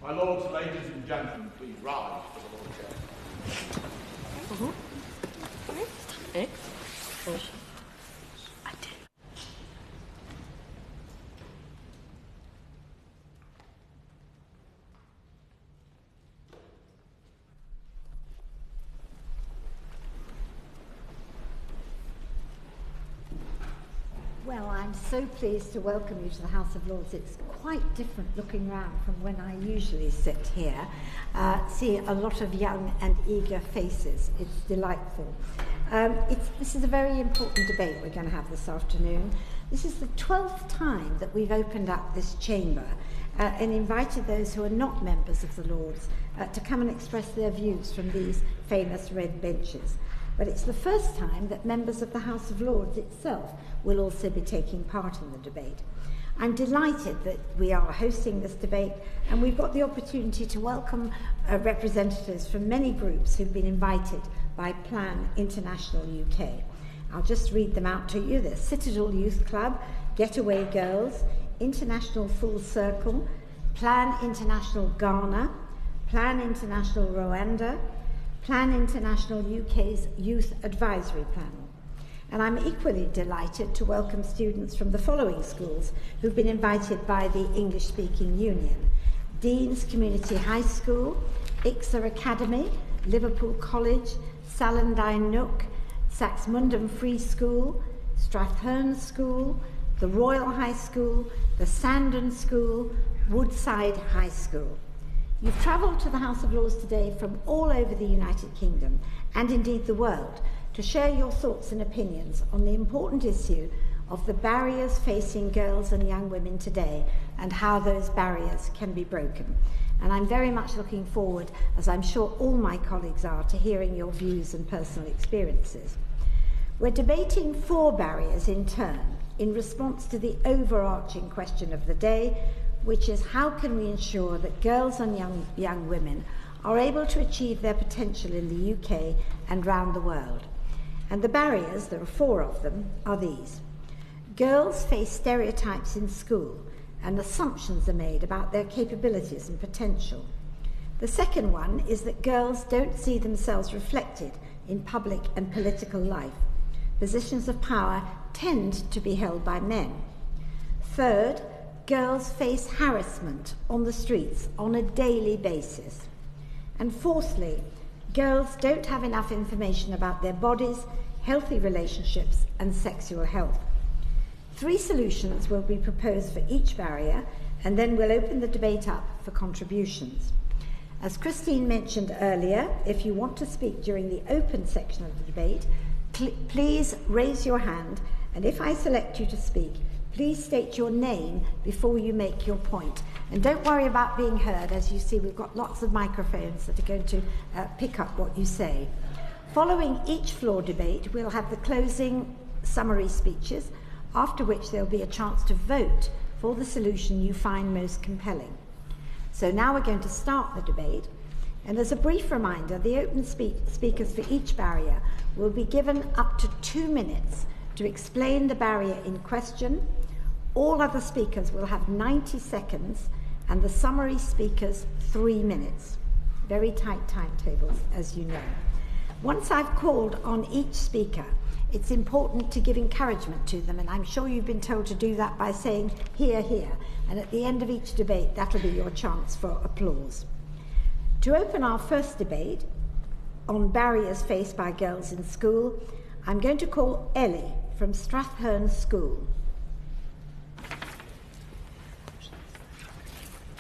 My lords, ladies and gentlemen, please rise for the Lord Chair. Well, I'm so pleased to welcome you to the House of Lords. It's quite different looking round from when I usually sit here. See a lot of young and eager faces. It's delightful. This is a very important debate we're going to have this afternoon. This is the 12th time that we've opened up this chamber and invited those who are not members of the Lords to come and express their views from these famous red benches. But it's the first time that members of the House of Lords itself will also be taking part in the debate. I'm delighted that we are hosting this debate, and we've got the opportunity to welcome representatives from many groups who've been invited by Plan International UK. I'll just read them out to you. There's Citadel Youth Club, Getaway Girls, International Full Circle, Plan International Ghana, Plan International Rwanda, Plan International UK's Youth Advisory Panel. And I'm equally delighted to welcome students from the following schools who've been invited by the English-speaking Union: Dean's Community High School, Ixa Academy, Liverpool College, Salandine Nook, Saxmundham Free School, Strathern School, the Royal High School, the Sandon School, Woodside High School. You've travelled to the House of Lords today from all over the United Kingdom, and indeed the world, to share your thoughts and opinions on the important issue of the barriers facing girls and young women today and how those barriers can be broken. And I'm very much looking forward, as I'm sure all my colleagues are, to hearing your views and personal experiences. We're debating 4 barriers in turn in response to the overarching question of the day, which is how can we ensure that girls and young women are able to achieve their potential in the UK and round the world. And the barriers, there are 4 of them, are these. Girls face stereotypes in school and assumptions are made about their capabilities and potential. The second one is that girls don't see themselves reflected in public and political life. Positions of power tend to be held by men. Third, girls face harassment on the streets on a daily basis. And fourthly, girls don't have enough information about their bodies, healthy relationships, and sexual health. 3 solutions will be proposed for each barrier, and then we'll open the debate up for contributions. As Christine mentioned earlier, if you want to speak during the open section of the debate, please raise your hand, and if I select you to speak, please state your name before you make your point. And don't worry about being heard. As you see, we've got lots of microphones that are going to pick up what you say. Following each floor debate, we'll have the closing summary speeches, after which there'll be a chance to vote for the solution you find most compelling. So now we're going to start the debate. And as a brief reminder, the open speakers for each barrier will be given up to 2 minutes to explain the barrier in question. All other speakers will have 90 seconds, and the summary speakers 3 minutes. Very tight timetables, as you know. Once I've called on each speaker, it's important to give encouragement to them, and I'm sure you've been told to do that by saying, "Hear, hear," and at the end of each debate, that'll be your chance for applause. To open our first debate on barriers faced by girls in school, I'm going to call Ellie from Strathern School.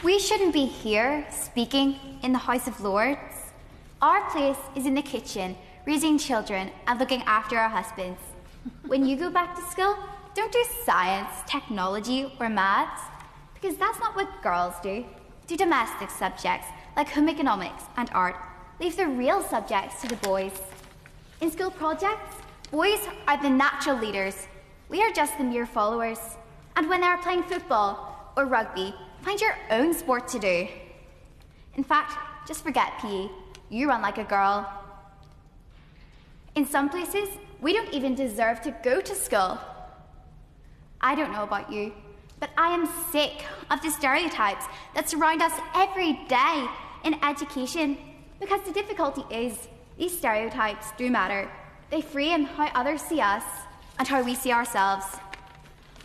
We shouldn't be here speaking in the House of Lords. Our place is in the kitchen, raising children and looking after our husbands. When you go back to school, don't do science, technology, or maths, because that's not what girls do. Do domestic subjects like home economics and art. Leave the real subjects to the boys. In school projects, boys are the natural leaders. We are just the mere followers. And when they are playing football or rugby, find your own sport to do. In fact, just forget PE. You run like a girl. In some places, we don't even deserve to go to school. I don't know about you, But I am sick of the stereotypes that surround us every day in education, because the difficulty is these stereotypes do matter. They frame how others see us and how we see ourselves.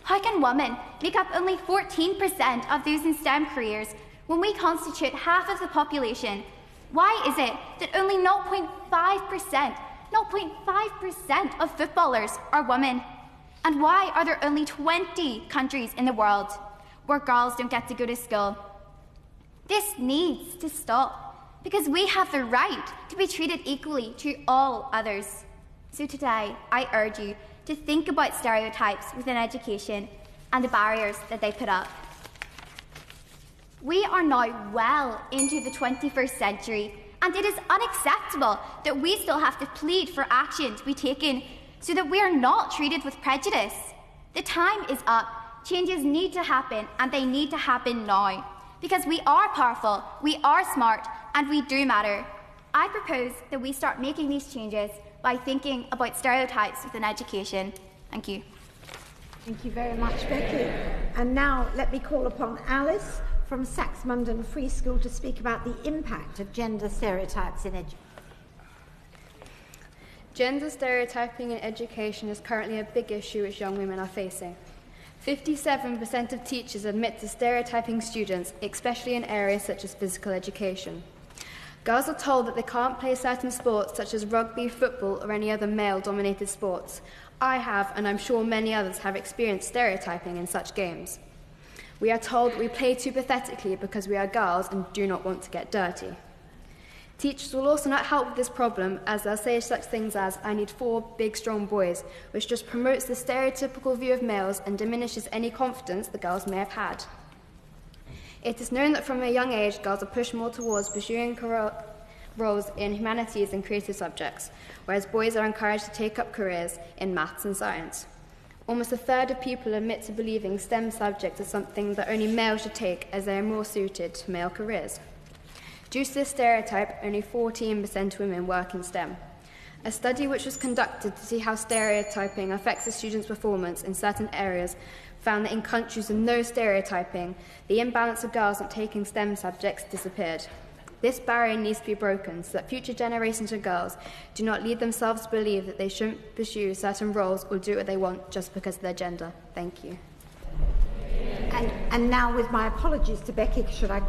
How can women make up only 14% of those in STEM careers when we constitute half of the population? Why is it that only 0.5% of footballers are women? And why are there only 20 countries in the world where girls don't get to go to school? This needs to stop, because we have the right to be treated equally to all others. So today, I urge you to think about stereotypes within education and the barriers that they put up. We are now well into the 21st century, and it is unacceptable that we still have to plead for action to be taken so that we are not treated with prejudice. The time is up. Changes need to happen, and they need to happen now, because we are powerful, we are smart, and we do matter. I propose that we start making these changes by thinking about stereotypes within education. Thank you. Thank you very much, Becky. And now let me call upon Alice from Saxmundham Free School to speak about the impact of gender stereotypes in education. Gender stereotyping in education is currently a big issue which young women are facing. 57% of teachers admit to stereotyping students, especially in areas such as physical education. Girls are told that they can't play certain sports such as rugby, football, or any other male-dominated sports. I have, and I'm sure many others have, experienced stereotyping in such games. We are told that we play too pathetically because we are girls and do not want to get dirty. Teachers will also not help with this problem, as they'll say such things as, "I need 4 big strong boys," which just promotes the stereotypical view of males and diminishes any confidence the girls may have had. It is known that from a young age, girls are pushed more towards pursuing roles in humanities and creative subjects, whereas boys are encouraged to take up careers in maths and science. Almost a third of people admit to believing STEM subjects are something that only males should take, as they are more suited to male careers. Due to this stereotype, only 14% of women work in STEM. A study which was conducted to see how stereotyping affects a student's performance in certain areas found that in countries with no stereotyping, the imbalance of girls not taking STEM subjects disappeared. This barrier needs to be broken so that future generations of girls do not lead themselves to believe that they shouldn't pursue certain roles or do what they want just because of their gender. Thank you. And now, with my apologies to Becky, should have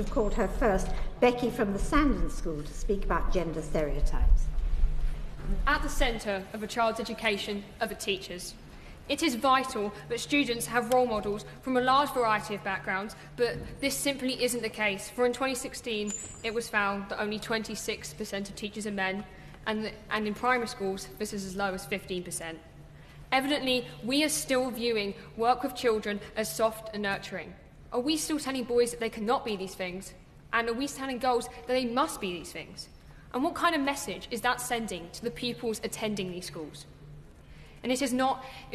called her first, Becky from the Sandon School to speak about gender stereotypes. At the centre of a child's education are the teachers. It is vital that students have role models from a large variety of backgrounds, but this simply isn't the case, for in 2016 it was found that only 26% of teachers are men, and in primary schools this is as low as 15%. Evidently, we are still viewing work with children as soft and nurturing. Are we still telling boys that they cannot be these things? And are we telling girls that they must be these things? And what kind of message is that sending to the pupils attending these schools? And if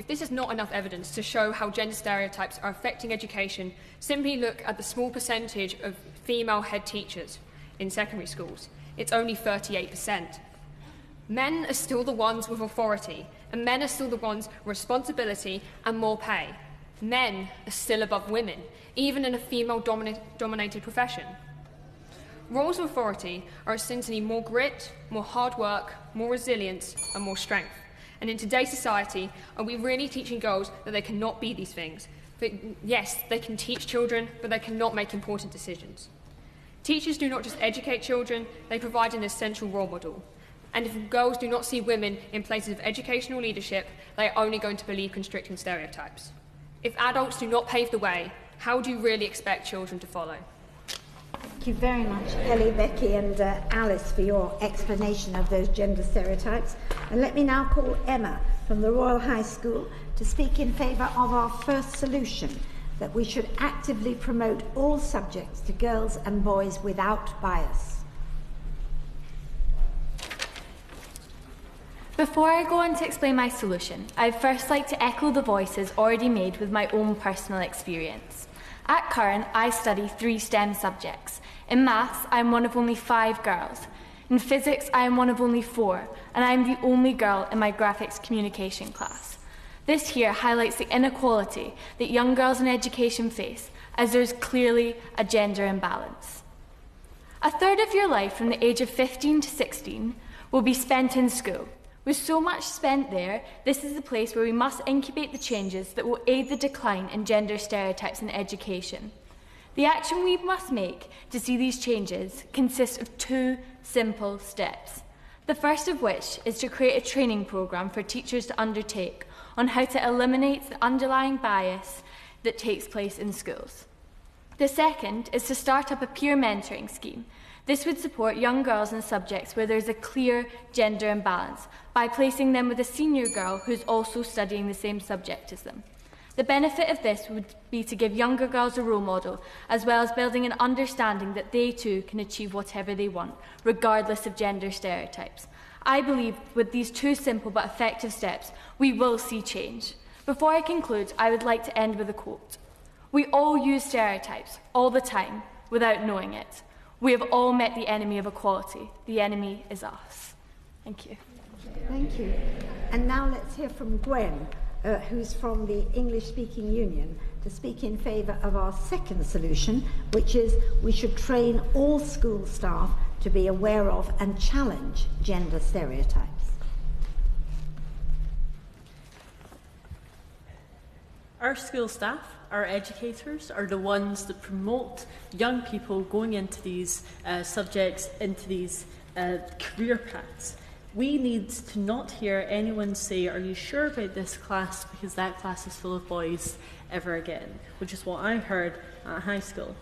this is not enough evidence to show how gender stereotypes are affecting education, simply look at the small percentage of female head teachers in secondary schools. It's only 38%. Men are still the ones with authority, and men are still the ones with responsibility and more pay. Men are still above women, even in a female-dominated profession. Roles of authority are essentially more grit, more hard work, more resilience, and more strength. And in today's society, are we really teaching girls that they cannot be these things? That, yes, they can teach children, but they cannot make important decisions. Teachers do not just educate children, they provide an essential role model. And if girls do not see women in places of educational leadership, they are only going to believe constricting stereotypes. If adults do not pave the way, how do you really expect children to follow? Thank you very much, Ellie, Becky and Alice, for your explanation of those gender stereotypes. And let me now call Emma from the Royal High School to speak in favour of our first solution, that we should actively promote all subjects to girls and boys without bias. Before I go on to explain my solution, I'd first like to echo the voices already made with my own personal experience. At Curran, I study 3 STEM subjects. In maths, I am one of only 5 girls. In physics, I am one of only 4, and I am the only girl in my graphics communication class. This here highlights the inequality that young girls in education face, as there's clearly a gender imbalance. A third of your life from the age of 15 to 16 will be spent in school. With so much spent there, this is the place where we must incubate the changes that will aid the decline in gender stereotypes in education. The action we must make to see these changes consists of 2 simple steps. The first of which is to create a training programme for teachers to undertake on how to eliminate the underlying bias that takes place in schools. The second is to start up a peer mentoring scheme. This would support young girls in subjects where there's a clear gender imbalance by placing them with a senior girl who's also studying the same subject as them. The benefit of this would be to give younger girls a role model, as well as building an understanding that they too can achieve whatever they want, regardless of gender stereotypes. I believe with these 2 simple but effective steps, we will see change. Before I conclude, I would like to end with a quote. We all use stereotypes all the time without knowing it. We have all met the enemy of equality. The enemy is us. Thank you. Thank you. And now let's hear from Gwen, who's from the English-speaking Union, to speak in favour of our second solution, which is we should train all school staff to be aware of and challenge gender stereotypes. Our school staff, our educators, are the ones that promote young people going into these subjects, into these career paths. We need to not hear anyone say, "Are you sure about this class, because that class is full of boys," ever again, which is what I heard at high school.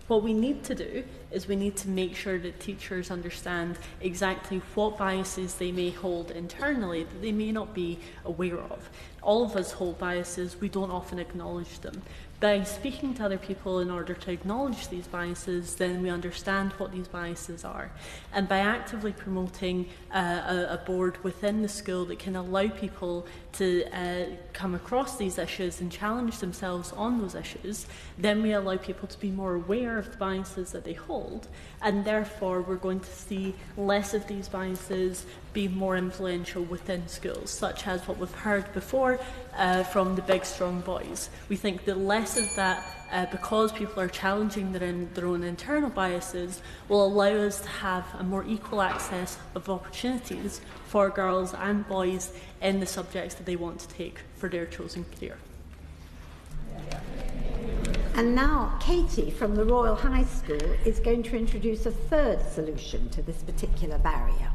What we need to do is we need to make sure that teachers understand exactly what biases they may hold internally that they may not be aware of. All of us hold biases, we don't often acknowledge them. By speaking to other people in order to acknowledge these biases, then we understand what these biases are. And by actively promoting a board within the school that can allow people to come across these issues and challenge themselves on those issues, then we allow people to be more aware of the biases that they hold, and therefore we're going to see less of these biases be more influential within schools, such as what we've heard before from the big strong boys. We think that less of that, because people are challenging their own internal biases, will allow us to have a more equal access of opportunities for girls and boys in the subjects that they want to take for their chosen career. And now Katie from the Royal High School is going to introduce a third solution to this particular barrier.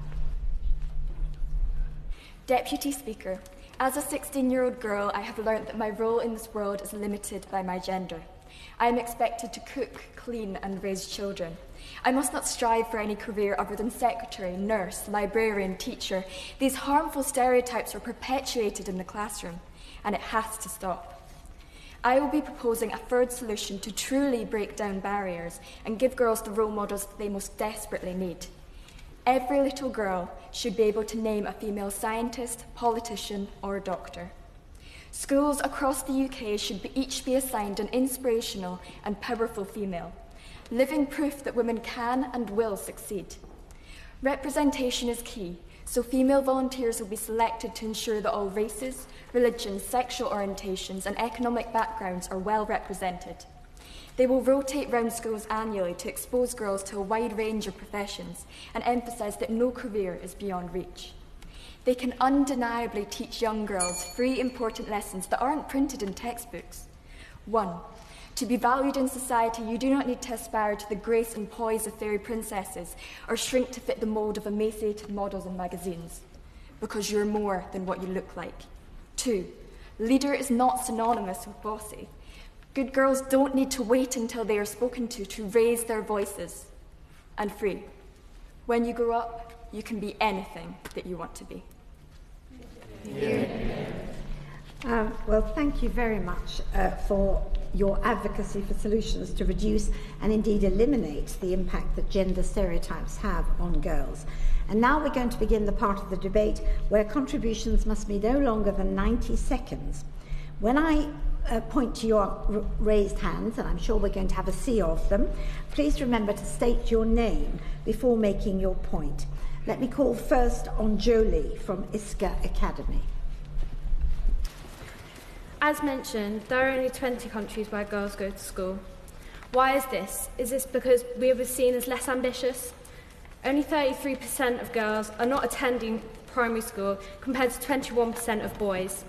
Deputy Speaker, as a 16-year-old girl, I have learnt that my role in this world is limited by my gender. I am expected to cook, clean and raise children. I must not strive for any career other than secretary, nurse, librarian, teacher. These harmful stereotypes are perpetuated in the classroom, and it has to stop. I will be proposing a third solution to truly break down barriers and give girls the role models that they most desperately need. Every little girl should be able to name a female scientist, politician or doctor. Schools across the UK should each be assigned an inspirational and powerful female, living proof that women can and will succeed. Representation is key, so female volunteers will be selected to ensure that all races, religions, sexual orientations and economic backgrounds are well represented. They will rotate round schools annually to expose girls to a wide range of professions and emphasise that no career is beyond reach. They can undeniably teach young girls 3 important lessons that aren't printed in textbooks. 1. To be valued in society, you do not need to aspire to the grace and poise of fairy princesses or shrink to fit the mould of emaciated models in magazines, because you're more than what you look like. 2. Leader is not synonymous with bossy. Good girls don't need to wait until they are spoken to raise their voices. And 3. When you grow up, you can be anything that you want to be. Well, thank you very much for your advocacy for solutions to reduce and indeed eliminate the impact that gender stereotypes have on girls. And now we're going to begin the part of the debate where contributions must be no longer than 90 seconds. When I point to your raised hands, and I'm sure we're going to have a sea of them, please remember to state your name before making your point. Let me call first on Jolie from Iska Academy. As mentioned, there are only 20 countries where girls go to school. Why is this? Is this because we were seen as less ambitious? Only 33% of girls are not attending primary school compared to 21% of boys.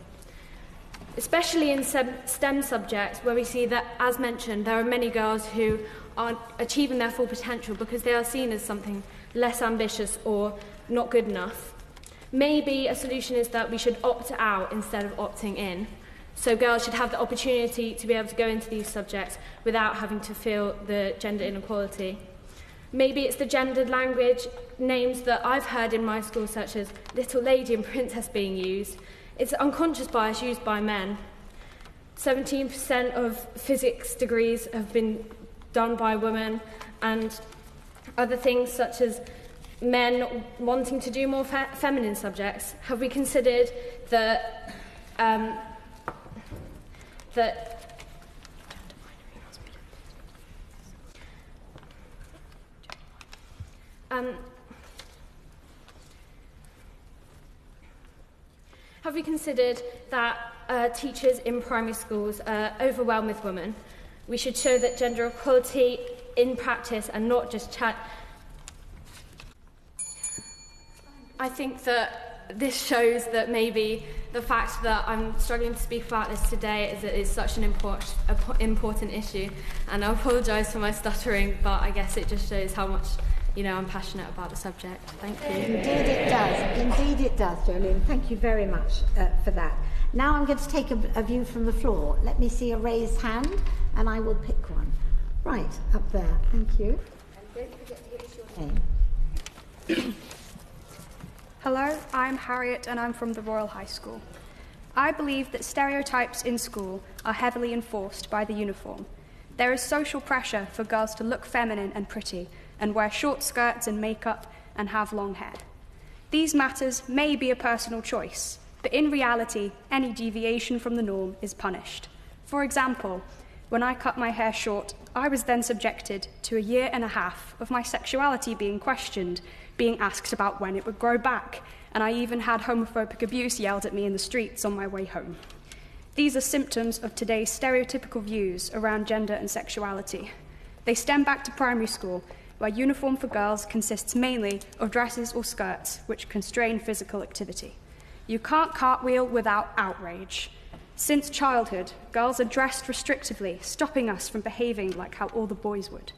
Especially in STEM subjects, where we see that, as mentioned, there are many girls who aren't achieving their full potential because they are seen as something less ambitious or not good enough. Maybe a solution is that we should opt out instead of opting in. So girls should have the opportunity to be able to go into these subjects without having to feel the gender inequality. Maybe it's the gendered language names that I've heard in my school, such as little lady and princess, being used. It's unconscious bias used by men. 17% of physics degrees have been done by women, and other things such as men wanting to do more feminine subjects. Have we considered that have we considered that teachers in primary schools are overwhelmed with women? We should show that gender equality in practice and not just chat. I think that this shows that maybe the fact that I'm struggling to speak about this today is that it's such an important issue, and I apologise for my stuttering, but I guess it just shows how much I'm passionate about the subject. Thank you. Indeed it does. Indeed it does, Jolene. Thank you very much for that. Now I'm going to take a view from the floor. Let me see a raised hand, and I will pick one. Right, up there. Thank you. And don't forget to give us your name. Hello, I'm Harriet, and I'm from the Royal High School. I believe that stereotypes in school are heavily enforced by the uniform. There is social pressure for girls to look feminine and pretty, and wear short skirts and makeup and have long hair. These matters may be a personal choice, but in reality, any deviation from the norm is punished. For example, when I cut my hair short, I was then subjected to 1.5 years of my sexuality being questioned, being asked about when it would grow back, and I even had homophobic abuse yelled at me in the streets on my way home. These are symptoms of today's stereotypical views around gender and sexuality. They stem back to primary school, where uniform for girls consists mainly of dresses or skirts, which constrain physical activity. You can't cartwheel without outrage. Since childhood, girls are dressed restrictively, stopping us from behaving like how all the boys would.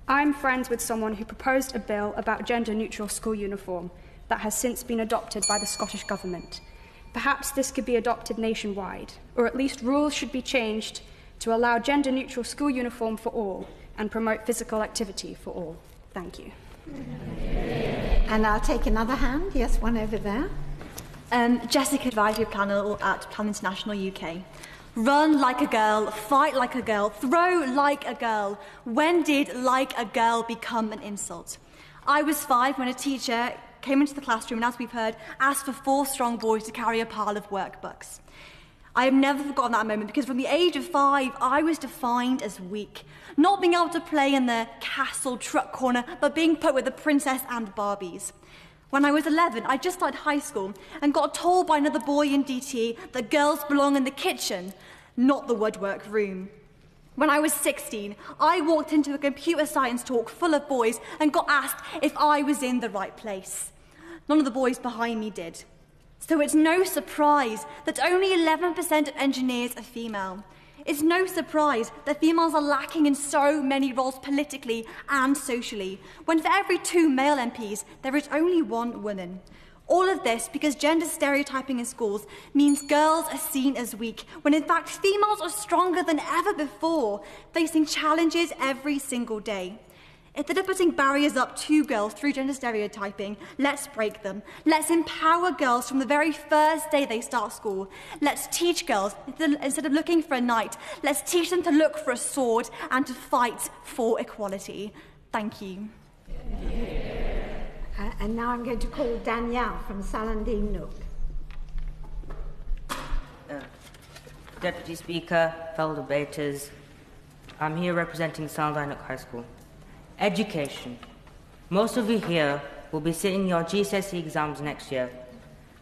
I'm friends with someone who proposed a bill about gender-neutral school uniform that has since been adopted by the Scottish Government. Perhaps this could be adopted nationwide, or at least rules should be changed to allow gender-neutral school uniform for all and promote physical activity for all. Thank you. And I'll take another hand. Yes, one over there. Jessica, Advisory Panel at Plan International UK. Run like a girl, fight like a girl, throw like a girl. When did like a girl become an insult? I was 5 when a teacher came into the classroom and, as we've heard, asked for 4 strong boys to carry a pile of workbooks. I have never forgotten that moment because from the age of 5, I was defined as weak. Not being able to play in the castle truck corner, but being put with the princess and Barbies. When I was 11, I just started high school and got told by another boy in DT that girls belong in the kitchen, not the woodwork room. When I was 16, I walked into a computer science talk full of boys and got asked if I was in the right place. None of the boys behind me did. So it's no surprise that only 11% of engineers are female. It's no surprise that females are lacking in so many roles politically and socially, when for every 2 male MPs, there is only 1 woman. All of this because gender stereotyping in schools means girls are seen as weak, when in fact females are stronger than ever before, facing challenges every single day. Instead of putting barriers up to girls through gender stereotyping, let's break them. Let's empower girls from the very first day they start school. Let's teach girls, instead of looking for a knight, let's teach them to look for a sword and to fight for equality. Thank you. And now I'm going to call Danielle from Salandine Nook. Deputy Speaker, fellow debaters, I'm here representing Salandine Nook High School. Education. Most of you here will be sitting your GCSE exams next year,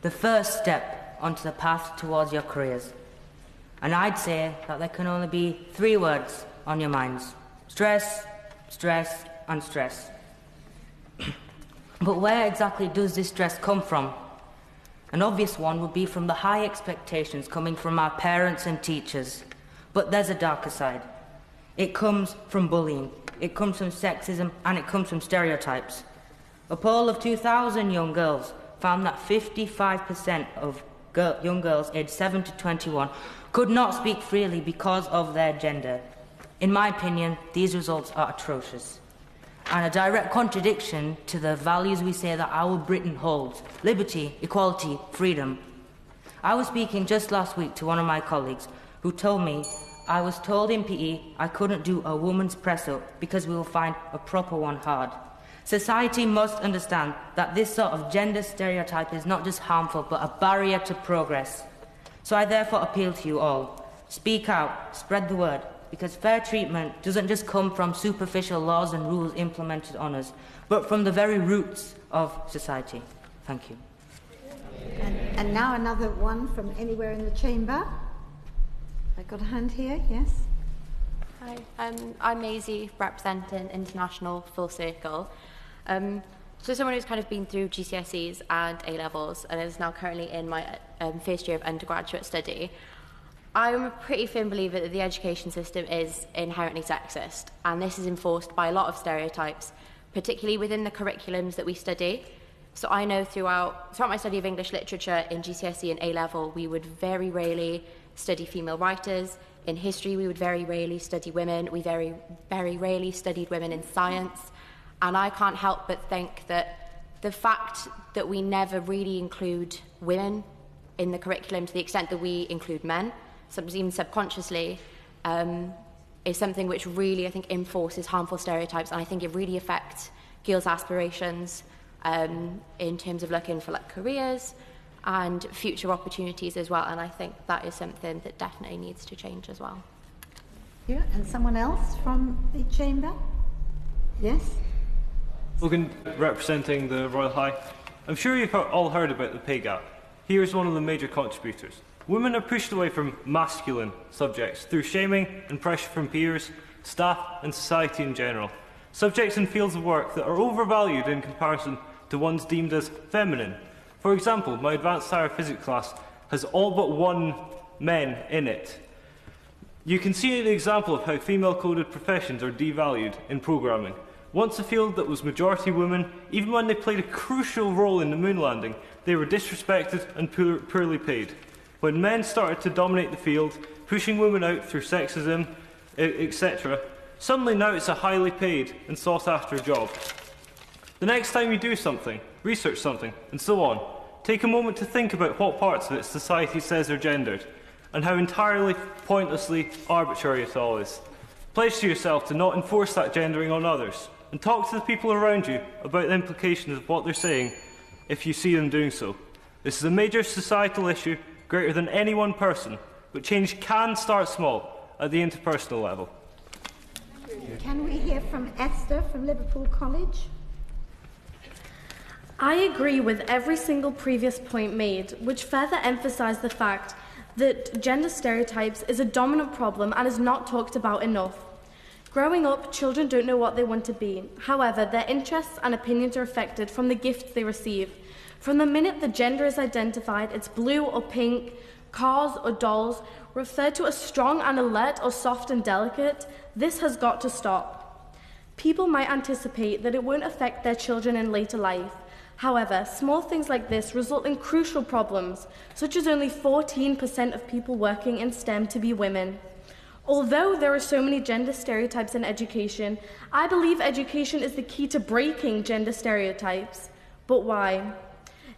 the first step onto the path towards your careers. And I'd say that there can only be 3 words on your minds: stress, stress, and stress. But where exactly does this stress come from? An obvious one would be from the high expectations coming from our parents and teachers. But there's a darker side. It comes from bullying, it comes from sexism, and it comes from stereotypes. A poll of 2,000 young girls found that 55% of young girls aged 7 to 21 could not speak freely because of their gender. In my opinion, these results are atrocious and a direct contradiction to the values we say that our Britain holds: liberty, equality, freedom. I was speaking just last week to one of my colleagues who told me, I was told in PE I couldn't do a woman's press-up because we will find a proper one hard. Society must understand that this sort of gender stereotype is not just harmful but a barrier to progress. So I therefore appeal to you all. Speak out, spread the word, because fair treatment doesn't just come from superficial laws and rules implemented on us, but from the very roots of society. Thank you. And now another one from anywhere in the chamber. I got a hand here, yes? Hi, I'm Maisie, representing International Full Circle. So someone who's kind of been through GCSEs and A-levels and is now currently in my first year of undergraduate study. I'm a pretty firm believer that the education system is inherently sexist, and this is enforced by a lot of stereotypes, particularly within the curriculums that we study. So I know throughout my study of English literature in GCSE and A-level, we would very rarely study female writers. In history, we would very rarely study women. We very rarely studied women in science. And I can't help but think that the fact that we never really include women in the curriculum to the extent that we include men, sometimes even subconsciously, is something which really, I think, enforces harmful stereotypes. And I think it really affects girls' aspirations in terms of looking for careers and future opportunities as well. And I think that is something that definitely needs to change as well. Yeah, and someone else from the chamber? Yes? Logan, representing the Royal High. I'm sure you've all heard about the pay gap. Here's one of the major contributors. Women are pushed away from masculine subjects through shaming and pressure from peers, staff and society in general. Subjects in fields of work that are overvalued in comparison to ones deemed as feminine. For example, my advanced higher physics class has all but 1 men in it. You can see an example of how female-coded professions are devalued in programming. Once a field that was majority women, even when they played a crucial role in the moon landing, they were disrespected and poorly paid. When men started to dominate the field, pushing women out through sexism, etc., suddenly now it's a highly paid and sought-after job. The next time you do something, research something, and so on, take a moment to think about what parts of it society says are gendered, and how entirely pointlessly arbitrary it all is. Pledge to yourself to not enforce that gendering on others, and talk to the people around you about the implications of what they're saying if you see them doing so. This is a major societal issue, greater than any one person, but change can start small, at the interpersonal level. Can we hear from Esther from Liverpool College? I agree with every single previous point made, which further emphasise the fact that gender stereotypes is a dominant problem and is not talked about enough. Growing up, children don't know what they want to be. However, their interests and opinions are affected from the gifts they receive. From the minute the gender is identified, it's blue or pink, cars or dolls, referred to as strong and alert or soft and delicate, this has got to stop. People might anticipate that it won't affect their children in later life. However, small things like this result in crucial problems, such as only 14% of people working in STEM to be women. Although there are so many gender stereotypes in education, I believe education is the key to breaking gender stereotypes. But why?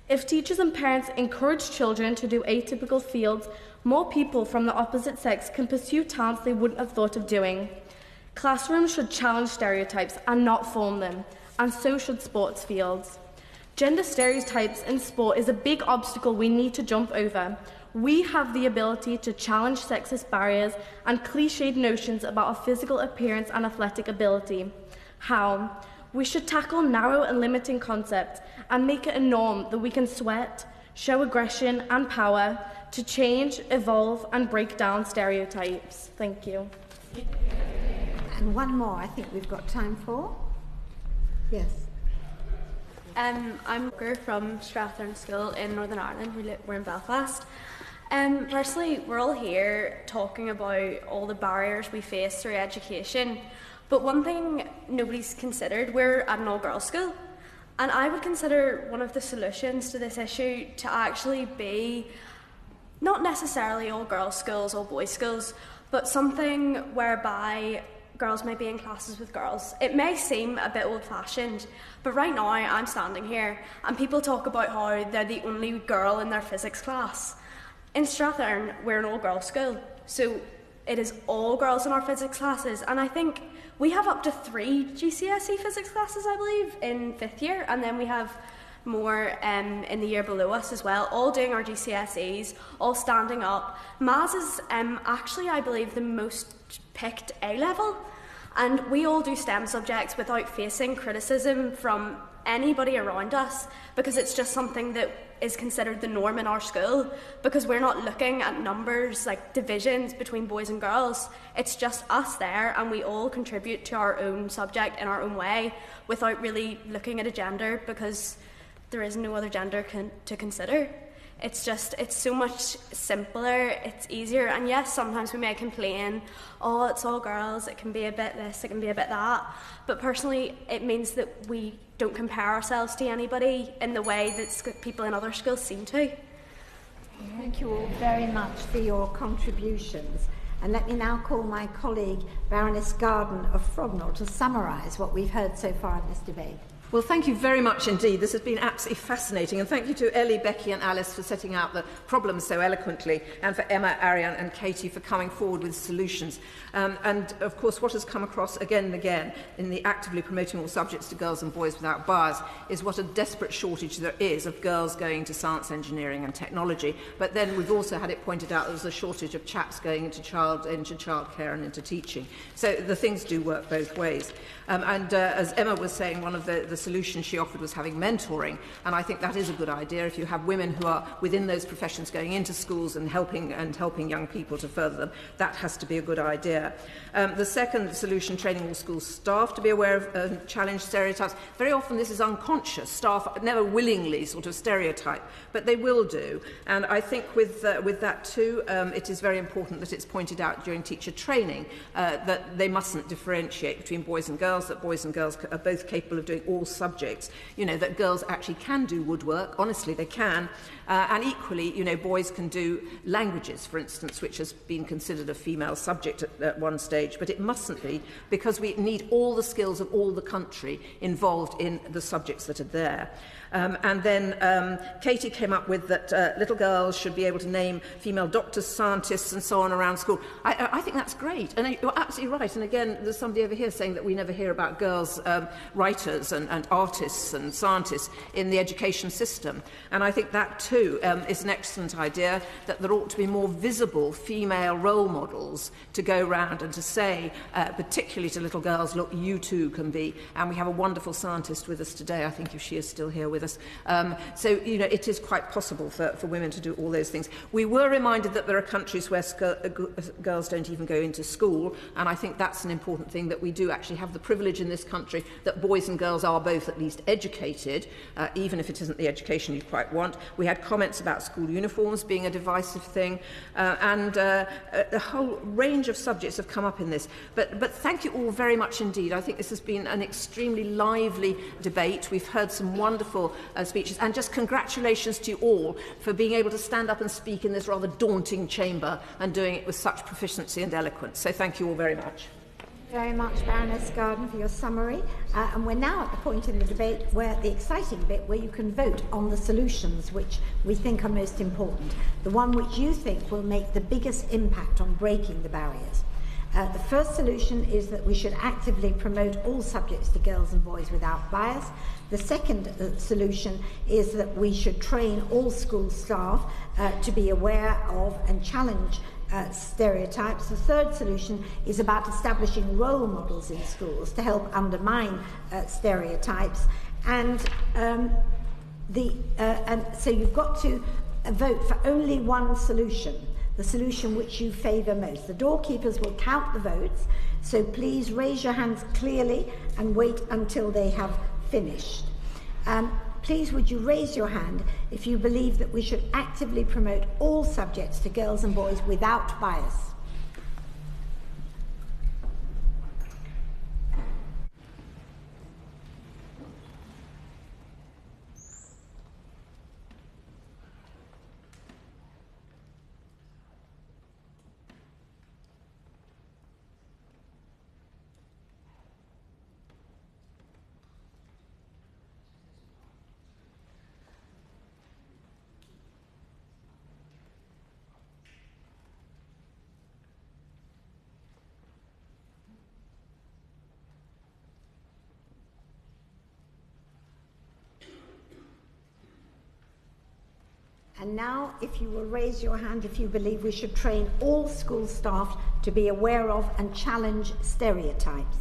If teachers and parents encourage children to do atypical fields, more people from the opposite sex can pursue talents they wouldn't have thought of doing. Classrooms should challenge stereotypes and not form them, and so should sports fields. Gender stereotypes in sport is a big obstacle we need to jump over. We have the ability to challenge sexist barriers and cliched notions about our physical appearance and athletic ability. How? We should tackle narrow and limiting concepts and make it a norm that we can sweat, show aggression and power, to change, evolve, and break down stereotypes. Thank you. And one more I think we've got time for. Yes. I'm from Strathern School in Northern Ireland. We're in Belfast. Personally, we're all here talking about all the barriers we face through education. But one thing nobody's considered, we're at an all-girls school. And I would consider one of the solutions to this issue to actually be not necessarily all-girls schools, all-boys schools, but something whereby girls may be in classes with girls. It may seem a bit old-fashioned, but right now I'm standing here and people talk about how they're the only girl in their physics class. In Strathern, we're an all-girls school, so it is all girls in our physics classes, and I think we have up to 3 GCSE physics classes, I believe, in 5th year, and then we have more in the year below us as well, all doing our GCSEs, all standing up. Maths is actually, I believe, the most picked A-level, and we all do STEM subjects without facing criticism from anybody around us, because it's just something that is considered the norm in our school, because we're not looking at numbers like divisions between boys and girls. It's just us there, and we all contribute to our own subject in our own way without really looking at a gender, because there is no other gender to consider. It's so much simpler, it's easier, and yes, sometimes we may complain, oh, it's all girls, it can be a bit this, it can be a bit that, but personally, it means that we don't compare ourselves to anybody in the way that people in other schools seem to. Thank you all very much for your contributions. And let me now call my colleague, Baroness Garden of Frognall, to summarise what we've heard so far in this debate. Well, thank you very much indeed. This has been absolutely fascinating. And thank you to Ellie, Becky and Alice for setting out the problems so eloquently, and for Emma, Ariane and Katie for coming forward with solutions. And, of course, what has come across again and again in the actively promoting all subjects to girls and boys without bias is what a desperate shortage there is of girls going to science, engineering and technology. But then we've also had it pointed out there's a shortage of chaps going into childcare and into teaching. So the things do work both ways. As Emma was saying, one of the solution she offered was having mentoring, and I think that is a good idea. If you have women who are within those professions going into schools and helping young people to further them, that has to be a good idea. The second solution, training all school staff to be aware of challenge stereotypes. Very often this is unconscious. Staff never willingly sort of stereotype, but they will do. And I think with that too, it is very important that it's pointed out during teacher training that they mustn't differentiate between boys and girls, that boys and girls are both capable of doing all subjects, that girls actually can do woodwork, honestly they can, and equally, boys can do languages, for instance, which has been considered a female subject at one stage, but it mustn't be, because we need all the skills of all the country involved in the subjects that are there. And then Katie came up with that little girls should be able to name female doctors, scientists and so on around school. I think that's great, and you're absolutely right. And again, there's somebody over here saying that we never hear about girls writers and artists and scientists in the education system. And I think that too is an excellent idea, that there ought to be more visible female role models to go round and to say, particularly to little girls, look, you too can be. And we have a wonderful scientist with us today, I think, if she is still here with us. So, it is quite possible for women to do all those things. We were reminded that there are countries where girls don't even go into school, and I think that's an important thing, that we do actually have the privilege in this country that boys and girls are both at least educated, even if it isn't the education you quite want. We had comments about school uniforms being a divisive thing, and a whole range of subjects have come up in this. But thank you all very much indeed. I think this has been an extremely lively debate. We've heard some wonderful speeches, and just congratulations to you all for being able to stand up and speak in this rather daunting chamber and doing it with such proficiency and eloquence. So thank you all very much. Very much, Baroness Garden, for your summary. And we're now at the point in the debate where the exciting bit, where you can vote on the solutions which we think are most important, the one which you think will make the biggest impact on breaking the barriers. The first solution is that we should actively promote all subjects to girls and boys without bias. The second solution is that we should train all school staff to be aware of and challenge stereotypes. The third solution is about establishing role models in schools to help undermine stereotypes. And so you've got to vote for only one solution, the solution which you favour most. The doorkeepers will count the votes, so please raise your hands clearly and wait until they have finished. Please would you raise your hand if you believe that we should actively promote all subjects to girls and boys without bias. And now, if you will raise your hand if you believe we should train all school staff to be aware of and challenge stereotypes.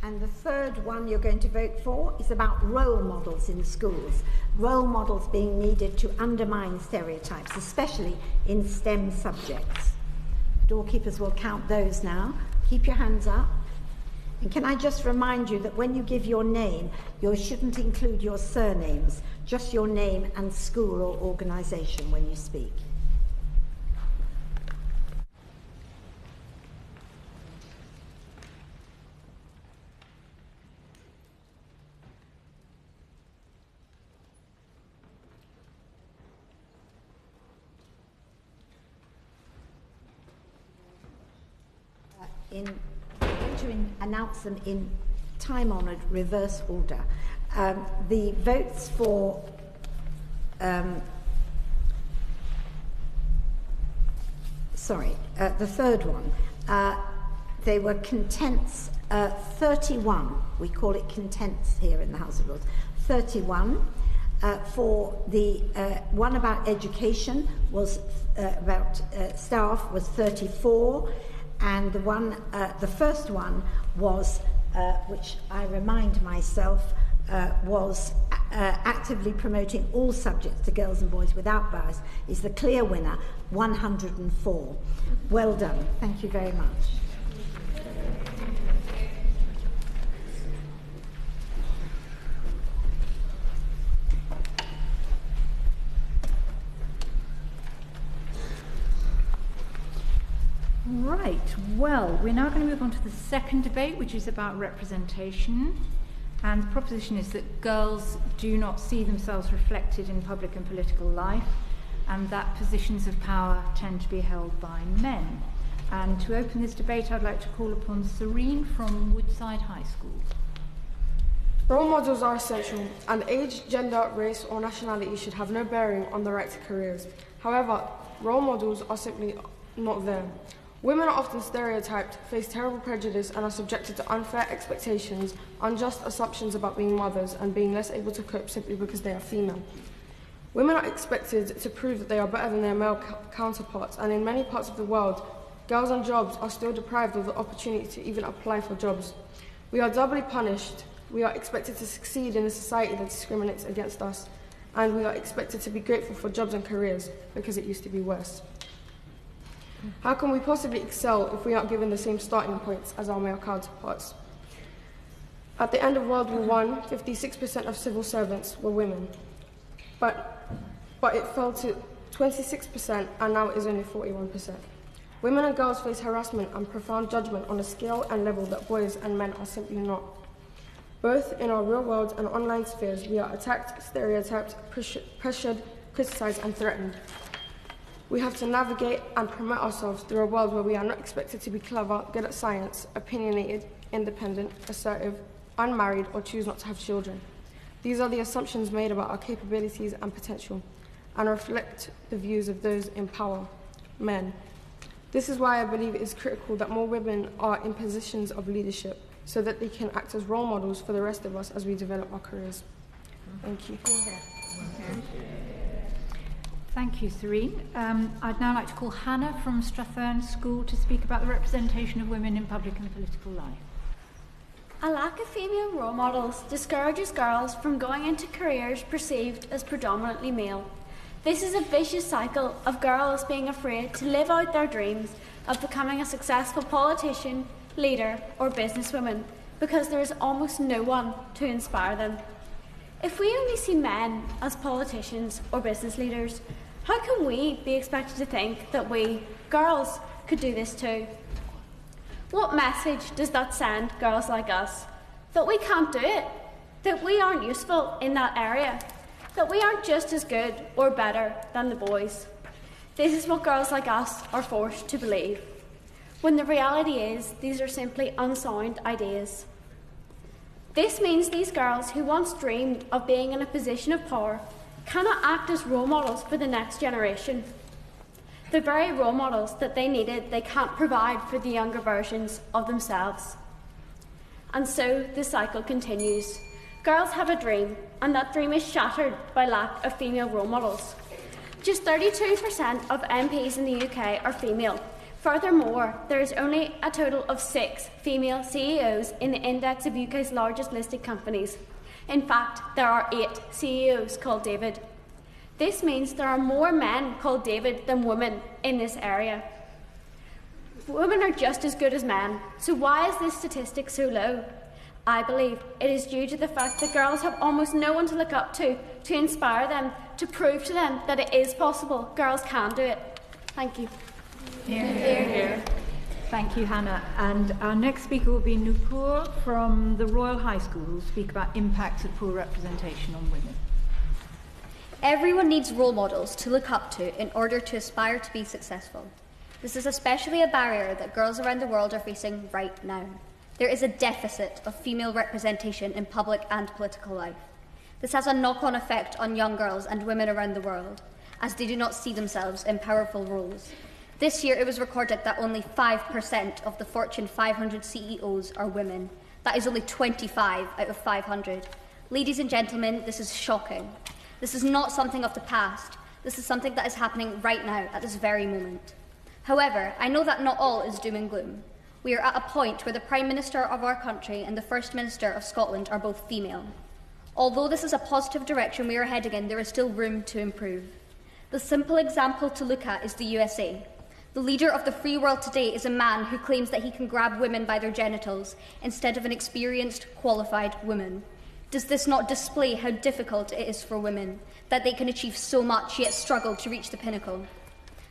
And the third one you're going to vote for is about role models in schools. Role models being needed to undermine stereotypes, especially in STEM subjects. Doorkeepers will count those now. Keep your hands up. And can I just remind you that when you give your name, you shouldn't include your surnames, just your name and school or organisation when you speak. I'm going to announce them in time-honoured reverse order. The votes for the third one, they were contents 31. We call it contents here in the House of Lords. 31. For the one about education was about staff was 34. And the one, the first one was, which I remind myself, was actively promoting all subjects to girls and boys without bias, is the clear winner, 104. Well done. Thank you very much. Right, well, we're now going to move on to the second debate, which is about representation. And the proposition is that girls do not see themselves reflected in public and political life, and that positions of power tend to be held by men. And to open this debate, I'd like to call upon Serene from Woodside High School. Role models are essential, and age, gender, race, or nationality should have no bearing on the right to careers. However, role models are simply not there. Women are often stereotyped, face terrible prejudice, and are subjected to unfair expectations, unjust assumptions about being mothers, and being less able to cope simply because they are female. Women are expected to prove that they are better than their male counterparts, and in many parts of the world, girls on jobs are still deprived of the opportunity to even apply for jobs. We are doubly punished. We are expected to succeed in a society that discriminates against us, and we are expected to be grateful for jobs and careers because it used to be worse. How can we possibly excel if we aren't given the same starting points as our male counterparts? At the end of World War I, 56% of civil servants were women, but it fell to 26%, and now it is only 41%. Women and girls face harassment and profound judgment on a scale and level that boys and men are simply not. Both in our real world and online spheres, we are attacked, stereotyped, pressured, criticised, and threatened. We have to navigate and promote ourselves through a world where we are not expected to be clever, good at science, opinionated, independent, assertive, unmarried, or choose not to have children. These are the assumptions made about our capabilities and potential, and reflect the views of those in power, men. This is why I believe it is critical that more women are in positions of leadership. so that they can act as role models for the rest of us as we develop our careers. Thank you. Thank you, Serene. I'd now like to call Hannah from Strathern School to speak about the representation of women in public and political life. A lack of female role models discourages girls from going into careers perceived as predominantly male. This is a vicious cycle of girls being afraid to live out their dreams of becoming a successful politician, leader, or businesswoman because there is almost no one to inspire them. If we only see men as politicians or business leaders, how can we be expected to think that we, girls, could do this too? What message does that send girls like us? That we can't do it, that we aren't useful in that area, that we aren't just as good or better than the boys. This is what girls like us are forced to believe, when the reality is these are simply unsound ideas. This means these girls who once dreamed of being in a position of power cannot act as role models for the next generation. The very role models that they needed, they can't provide for the younger versions of themselves. And so the cycle continues. Girls have a dream, and that dream is shattered by lack of female role models. Just 32% of MPs in the UK are female. Furthermore, there is only a total of 6 female CEOs in the index of UK's largest listed companies. In fact, there are 8 CEOs called David. This means there are more men called David than women in this area. Women are just as good as men, so why is this statistic so low? I believe it is due to the fact that girls have almost no one to look up to inspire them, to prove to them that it is possible. Girls can do it. Thank you. Hear, hear, hear. Thank you, Hannah. And our next speaker will be Nupur from the Royal High School, who will speak about impacts of poor representation on women. Everyone needs role models to look up to in order to aspire to be successful. This is especially a barrier that girls around the world are facing right now. There is a deficit of female representation in public and political life. This has a knock-on effect on young girls and women around the world, as they do not see themselves in powerful roles. This year it was recorded that only 5% of the Fortune 500 CEOs are women. That is only 25 out of 500. Ladies and gentlemen, this is shocking. This is not something of the past. This is something that is happening right now, at this very moment. However, I know that not all is doom and gloom. We are at a point where the Prime Minister of our country and the First Minister of Scotland are both female. Although this is a positive direction we are heading in, there is still room to improve. The simple example to look at is the USA. The leader of the free world today is a man who claims that he can grab women by their genitals instead of an experienced, qualified woman. Does this not display how difficult it is for women, that they can achieve so much yet struggle to reach the pinnacle?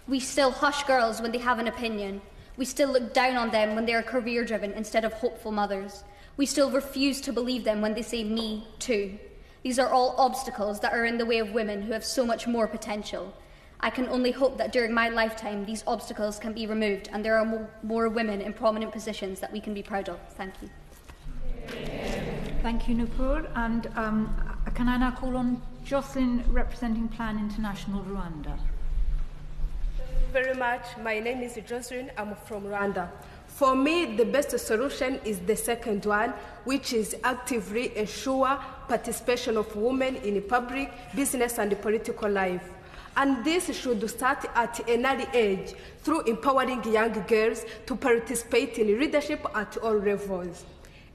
We still hush girls when they have an opinion. We still look down on them when they are career-driven instead of hopeful mothers. We still refuse to believe them when they say me too. These are all obstacles that are in the way of women who have so much more potential. I can only hope that during my lifetime these obstacles can be removed and there are more women in prominent positions that we can be proud of. Thank you. Thank you, Nupur. And can I now call on Jocelyn, representing Plan International Rwanda? Thank you very much. My name is Jocelyn. I'm from Rwanda. For me, the best solution is the second one, which is actively ensure participation of women in public, business, and political life. And this should start at an early age through empowering young girls to participate in leadership at all levels.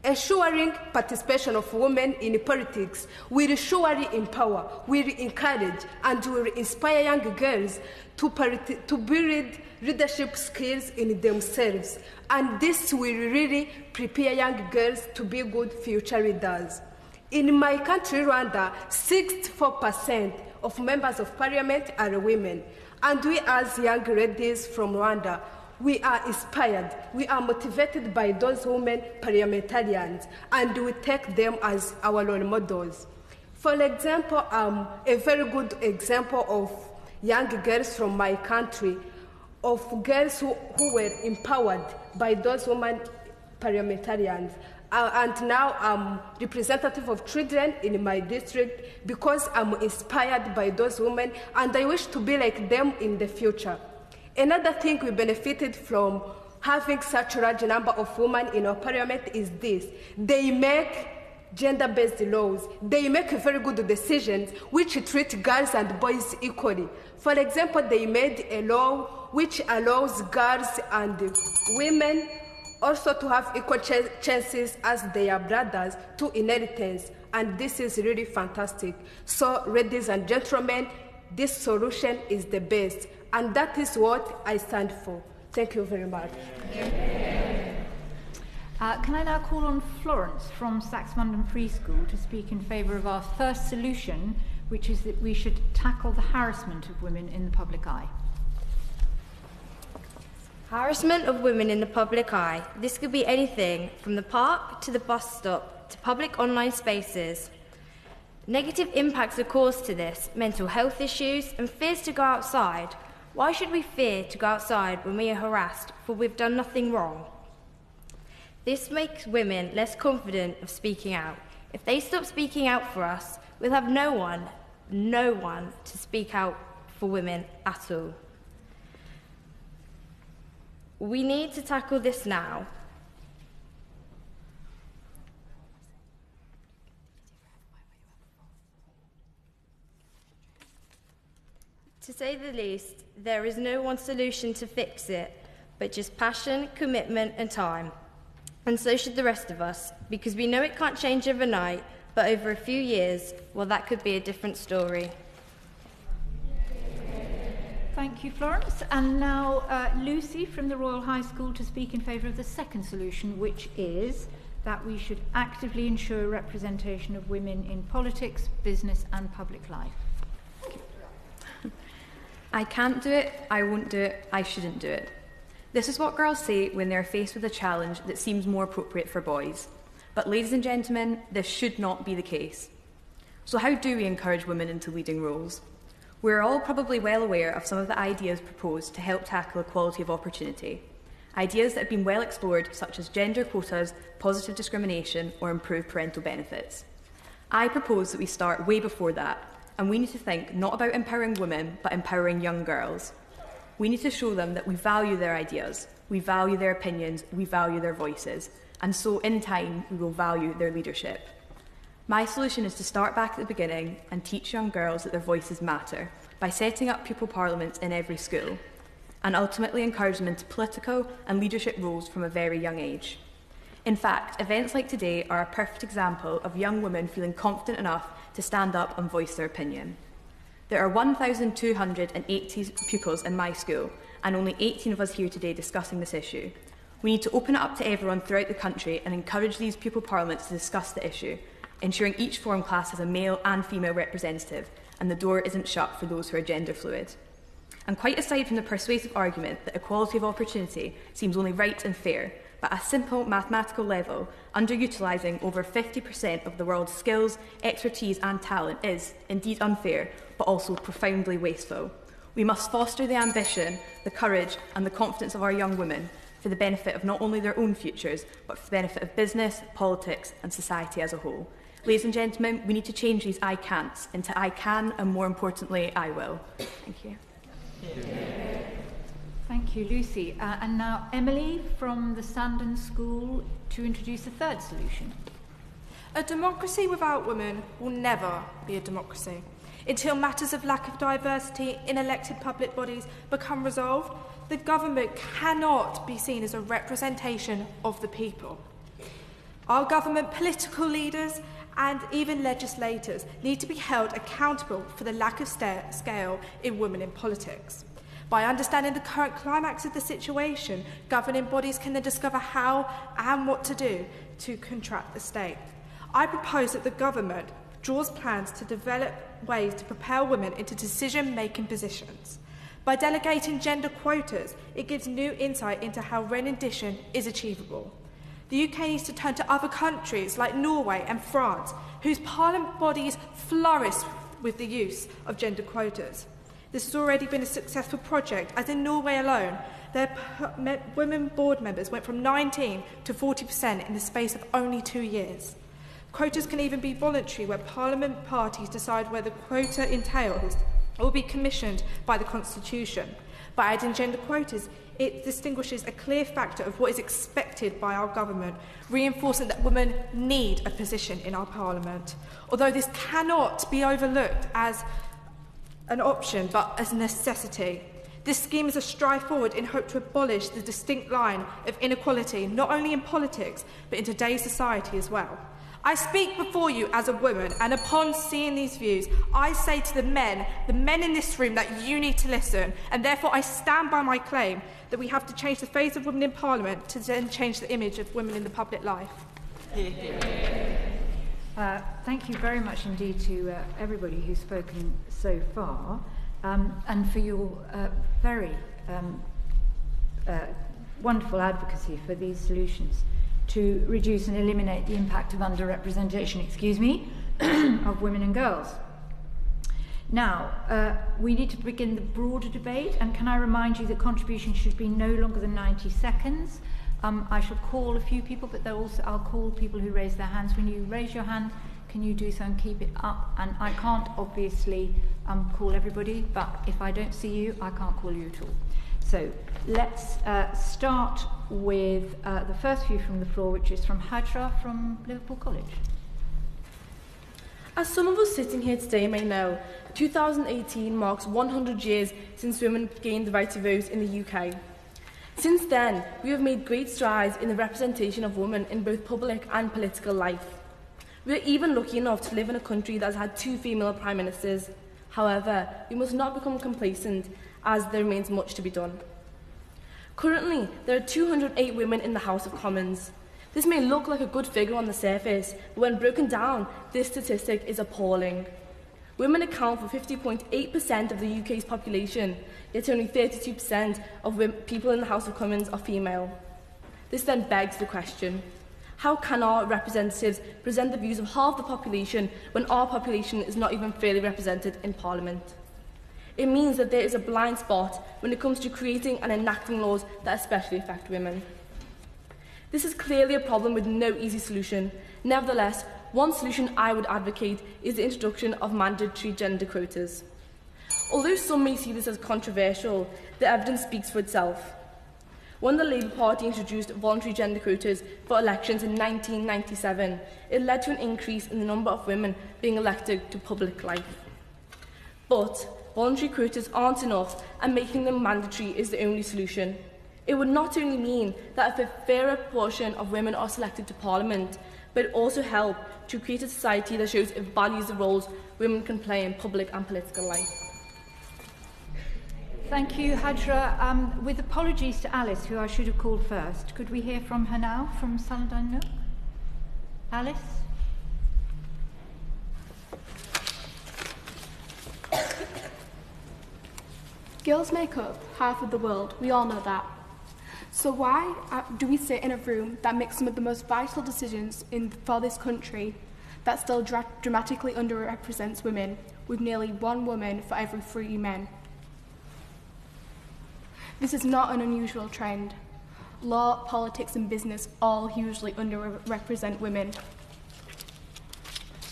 Ensuring participation of women in politics will surely empower, will encourage, and will inspire young girls to build leadership skills in themselves. And this will really prepare young girls to be good future leaders. In my country, Rwanda, 64% of members of parliament are women. And we, as young ladies from Rwanda, we are inspired, we are motivated by those women parliamentarians, and we take them as our role models. For example, a very good example of young girls from my country, of girls who were empowered by those women parliamentarians. And now I'm representative of children in my district because I'm inspired by those women and I wish to be like them in the future. Another thing we benefited from having such a large number of women in our parliament is this. They make gender-based laws. They make very good decisions which treat girls and boys equally. For example, they made a law which allows girls and women also to have equal chances as their brothers to inheritance. And this is really fantastic. So, ladies and gentlemen, this solution is the best. And that is what I stand for. Thank you very much. Can I now call on Florence from Saxmundham Free School to speak in favour of our first solution, which is that we should tackle the harassment of women in the public eye. Harassment of women in the public eye. This could be anything from the park to the bus stop to public online spaces. Negative impacts are caused to this, mental health issues and fears to go outside. Why should we fear to go outside when we are harassed, for we've done nothing wrong? This makes women less confident of speaking out. If they stop speaking out for us, we'll have no one to speak out for women at all. We need to tackle this now. To say the least, there is no one solution to fix it, but just passion, commitment and time. And so should the rest of us, because we know it can't change overnight, but over a few years, well, that could be a different story. Thank you, Florence. And now Lucy from the Royal High School to speak in favour of the second solution, which is that we should actively ensure representation of women in politics, business and public life. I can't do it, I won't do it, I shouldn't do it. This is what girls say when they're faced with a challenge that seems more appropriate for boys. But ladies and gentlemen, this should not be the case. So how do we encourage women into leading roles? We're all probably well aware of some of the ideas proposed to help tackle equality of opportunity. Ideas that have been well explored, such as gender quotas, positive discrimination, or improved parental benefits. I propose that we start way before that, and we need to think not about empowering women, but empowering young girls. We need to show them that we value their ideas, we value their opinions, we value their voices, and so in time we will value their leadership. My solution is to start back at the beginning and teach young girls that their voices matter by setting up pupil parliaments in every school, and ultimately encourage them into political and leadership roles from a very young age. In fact, events like today are a perfect example of young women feeling confident enough to stand up and voice their opinion. There are 1,280 pupils in my school, and only 18 of us here today discussing this issue. We need to open it up to everyone throughout the country and encourage these pupil parliaments to discuss the issue, ensuring each form class has a male and female representative, and the door isn't shut for those who are gender fluid. And quite aside from the persuasive argument that equality of opportunity seems only right and fair, but at a simple mathematical level, underutilising over 50% of the world's skills, expertise and talent is indeed unfair, but also profoundly wasteful. We must foster the ambition, the courage and the confidence of our young women for the benefit of not only their own futures, but for the benefit of business, politics and society as a whole. Ladies and gentlemen, we need to change these I can'ts into I can, and more importantly, I will. Thank you. Thank you, Lucy. And now Emily from the Sandon School to introduce a third solution. A democracy without women will never be a democracy. Until matters of lack of diversity in elected public bodies become resolved, the government cannot be seen as a representation of the people. Our government, political leaders and even legislators need to be held accountable for the lack of scale in women in politics. By understanding the current climax of the situation, governing bodies can then discover how and what to do to contract the state. I propose that the government draws plans to develop ways to propel women into decision-making positions. By delegating gender quotas, it gives new insight into how rendition is achievable. The UK needs to turn to other countries like Norway and France, whose parliament bodies flourish with the use of gender quotas. This has already been a successful project, as in Norway alone, their women board members went from 19 to 40% in the space of only 2 years. Quotas can even be voluntary, where parliament parties decide where the quota entails or be commissioned by the Constitution. By adding gender quotas, it distinguishes a clear factor of what is expected by our government, reinforcing that women need a position in our parliament. Although this cannot be overlooked as an option, but as a necessity. This scheme is a stride forward in hope to abolish the distinct line of inequality, not only in politics, but in today's society as well. I speak before you as a woman, and upon seeing these views, I say to the men in this room, that you need to listen, and therefore I stand by my claim that we have to change the face of women in Parliament to then change the image of women in the public life. Thank you very much indeed to everybody who's spoken so far, and for your very wonderful advocacy for these solutions to reduce and eliminate the impact of underrepresentation, of women and girls. Now, we need to begin the broader debate, and can I remind you that contributions should be no longer than 90 seconds. I shall call a few people, but I'll call people who raise their hands. When you raise your hand, can you do so and keep it up? And I can't obviously call everybody, but if I don't see you, I can't call you at all. So let's start with the first view from the floor, which is from Hajra from Liverpool College. As some of us sitting here today may know, 2018 marks 100 years since women gained the right to vote in the UK. Since then, we have made great strides in the representation of women in both public and political life. We are even lucky enough to live in a country that has had 2 female prime ministers. However, we must not become complacent, as there remains much to be done. Currently, there are 208 women in the House of Commons. This may look like a good figure on the surface, but when broken down, this statistic is appalling. Women account for 50.8% of the UK's population, yet only 32% of people in the House of Commons are female. This then begs the question, how can our representatives present the views of half the population when our population is not even fairly represented in Parliament? It means that there is a blind spot when it comes to creating and enacting laws that especially affect women. This is clearly a problem with no easy solution. Nevertheless, one solution I would advocate is the introduction of mandatory gender quotas. Although some may see this as controversial, the evidence speaks for itself. When the Labour Party introduced voluntary gender quotas for elections in 1997, it led to an increase in the number of women being elected to public life. But voluntary quotas aren't enough, and making them mandatory is the only solution. It would not only mean that a fairer proportion of women are selected to Parliament, but it also help to create a society that shows it values the roles women can play in public and political life. Thank you, Hajra. With apologies to Alice, who I should have called first, could we hear from her now, from Saladin Nook? Alice? Girls make up half of the world, we all know that. So why do we sit in a room that makes some of the most vital decisions for this country that still dramatically underrepresents women, with nearly 1 woman for every 3 men? This is not an unusual trend. Law, politics and business all hugely underrepresent women,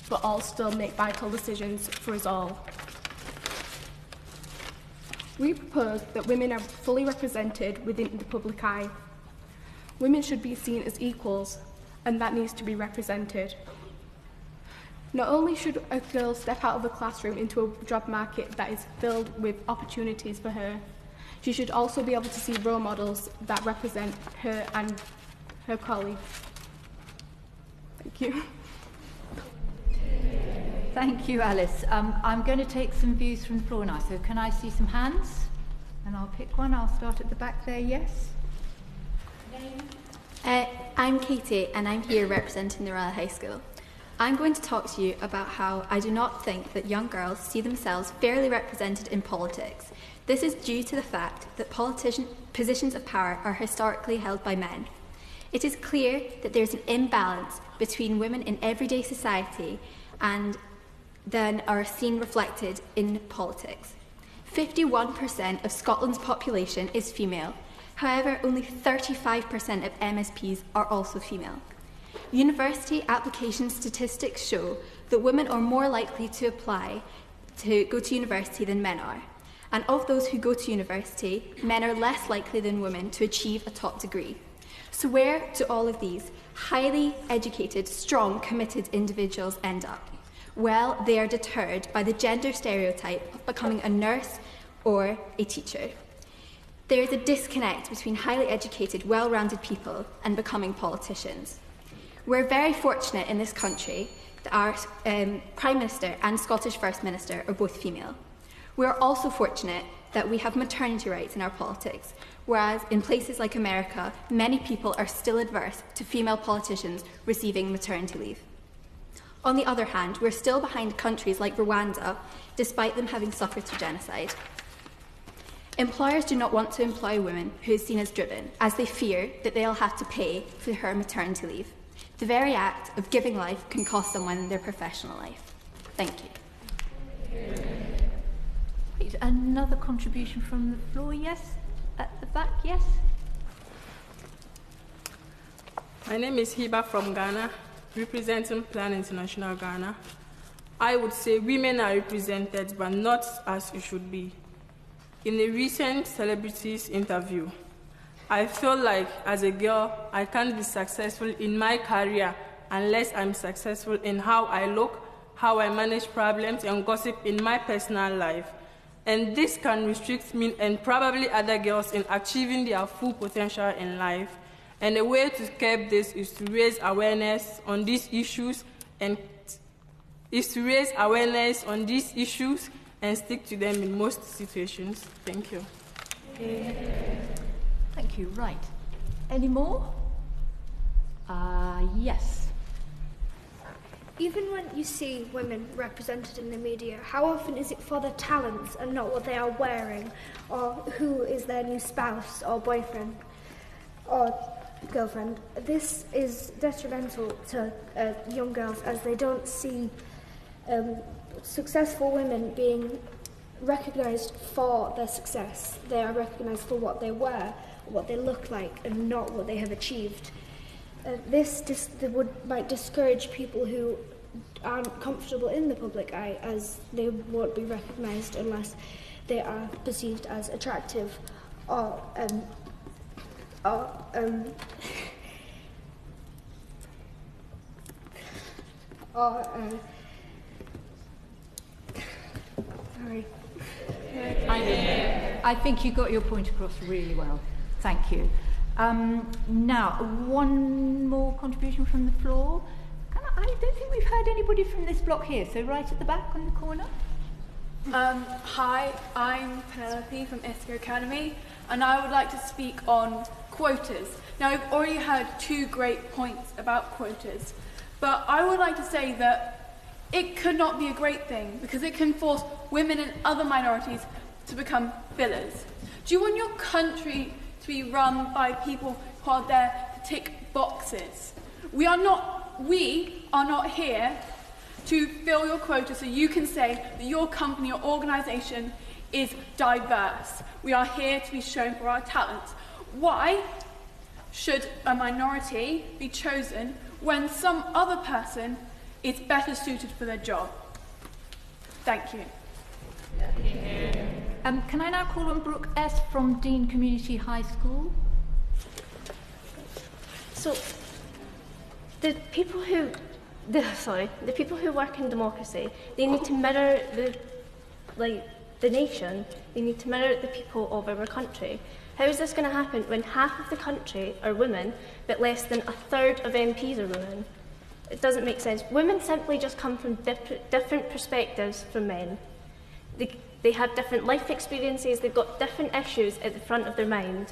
but all still make vital decisions for us all. We propose that women are fully represented within the public eye. Women should be seen as equals, and that needs to be represented. Not only should a girl step out of a classroom into a job market that is filled with opportunities for her, she should also be able to see role models that represent her and her colleagues. Thank you. Thank you, Alice. I'm going to take some views from the floor now, so can I see some hands? And I'll pick one. I'll start at the back there, yes? I'm Katie, and I'm here representing the Royal High School. I'm going to talk to you about how I do not think that young girls see themselves fairly represented in politics. This is due to the fact that positions of power are historically held by men. It is clear that there's an imbalance between women in everyday society and then are seen reflected in politics. 51% of Scotland's population is female. However, only 35% of MSPs are also female. University application statistics show that women are more likely to apply to go to university than men are. And of those who go to university, men are less likely than women to achieve a top degree. So where do all of these highly educated, strong, committed individuals end up? Well, they are deterred by the gender stereotype of becoming a nurse or a teacher. There is a disconnect between highly educated, well-rounded people and becoming politicians. We're very fortunate in this country that our Prime Minister and Scottish First Minister are both female. We're also fortunate that we have maternity rights in our politics, whereas in places like America, many people are still adverse to female politicians receiving maternity leave. On the other hand, we're still behind countries like Rwanda, despite them having suffered through genocide. Employers do not want to employ women who is seen as driven, as they fear that they'll have to pay for her maternity leave. The very act of giving life can cost someone their professional life. Thank you. Right, another contribution from the floor, yes? At the back, yes? My name is Hiba from Ghana, representing Plan International Ghana. I would say women are represented, but not as it should be. In a recent celebrities interview, I feel like as a girl, I can't be successful in my career unless I'm successful in how I look, how I manage problems and gossip in my personal life. And this can restrict me and probably other girls in achieving their full potential in life. And a way to curb this is to raise awareness on these issues and stick to them in most situations. Thank you. Thank you. Right. Any more? Yes. Even when you see women represented in the media, how often is it for their talents and not what they are wearing, or who is their new spouse or boyfriend or girlfriend? This is detrimental to young girls, as they don't see successful women being recognised for their success. They are recognised for what they wear, what they look like, and not what they have achieved. This might discourage people who aren't comfortable in the public eye, as they won't be recognised unless they are perceived as attractive or sorry. I think you got your point across really well. Thank you. Now, one more contribution from the floor. I don't think we've heard anybody from this block here, so right at the back on the corner. Hi, I'm Penelope from Ithaca Academy, and I would like to speak on quotas. Now, we've already heard two great points about quotas, but I would like to say that it could not be a great thing because it can force women and other minorities to become fillers. Do you want your country to be run by people who are there to tick boxes? We are not here to fill your quota so you can say that your company or organisation is diverse. We are here to be shown for our talents. Why should a minority be chosen when some other person is better suited for their job? Thank you. Can I now call on Brooke S. from Dean Community High School? So, the people who work in democracy, they need to mirror the nation. They need to mirror the people of our country. How is this going to happen when half of the country are women, but less than a third of MPs are women? It doesn't make sense. Women simply just come from different perspectives from men. They have different life experiences, they've got different issues at the front of their mind.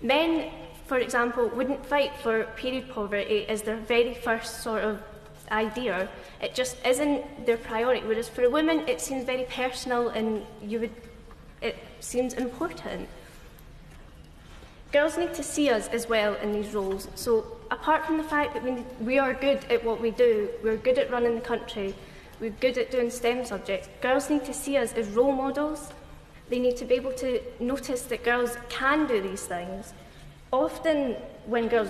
Men, for example, wouldn't fight for period poverty as their very first sort of idea. It just isn't their priority, whereas for a woman it seems very personal and it seems important. Girls need to see us as well in these roles. So apart from the fact that we are good at what we do, we're good at running the country, we're good at doing STEM subjects, girls need to see us as role models. They need to be able to notice that girls can do these things. Often when girls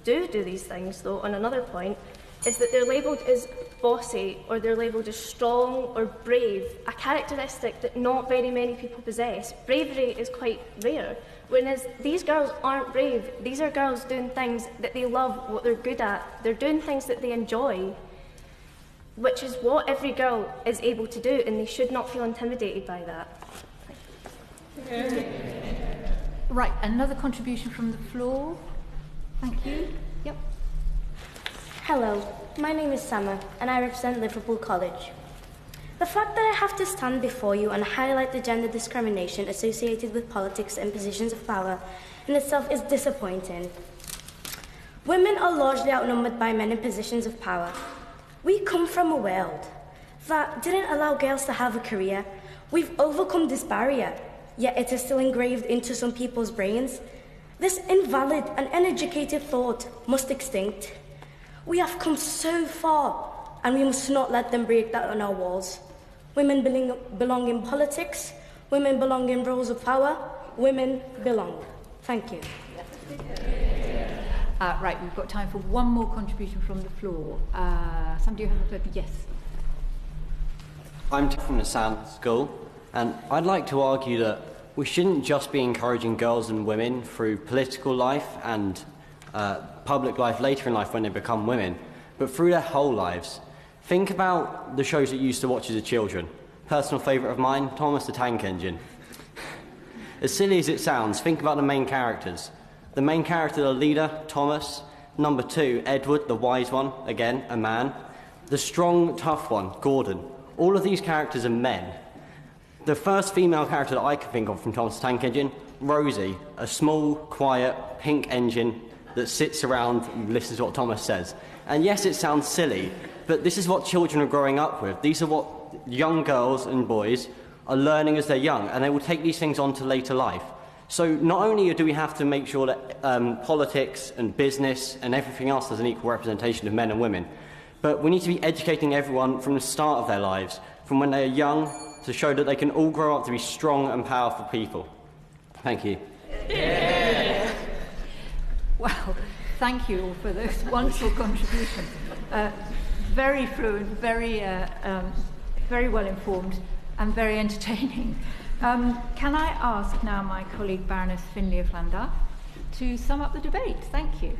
do these things, though, on another point, is that they're labelled as bossy or they're labelled as strong or brave, a characteristic that not very many people possess. Bravery is quite rare, whereas these girls aren't brave. These are girls doing things that they love, what they're good at. They're doing things that they enjoy, which is what every girl is able to do, and they should not feel intimidated by that. Right, another contribution from the floor. Thank you. Yep. Hello, my name is Summer, and I represent Liverpool College. The fact that I have to stand before you and highlight the gender discrimination associated with politics and positions of power in itself is disappointing. Women are largely outnumbered by men in positions of power. We come from a world that didn't allow girls to have a career. We've overcome this barrier, yet it is still engraved into some people's brains. This invalid and uneducated thought must extinct. We have come so far, and we must not let them break that on our walls. Women belong in politics. Women belong in roles of power. Women belong. Thank you. Right, we've got time for one more contribution from the floor. Somebody who has a yes. I'm from the Sand School, and I'd like to argue that we shouldn't just be encouraging girls and women through political life and public life later in life when they become women, but through their whole lives. Think about the shows that you used to watch as a children. Personal favourite of mine, Thomas the Tank Engine. As silly as it sounds, think about the main characters. The main character, the leader, Thomas. Number 2, Edward, the wise one, again, a man. The strong, tough one, Gordon. All of these characters are men. The first female character that I can think of from Thomas the Tank Engine, Rosie, a small, quiet, pink engine that sits around and listens to what Thomas says. And yes, it sounds silly, but this is what children are growing up with. These are what young girls and boys are learning as they're young, and they will take these things on to later life. So not only do we have to make sure that politics and business and everything else has an equal representation of men and women, but we need to be educating everyone from the start of their lives, from when they are young, to show that they can all grow up to be strong and powerful people. Thank you. Yeah. Well, thank you all for those wonderful contributions. Very fluent, very well informed, and very entertaining. Can I ask now my colleague Baroness Finlay of Llandaff to sum up the debate? Thank you.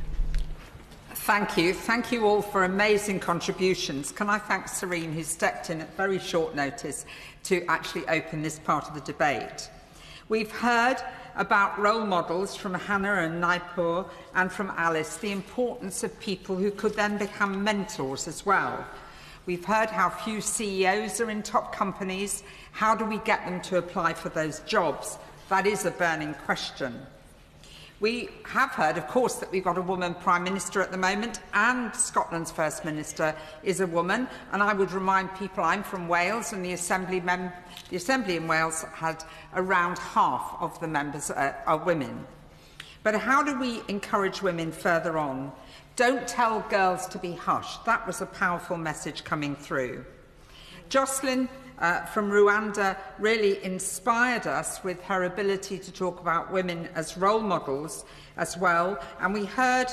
Thank you. Thank you all for amazing contributions. Can I thank Serene, who stepped in at very short notice to actually open this part of the debate. We've heard about role models from Hannah and Naipur and from Alice, the importance of people who could then become mentors as well. We've heard how few CEOs are in top companies. How do we get them to apply for those jobs? That is a burning question. We have heard, of course, that we've got a woman Prime Minister at the moment, and Scotland's First Minister is a woman. And I would remind people I'm from Wales, and the Assembly in Wales had around half of the members are women. But how do we encourage women further on? Don't tell girls to be hushed. That was a powerful message coming through. Jocelyn from Rwanda really inspired us with her ability to talk about women as role models as well. And we heard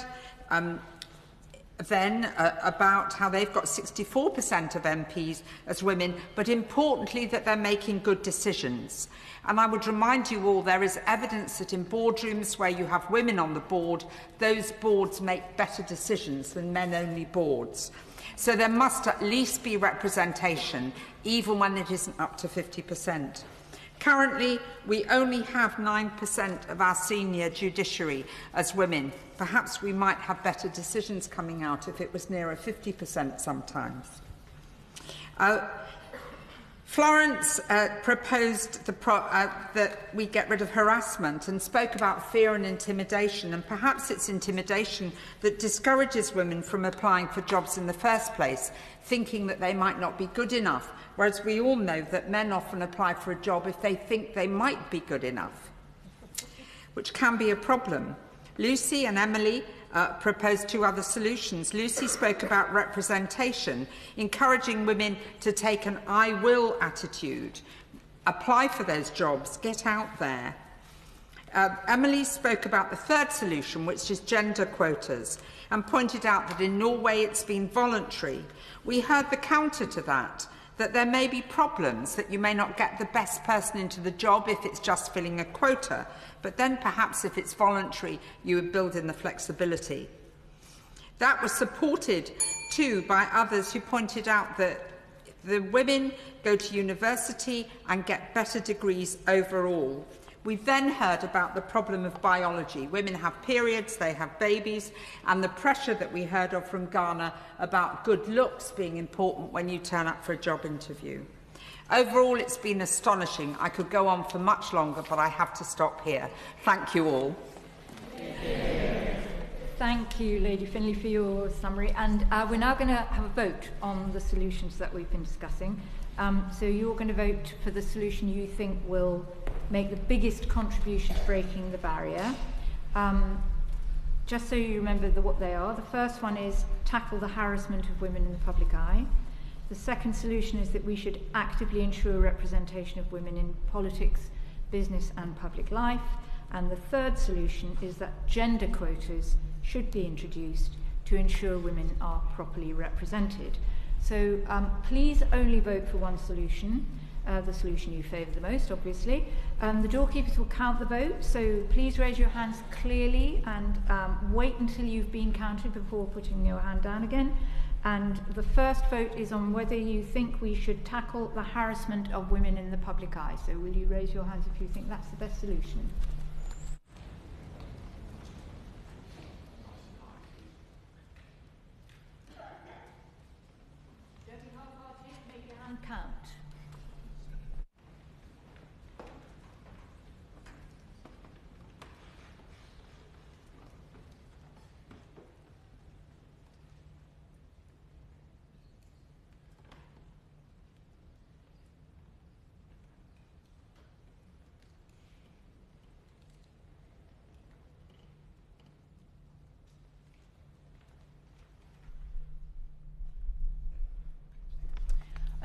then about how they've got 64% of MPs as women, but importantly that they're making good decisions. And I would remind you all, there is evidence that in boardrooms where you have women on the board, those boards make better decisions than men-only boards. So there must at least be representation, even when it isn't up to 50%. Currently, we only have 9% of our senior judiciary as women. Perhaps we might have better decisions coming out if it was nearer 50% sometimes. Florence proposed that we get rid of harassment and spoke about fear and intimidation, and perhaps it's intimidation that discourages women from applying for jobs in the first place, thinking that they might not be good enough, whereas we all know that men often apply for a job if they think they might be good enough, which can be a problem. Lucy and Emily proposed 2 other solutions. Lucy spoke about representation, encouraging women to take an I will attitude, apply for those jobs, get out there. Emily spoke about the third solution, which is gender quotas, and pointed out that in Norway it's been voluntary. We heard the counter to that there may be problems, that you may not get the best person into the job if it's just filling a quota, but then perhaps if it's voluntary, you would build in the flexibility. That was supported too by others who pointed out that the women go to university and get better degrees overall. We then heard about the problem of biology. Women have periods, they have babies, and the pressure that we heard of from Ghana about good looks being important when you turn up for a job interview. Overall, it's been astonishing. I could go on for much longer, but I have to stop here. Thank you all. Thank you, Lady Finlay, for your summary. And we're now going to have a vote on the solutions that we've been discussing. So you're going to vote for the solution you think will make the biggest contribution to breaking the barrier. Just so you remember what they are, the first one is tackle the harassment of women in the public eye. The second solution is that we should actively ensure representation of women in politics, business and public life. And the third solution is that gender quotas should be introduced to ensure women are properly represented. So please only vote for one solution, the solution you favour the most, obviously. The doorkeepers will count the vote, so please raise your hands clearly and wait until you've been counted before putting your hand down again. And the first vote is on whether you think we should tackle the harassment of women in the public eye. So will you raise your hands if you think that's the best solution? Make your hand count.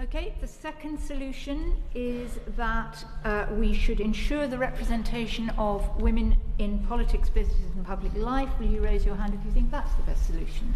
Okay, the second solution is that we should ensure the representation of women in politics, business and public life. Will you raise your hand if you think that's the best solution?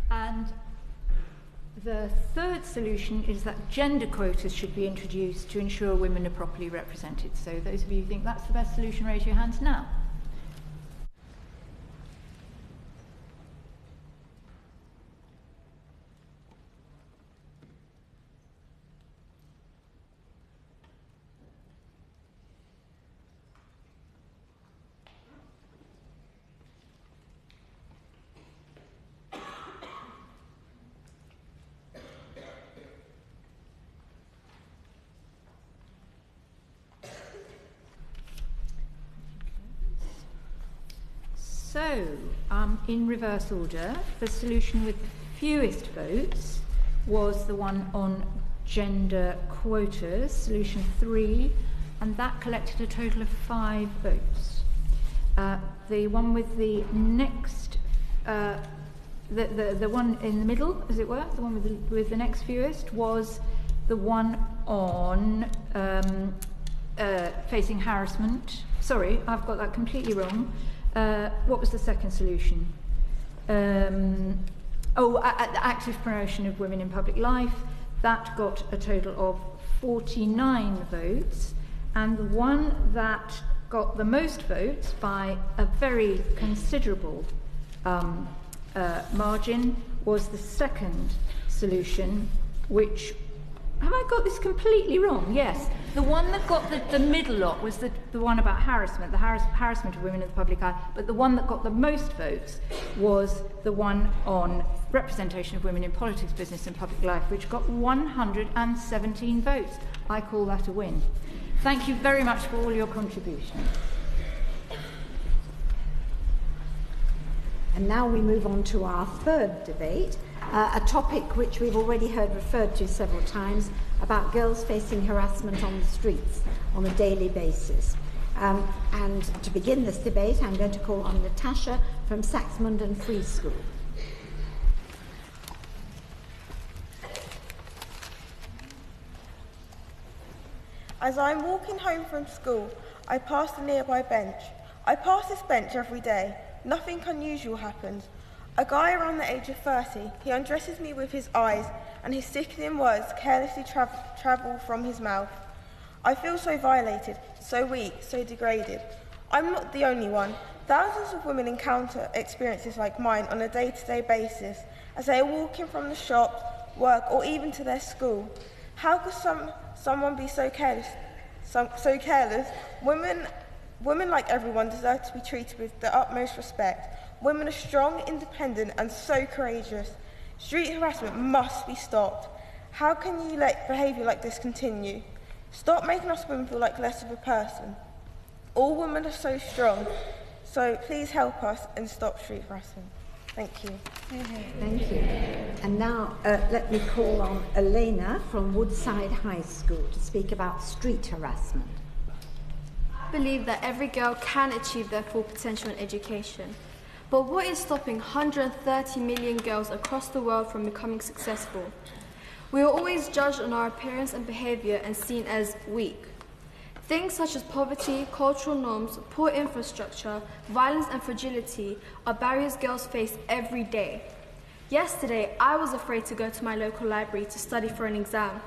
And the third solution is that gender quotas should be introduced to ensure women are properly represented. So those of you who think that's the best solution, raise your hands now. So, in reverse order, the solution with the fewest votes was the one on gender quotas, solution 3, and that collected a total of 5 votes. The one with the next, the one in the middle, as it were, the one with the next fewest was the one on facing harassment. Sorry, I've got that completely wrong. What was the second solution? Active promotion of women in public life. That got a total of 49 votes. And the one that got the most votes by a very considerable margin was the second solution, which Have I got this completely wrong? Yes. The one that got the middle lot was the one about harassment, the harassment of women in the public eye, but the one that got the most votes was the one on representation of women in politics, business and public life, which got 117 votes. I call that a win. Thank you very much for all your contributions. And now we move on to our third debate, a topic which we've already heard referred to several times, about girls facing harassment on the streets on a daily basis. And to begin this debate, I'm going to call on Natasha from Saxmundham Free School. As I'm walking home from school, I pass the nearby bench. I pass this bench every day. Nothing unusual happens. A guy around the age of 30, he undresses me with his eyes, and his sickening words carelessly travel from his mouth. I feel so violated, so weak, so degraded. I'm not the only one. Thousands of women encounter experiences like mine on a day-to-day basis as they are walking from the shop, work, or even to their school. How could someone be so careless? Women, like everyone, deserve to be treated with the utmost respect. Women are strong, independent, and so courageous. Street harassment must be stopped. How can you let behaviour like this continue? Stop making us women feel like less of a person. All women are so strong, so please help us and stop street harassment. Thank you. Thank you. And now let me call on Elena from Woodside High School to speak about street harassment. I believe that every girl can achieve their full potential in education. But what is stopping 130 million girls across the world from becoming successful? We are always judged on our appearance and behaviour and seen as weak. Things such as poverty, cultural norms, poor infrastructure, violence and fragility are barriers girls face every day. Yesterday, I was afraid to go to my local library to study for an exam.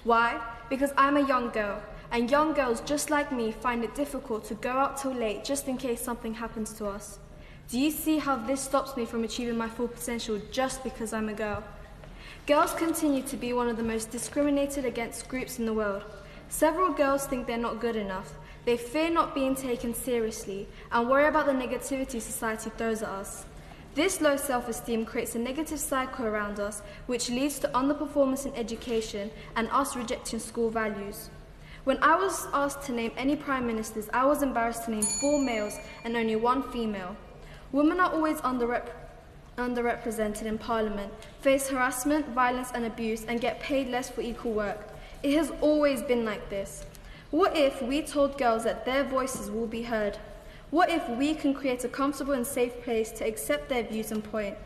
Why? Because I'm a young girl, and young girls just like me find it difficult to go out till late just in case something happens to us. Do you see how this stops me from achieving my full potential just because I'm a girl? Girls continue to be one of the most discriminated against groups in the world. Several girls think they're not good enough. They fear not being taken seriously and worry about the negativity society throws at us. This low self-esteem creates a negative cycle around us, which leads to underperformance in education and us rejecting school values. When I was asked to name any prime ministers, I was embarrassed to name 4 males and only 1 female. Women are always underrepresented in Parliament, face harassment, violence and abuse, and get paid less for equal work. It has always been like this. What if we told girls that their voices will be heard? What if we can create a comfortable and safe place to accept their views and point?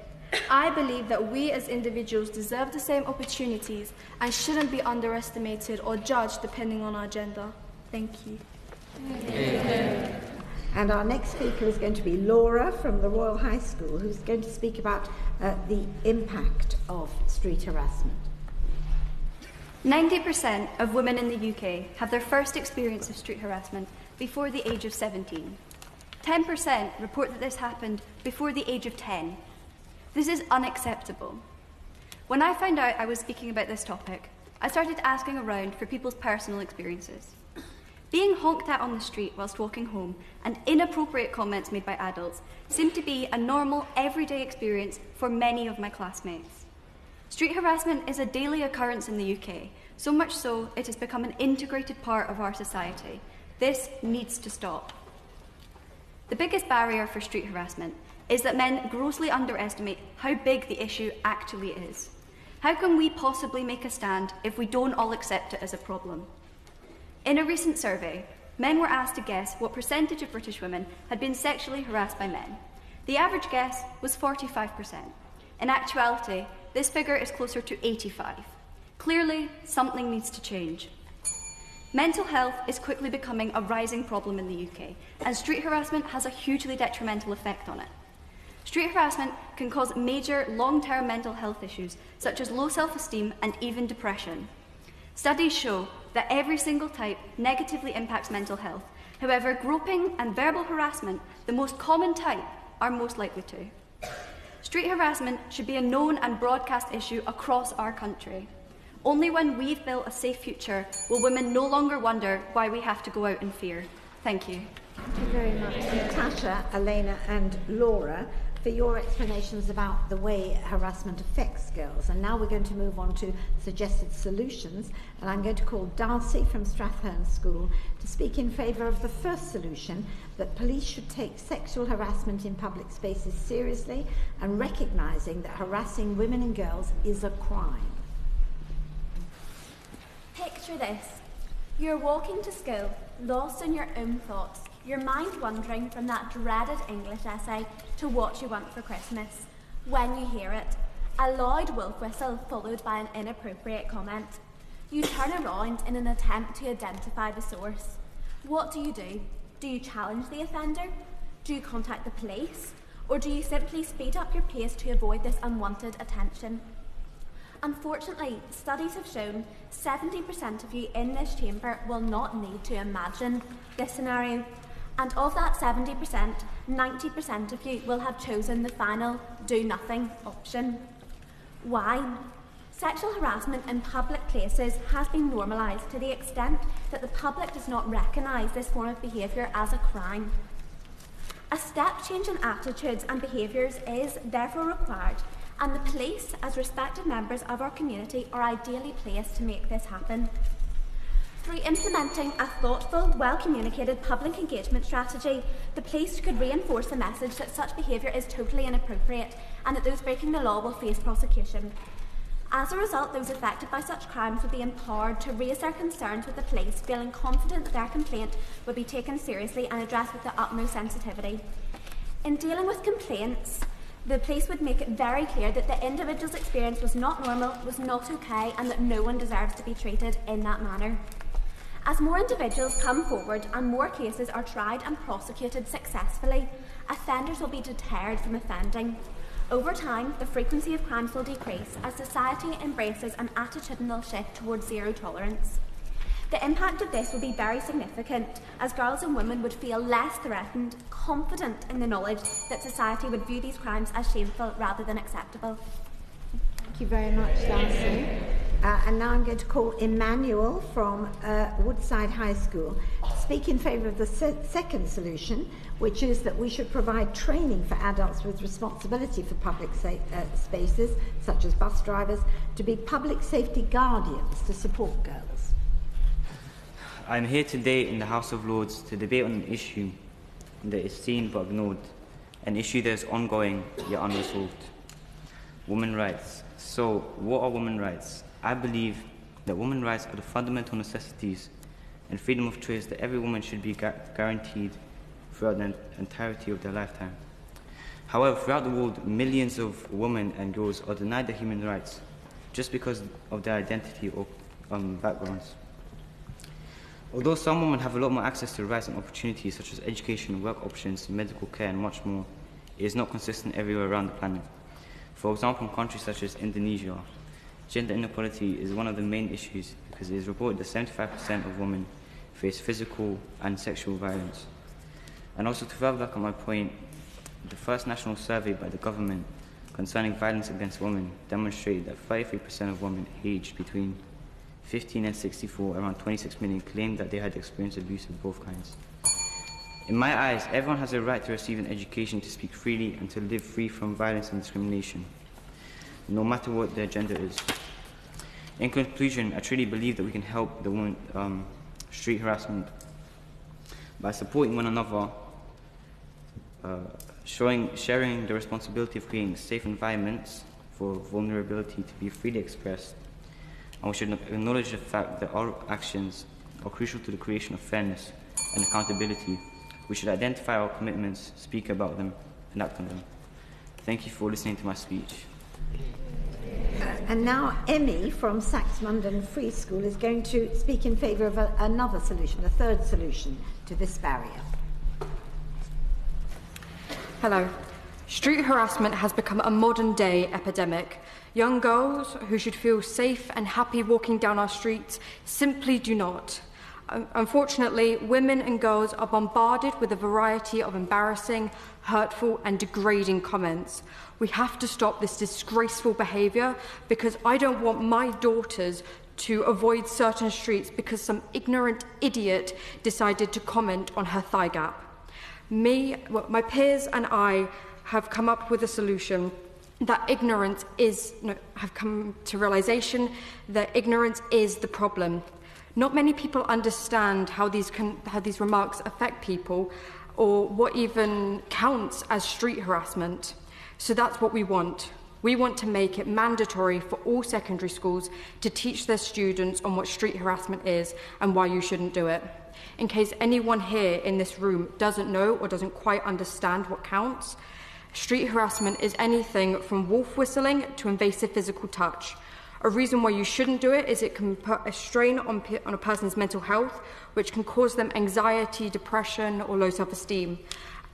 I believe that we as individuals deserve the same opportunities and shouldn't be underestimated or judged depending on our gender. Thank you. And our next speaker is going to be Laura from the Royal High School, who's going to speak about the impact of street harassment. 90% of women in the UK have their first experience of street harassment before the age of 17. 10% report that this happened before the age of 10. This is unacceptable. When I found out I was speaking about this topic, I started asking around for people's personal experiences. Being honked at on the street whilst walking home and inappropriate comments made by adults seemed to be a normal, everyday experience for many of my classmates. Street harassment is a daily occurrence in the UK, so much so it has become an integrated part of our society. This needs to stop. The biggest barrier for street harassment is that men grossly underestimate how big the issue actually is. How can we possibly make a stand if we don't all accept it as a problem? In a recent survey, men were asked to guess what percentage of British women had been sexually harassed by men. The average guess was 45%. In actuality, this figure is closer to 85%. Clearly, something needs to change. Mental health is quickly becoming a rising problem in the UK, and street harassment has a hugely detrimental effect on it. Street harassment can cause major long-term mental health issues, such as low self-esteem and even depression. Studies show that every single type negatively impacts mental health. However, groping and verbal harassment, the most common type, are most likely to. Street harassment should be a known and broadcast issue across our country. Only when we've built a safe future will women no longer wonder why we have to go out in fear. Thank you. Thank you very much, Natasha, Elena and Laura, for your explanations about the way harassment affects girls. And now we're going to move on to suggested solutions, and I'm going to call Darcy from Strathern School to speak in favour of the first solution, that police should take sexual harassment in public spaces seriously and recognising that harassing women and girls is a crime. Picture this. You're walking to school, lost in your own thoughts, your mind wandering from that dreaded English essay to what you want for Christmas. When you hear it, a loud wolf whistle followed by an inappropriate comment. You turn around in an attempt to identify the source. What do? Do you challenge the offender? Do you contact the police? Or do you simply speed up your pace to avoid this unwanted attention? Unfortunately, studies have shown 70% of you in this chamber will not need to imagine this scenario. And of that 70%, 90% of you will have chosen the final do nothing option. Why? Sexual harassment in public places has been normalised to the extent that the public does not recognise this form of behaviour as a crime. A step change in attitudes and behaviours is therefore required, and the police, as respected members of our community, are ideally placed to make this happen. Through implementing a thoughtful, well-communicated public engagement strategy, the police could reinforce the message that such behaviour is totally inappropriate and that those breaking the law will face prosecution. As a result, those affected by such crimes would be empowered to raise their concerns with the police, feeling confident that their complaint would be taken seriously and addressed with the utmost sensitivity. In dealing with complaints, the police would make it very clear that the individual's experience was not normal, was not okay, and that no one deserves to be treated in that manner. As more individuals come forward and more cases are tried and prosecuted successfully, offenders will be deterred from offending. Over time, the frequency of crimes will decrease as society embraces an attitudinal shift towards zero tolerance. The impact of this will be very significant, as girls and women would feel less threatened, confident in the knowledge that society would view these crimes as shameful rather than acceptable. Thank you very much, Darcy. And now I'm going to call Emmanuel from Woodside High School to speak in favour of the second solution, which is that we should provide training for adults with responsibility for public spaces, such as bus drivers, to be public safety guardians to support girls. I'm here today in the House of Lords to debate on an issue that is seen but ignored, an issue that is ongoing yet unresolved. Women's rights. So, what are women's rights? I believe that women's rights are the fundamental necessities and freedom of choice that every woman should be guaranteed throughout the entirety of their lifetime. However, throughout the world, millions of women and girls are denied their human rights just because of their identity or backgrounds. Although some women have a lot more access to rights and opportunities such as education, work options, medical care and much more, it is not consistent everywhere around the planet. For example, in countries such as Indonesia, gender inequality is one of the main issues because it is reported that 75% of women face physical and sexual violence. And also to further back on my point, the first national survey by the government concerning violence against women demonstrated that 33% of women aged between 15 and 64, around 26 million, claimed that they had experienced abuse of both kinds. In my eyes, everyone has a right to receive an education, to speak freely, and to live free from violence and discrimination, no matter what their gender is. In conclusion, I truly believe that we can help the women street harassment by supporting one another, sharing the responsibility of creating safe environments for vulnerability to be freely expressed, and we should acknowledge the fact that our actions are crucial to the creation of fairness and accountability. We should identify our commitments, speak about them, and act on them. Thank you for listening to my speech. And now Emmy from Saxmundham Free School is going to speak in favour of another solution, a third solution to this barrier. Hello. Street harassment has become a modern-day epidemic. Young girls who should feel safe and happy walking down our streets simply do not. Unfortunately, women and girls are bombarded with a variety of embarrassing, hurtful and degrading comments. We have to stop this disgraceful behaviour, because I don't want my daughters to avoid certain streets because some ignorant idiot decided to comment on her thigh gap. My peers and I have come up with a solution that have come to realisation that ignorance is the problem. Not many people understand how these remarks affect people, or what even counts as street harassment. So that's what we want. We want to make it mandatory for all secondary schools to teach their students on what street harassment is and why you shouldn't do it. In case anyone here in this room doesn't know or doesn't quite understand what counts, street harassment is anything from wolf whistling to invasive physical touch. A reason why you shouldn't do it is it can put a strain on a person's mental health, which can cause them anxiety, depression, or low self-esteem.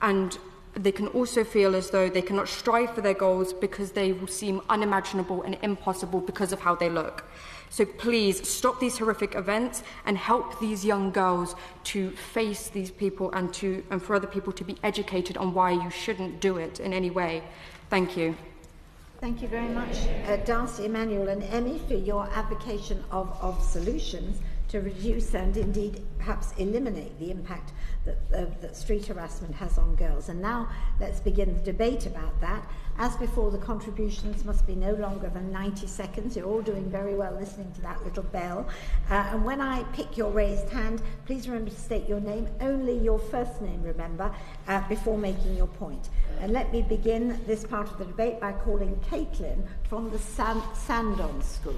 And they can also feel as though they cannot strive for their goals because they will seem unimaginable and impossible because of how they look. So please stop these horrific events and help these young girls to face these people and for other people to be educated on why you shouldn't do it in any way. Thank you. Thank you very much, Darcy, Emmanuel and Emmy, for your advocacy of solutions to reduce and indeed perhaps eliminate the impact that street harassment has on girls. And now let's begin the debate about that. As before, the contributions must be no longer than 90 seconds. You're all doing very well listening to that little bell. And when I pick your raised hand, please remember to state your name, only your first name, remember, before making your point. And let me begin this part of the debate by calling Caitlin from the Sandon School.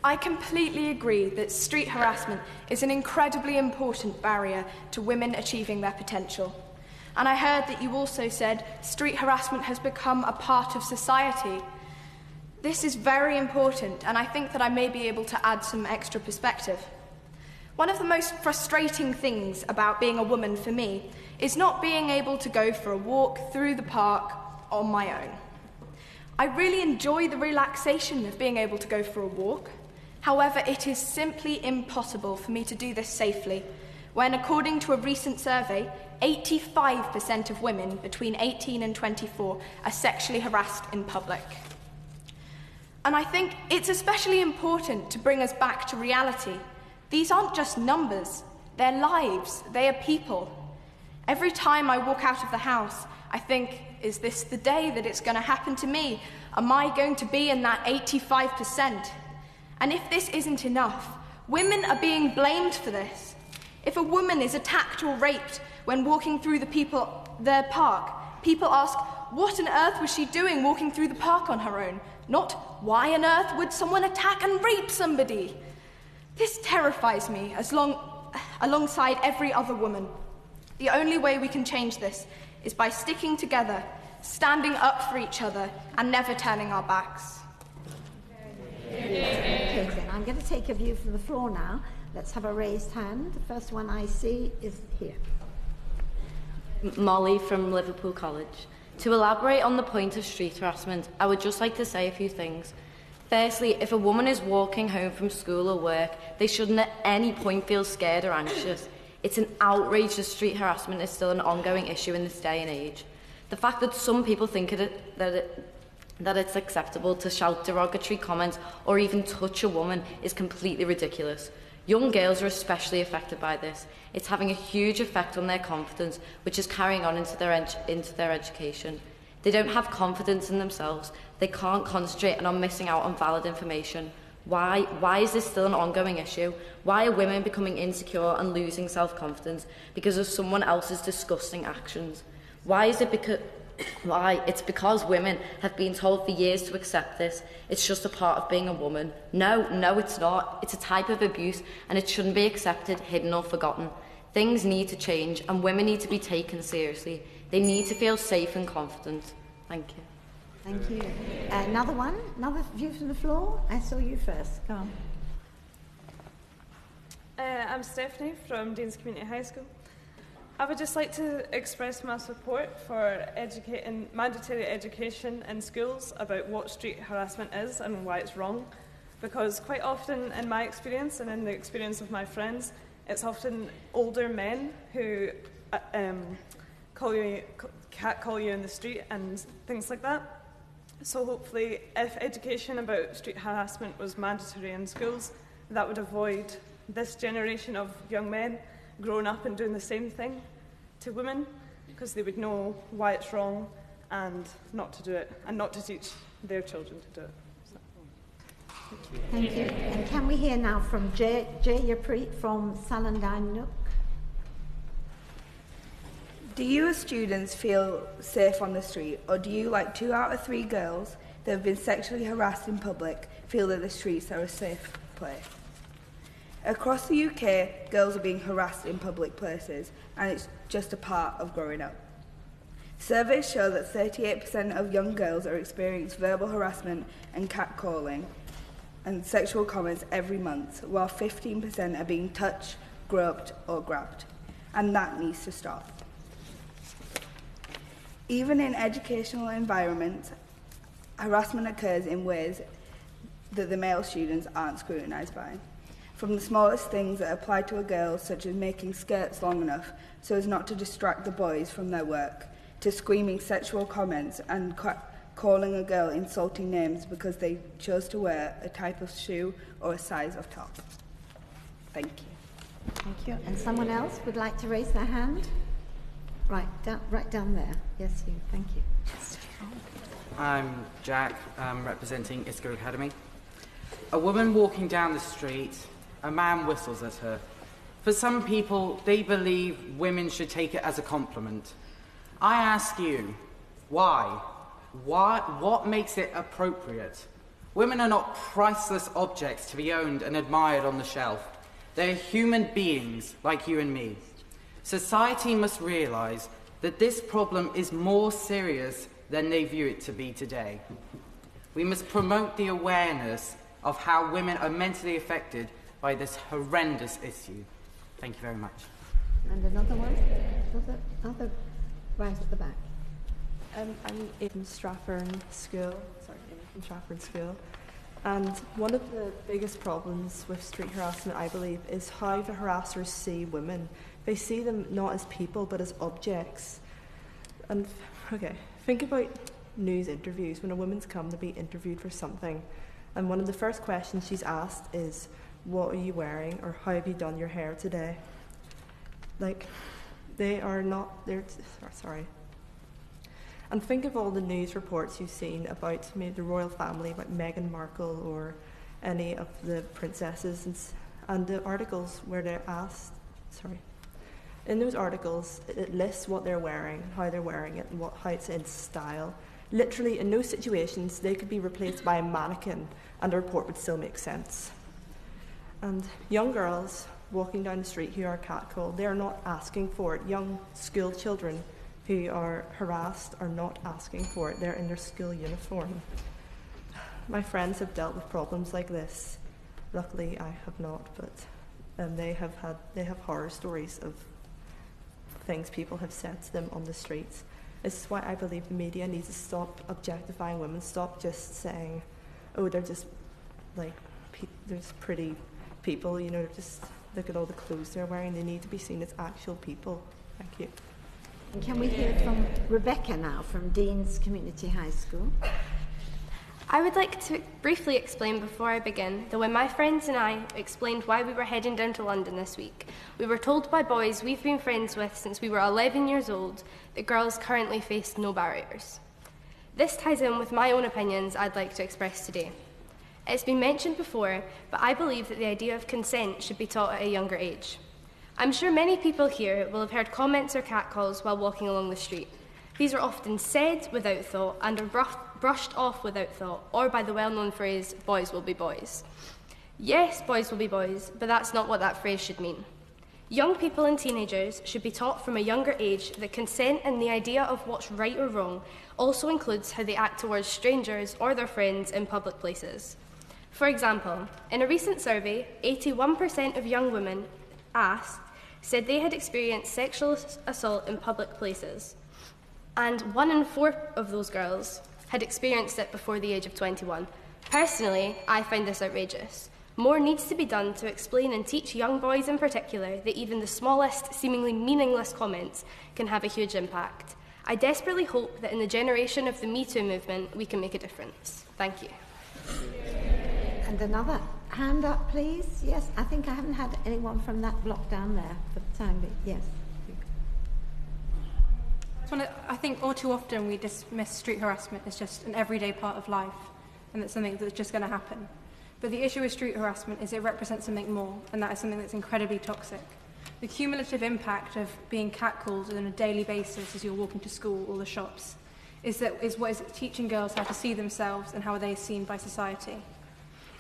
I completely agree that street harassment is an incredibly important barrier to women achieving their potential. And I heard that you also said street harassment has become a part of society. This is very important, and I think that I may be able to add some extra perspective. One of the most frustrating things about being a woman for me is not being able to go for a walk through the park on my own. I really enjoy the relaxation of being able to go for a walk. However, it is simply impossible for me to do this safely, when, according to a recent survey, 85% of women between 18 and 24 are sexually harassed in public. And I think it's especially important to bring us back to reality. These aren't just numbers, they're lives, they are people. Every time I walk out of the house, I think, is this the day that it's going to happen to me? Am I going to be in that 85%? And if this isn't enough, women are being blamed for this. If a woman is attacked or raped when walking through their park, people ask, what on earth was she doing walking through the park on her own? Not, why on earth would someone attack and rape somebody? This terrifies me alongside every other woman. The only way we can change this is by sticking together, standing up for each other, and never turning our backs. Okay, then I'm going to take a view from the floor now. Let's have a raised hand. The first one I see is here. Molly from Liverpool College. To elaborate on the point of street harassment, I would just like to say a few things. Firstly, if a woman is walking home from school or work, they shouldn't at any point feel scared or anxious. It's an outrage that street harassment is still an ongoing issue in this day and age. The fact that some people think that it's acceptable to shout derogatory comments or even touch a woman is completely ridiculous. Young girls are especially affected by this. It's having a huge effect on their confidence, which is carrying on into their education. They don't have confidence in themselves. They can't concentrate and are missing out on valid information. Why is this still an ongoing issue? Why are women becoming insecure and losing self-confidence because of someone else's disgusting actions? It's because women have been told for years to accept this. It's just a part of being a woman. No, it's not. It's a type of abuse, and it shouldn't be accepted, hidden or forgotten. Things need to change, and women need to be taken seriously. They need to feel safe and confident. Thank you. Thank you. Another view from the floor. I saw you first. Go on. I'm Stephanie from Deans Community High School. I would just like to express my support for mandatory education in schools about what street harassment is and why it's wrong. because quite often in my experience and in the experience of my friends, it's often older men who catcall you in the street and things like that. So hopefully, if education about street harassment was mandatory in schools, that would avoid this generation of young men growing up and doing the same thing to women, because they would know why it's wrong and not to do it, and not to teach their children to do it. So, thank you. And can we hear now from Jay Yapreet from Salandine Nook? Do you as students feel safe on the street, or do you, like 2 out of 3 girls that have been sexually harassed in public, feel that the streets are a safe place? Across the UK, girls are being harassed in public places, and it's just a part of growing up. Surveys show that 38% of young girls are experiencing verbal harassment and catcalling and sexual comments every month, while 15% are being touched, groped or grabbed. And that needs to stop. Even in educational environments, harassment occurs in ways that the male students aren't scrutinised by. From the smallest things that apply to a girl, such as making skirts long enough so as not to distract the boys from their work, to screaming sexual comments and calling a girl insulting names because they chose to wear a type of shoe or a size of top. Thank you. Thank you. And someone else would like to raise their hand? Right down there. Yes, you. Thank you. I'm Jack, representing ISCO Academy. A woman walking down the street, a man whistles at her. For some people, they believe women should take it as a compliment. I ask you, why? What makes it appropriate? Women are not priceless objects to be owned and admired on the shelf. They're human beings like you and me. Society must realise that this problem is more serious than they view it to be today. We must promote the awareness of how women are mentally affected by this horrendous issue. Thank you very much. And another one? Another right at the back. I'm in Stratford School, and one of the biggest problems with street harassment, I believe, is how the harassers see women. They see them not as people, but as objects. And, okay, think about news interviews, when a woman's come to be interviewed for something, and one of the first questions she's asked is, what are you wearing, or how have you done your hair today? Like, they are not, sorry. And think of all the news reports you've seen about maybe the royal family, about Meghan Markle or any of the princesses, and the articles where they're asked, in those articles, it lists what they're wearing, how they're wearing it, and how it's in style. Literally, in those situations, they could be replaced by a mannequin, and the report would still make sense. And young girls walking down the street who are catcalled, they're not asking for it. Young school children who are harassed are not asking for it. They're in their school uniform. My friends have dealt with problems like this. Luckily, I have not, but they have horror stories of things people have said to them on the streets. This is why I believe the media needs to stop objectifying women, stop just saying, oh, they're just like, there's pretty people, you know, just look at all the clothes they're wearing. They need to be seen as actual people. Thank you. And can we hear from Rebecca now, from Dean's Community High School? I would like to briefly explain before I begin that when my friends and I explained why we were heading down to London this week, we were told by boys we've been friends with since we were 11 years old that girls currently face no barriers. This ties in with my own opinions I'd like to express today. It's been mentioned before, but I believe that the idea of consent should be taught at a younger age. I'm sure many people here will have heard comments or catcalls while walking along the street. These are often said without thought and are brushed off without thought, or by the well-known phrase, boys will be boys. Yes, boys will be boys, but that's not what that phrase should mean. Young people and teenagers should be taught from a younger age that consent and the idea of what's right or wrong also includes how they act towards strangers or their friends in public places. For example, in a recent survey, 81% of young women asked said they had experienced sexual assault in public places, and 1 in 4 of those girls had experienced it before the age of 21. Personally, I find this outrageous. More needs to be done to explain and teach young boys in particular that even the smallest, seemingly meaningless comments can have a huge impact. I desperately hope that in the generation of the Me Too movement, we can make a difference. Thank you. And another hand up, please. Yes, I think I haven't had anyone from that block down there for the time being. Yes. I think all too often we dismiss street harassment as just an everyday part of life, and it's something that's just going to happen. But the issue with street harassment is it represents something more, and that is something that's incredibly toxic. The cumulative impact of being catcalled on a daily basis as you're walking to school or the shops is what is teaching girls how to see themselves and how they are seen by society.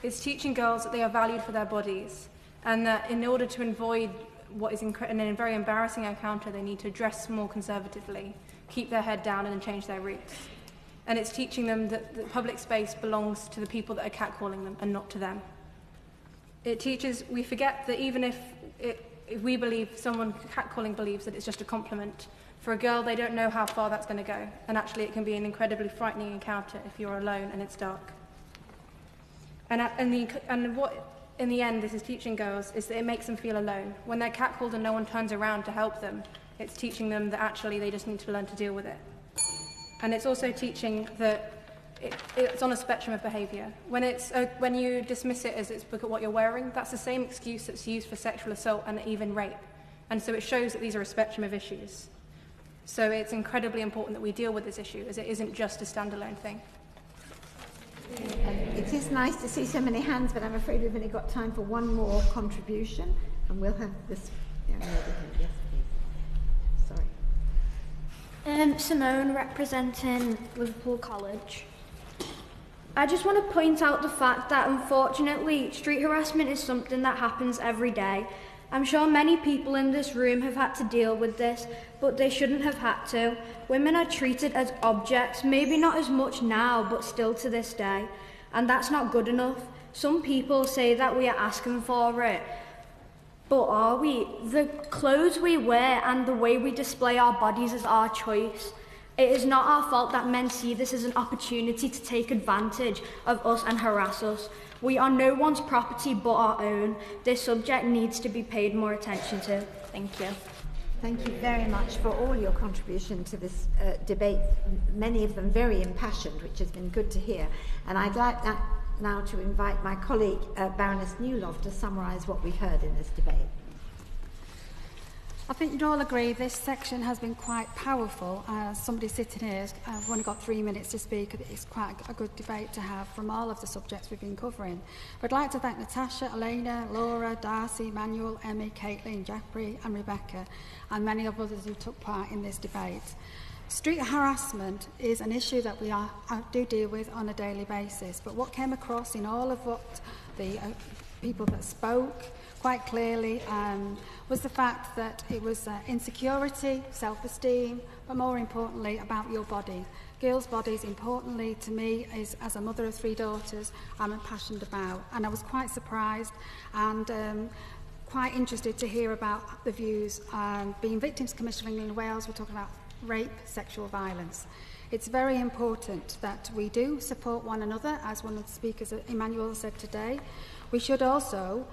It's teaching girls that they are valued for their bodies, and that in order to avoid what is in a very embarrassing encounter, they need to dress more conservatively, keep their head down, and then change their routes. And it's teaching them that the public space belongs to the people that are catcalling them and not to them. It teaches, we forget that even if we believe someone catcalling believes that it's just a compliment, for a girl they don't know how far that's going to go, and actually it can be an incredibly frightening encounter if you're alone and it's dark. And what in the end this is teaching girls is that it makes them feel alone. When they're catcalled and no one turns around to help them, it's teaching them that actually they just need to learn to deal with it. And it's also teaching that it's on a spectrum of behaviour. When you dismiss it as it's look at what you're wearing, that's the same excuse that's used for sexual assault and even rape. And so it shows that these are a spectrum of issues. So it's incredibly important that we deal with this issue, as it isn't just a standalone thing. It is nice to see so many hands, but I'm afraid we've only got time for one more contribution, and we'll have this young lady here. Yes, please. Sorry. Simone, representing Liverpool College. I just want to point out the fact that unfortunately street harassment is something that happens every day. I'm sure many people in this room have had to deal with this, but they shouldn't have had to. Women are treated as objects, maybe not as much now, but still to this day. And that's not good enough. Some people say that we are asking for it, but are we? The clothes we wear and the way we display our bodies is our choice. It is not our fault that men see this as an opportunity to take advantage of us and harass us. We are no one's property but our own. This subject needs to be paid more attention to. Thank you. Thank you very much for all your contribution to this debate, many of them very impassioned, which has been good to hear. And I'd like now to invite my colleague, Baroness Newlove, to summarise what we've heard in this debate. I think you'd all agree this section has been quite powerful. Somebody sitting here, I've only got 3 minutes to speak. It's quite a good debate to have from all of the subjects we've been covering. But I'd like to thank Natasha, Elena, Laura, Darcy, Manuel, Emmy, Caitlin, Jackie and Rebecca, and many of others who took part in this debate. Street harassment is an issue that we do deal with on a daily basis, but what came across in all of what the people that spoke quite clearly was the fact that it was insecurity, self-esteem, but more importantly about your body. Girls' bodies, importantly to me, is as a mother of 3 daughters, I'm passionate about. And I was quite surprised and quite interested to hear about the views. Being Victims Commission of England and Wales, we're talking about rape, sexual violence. It's very important that we do support one another, as one of the speakers, Emmanuel, said today. We should also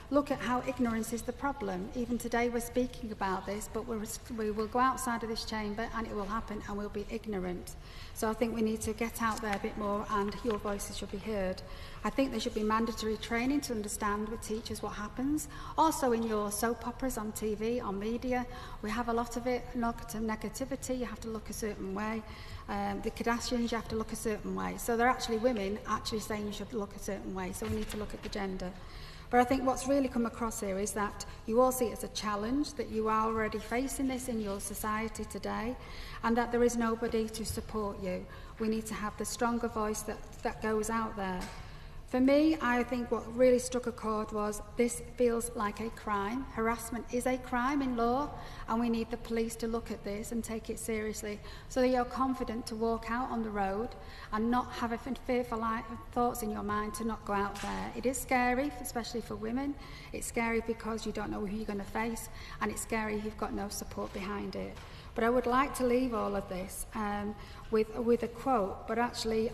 look at how ignorance is the problem. Even today we're speaking about this, but we will go outside of this chamber and it will happen and we'll be ignorant. So I think we need to get out there a bit more and your voices should be heard. I think there should be mandatory training to understand with teachers what happens. Also in your soap operas on TV, on media, we have a lot of it. Look to negativity, you have to look a certain way. The Kardashians, you have to look a certain way. So they're actually women actually saying you should look a certain way. So we need to look at the gender. But I think what's really come across here is that you all see it as a challenge, that you are already facing this in your society today, and that there is nobody to support you. We need to have the stronger voice that goes out there. For me, I think what really struck a chord was this feels like a crime. Harassment is a crime in law, and we need the police to look at this and take it seriously so that you're confident to walk out on the road and not have fearful thoughts in your mind to not go out there. It is scary, especially for women. It's scary because you don't know who you're going to face, and it's scary if you've got no support behind it. But I would like to leave all of this with a quote, but actually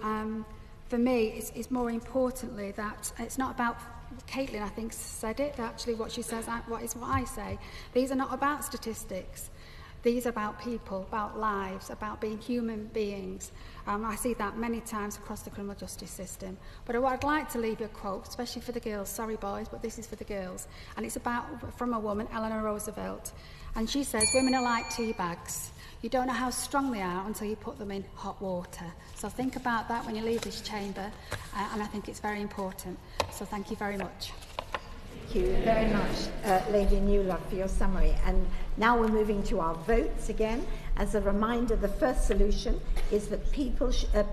for me, it's more importantly that it's not about, Caitlin, I think, said it, actually what she says is what I say. These are not about statistics. These are about people, about lives, about being human beings. I see that many times across the criminal justice system. But I'd like to leave you a quote, especially for the girls. Sorry, boys, but this is for the girls. And it's from a woman, Eleanor Roosevelt. And she says, women are like tea bags. You don't know how strong they are until you put them in hot water. So think about that when you leave this chamber, and I think it's very important. So thank you very much. Thank you very much, Lady Newlove, for your summary. And now we're moving to our votes again. As a reminder, the first solution is that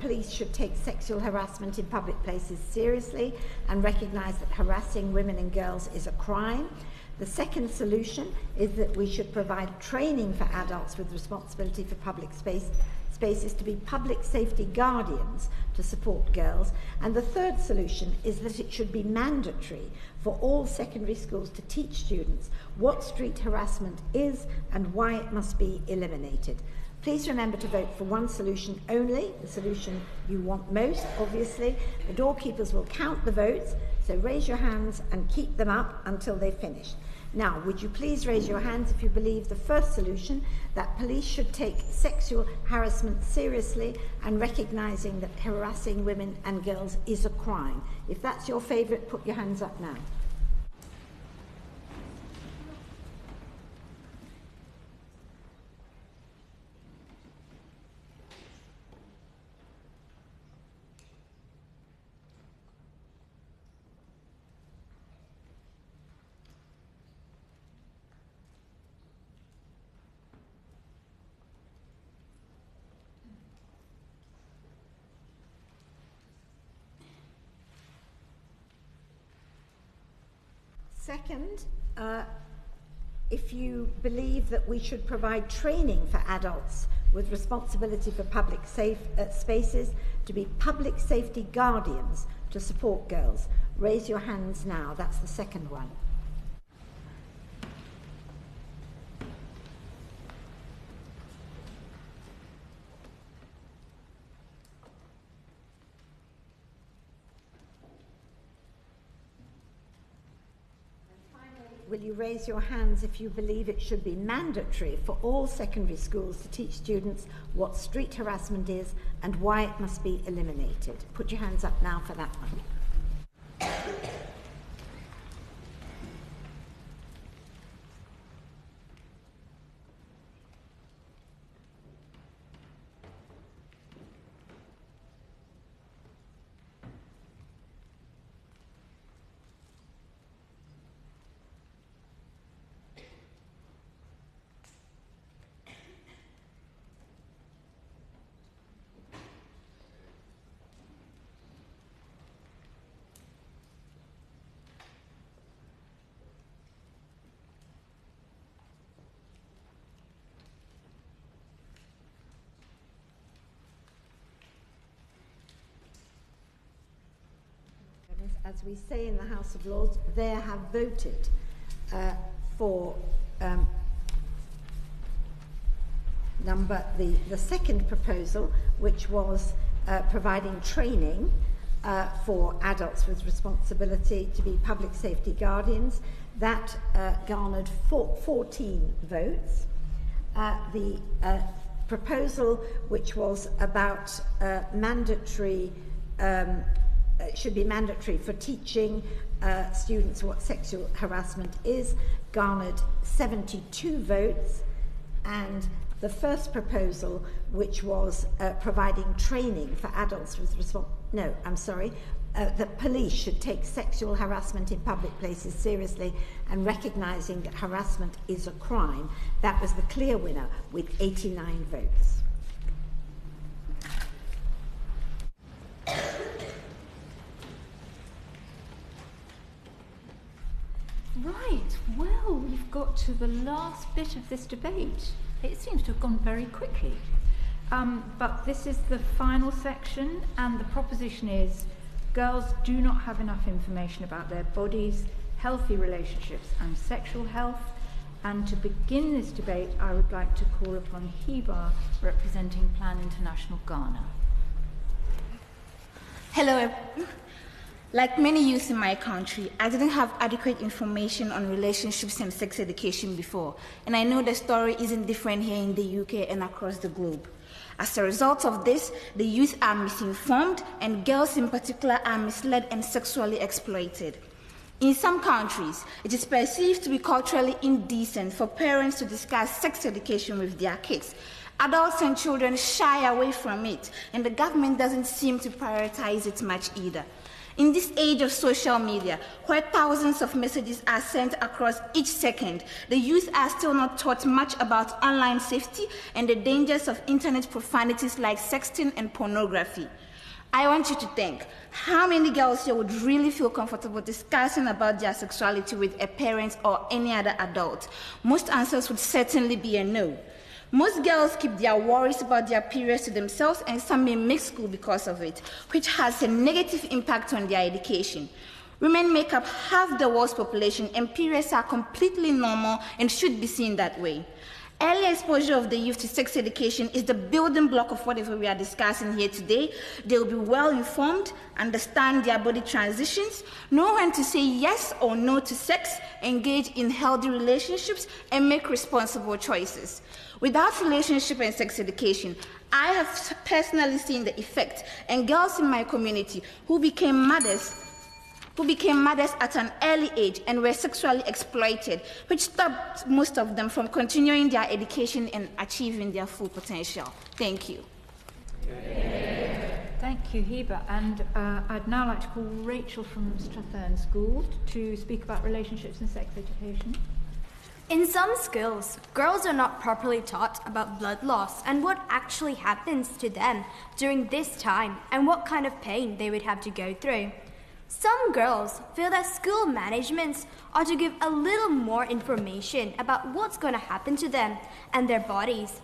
police should take sexual harassment in public places seriously and recognise that harassing women and girls is a crime. The second solution is that we should provide training for adults with responsibility for public spaces to be public safety guardians to support girls. And the third solution is that it should be mandatory for all secondary schools to teach students what street harassment is and why it must be eliminated. Please remember to vote for one solution only, the solution you want most, obviously. The doorkeepers will count the votes, so raise your hands and keep them up until they've finished. Now, would you please raise your hands if you believe the first solution, that police should take sexual harassment seriously and recognising that harassing women and girls is a crime. If that's your favourite, put your hands up now. Second, if you believe that we should provide training for adults with responsibility for public spaces to be public safety guardians to support girls, raise your hands now. That's the second one. Will you raise your hands if you believe it should be mandatory for all secondary schools to teach students what street harassment is and why it must be eliminated? Put your hands up now for that one. As we say in the House of Lords, they have voted for the second proposal, which was providing training for adults with responsibility to be public safety guardians. That garnered 14 votes. The proposal, which was about mandatory should be mandatory for teaching students what sexual harassment is, garnered 72 votes, and the first proposal, which was providing training for adults with that police should take sexual harassment in public places seriously and recognising that harassment is a crime, that was the clear winner with 89 votes. Right, well, we've got to the last bit of this debate. It seems to have gone very quickly. But this is the final section, and the proposition is girls do not have enough information about their bodies, healthy relationships and sexual health. And to begin this debate, I would like to call upon Hiba, representing Plan International Ghana. Hello. Like many youth in my country, I didn't have adequate information on relationships and sex education before, and I know the story isn't different here in the UK and across the globe. As a result of this, the youth are misinformed, and girls in particular are misled and sexually exploited. In some countries, it is perceived to be culturally indecent for parents to discuss sex education with their kids. Adults and children shy away from it, and the government doesn't seem to prioritize it much either. In this age of social media, where thousands of messages are sent across each second, the youth are still not taught much about online safety and the dangers of internet profanities like sexting and pornography. I want you to think, how many girls here would really feel comfortable discussing about their sexuality with a parent or any other adult? Most answers would certainly be a no. Most girls keep their worries about their periods to themselves, and some may miss school because of it, which has a negative impact on their education. Women make up half the world's population, and periods are completely normal and should be seen that way. Early exposure of the youth to sex education is the building block of whatever we are discussing here today. They will be well informed, understand their body transitions, know when to say yes or no to sex, engage in healthy relationships, and make responsible choices. Without relationship and sex education, I have personally seen the effect, and girls in my community who became mothers at an early age and were sexually exploited, which stopped most of them from continuing their education and achieving their full potential. Thank you. Thank you, Heba. And I'd now like to call Rachel from Strathern School to speak about relationships and sex education. In some schools, girls are not properly taught about blood loss and what actually happens to them during this time and what kind of pain they would have to go through. Some girls feel that school managements ought to give a little more information about what's going to happen to them and their bodies.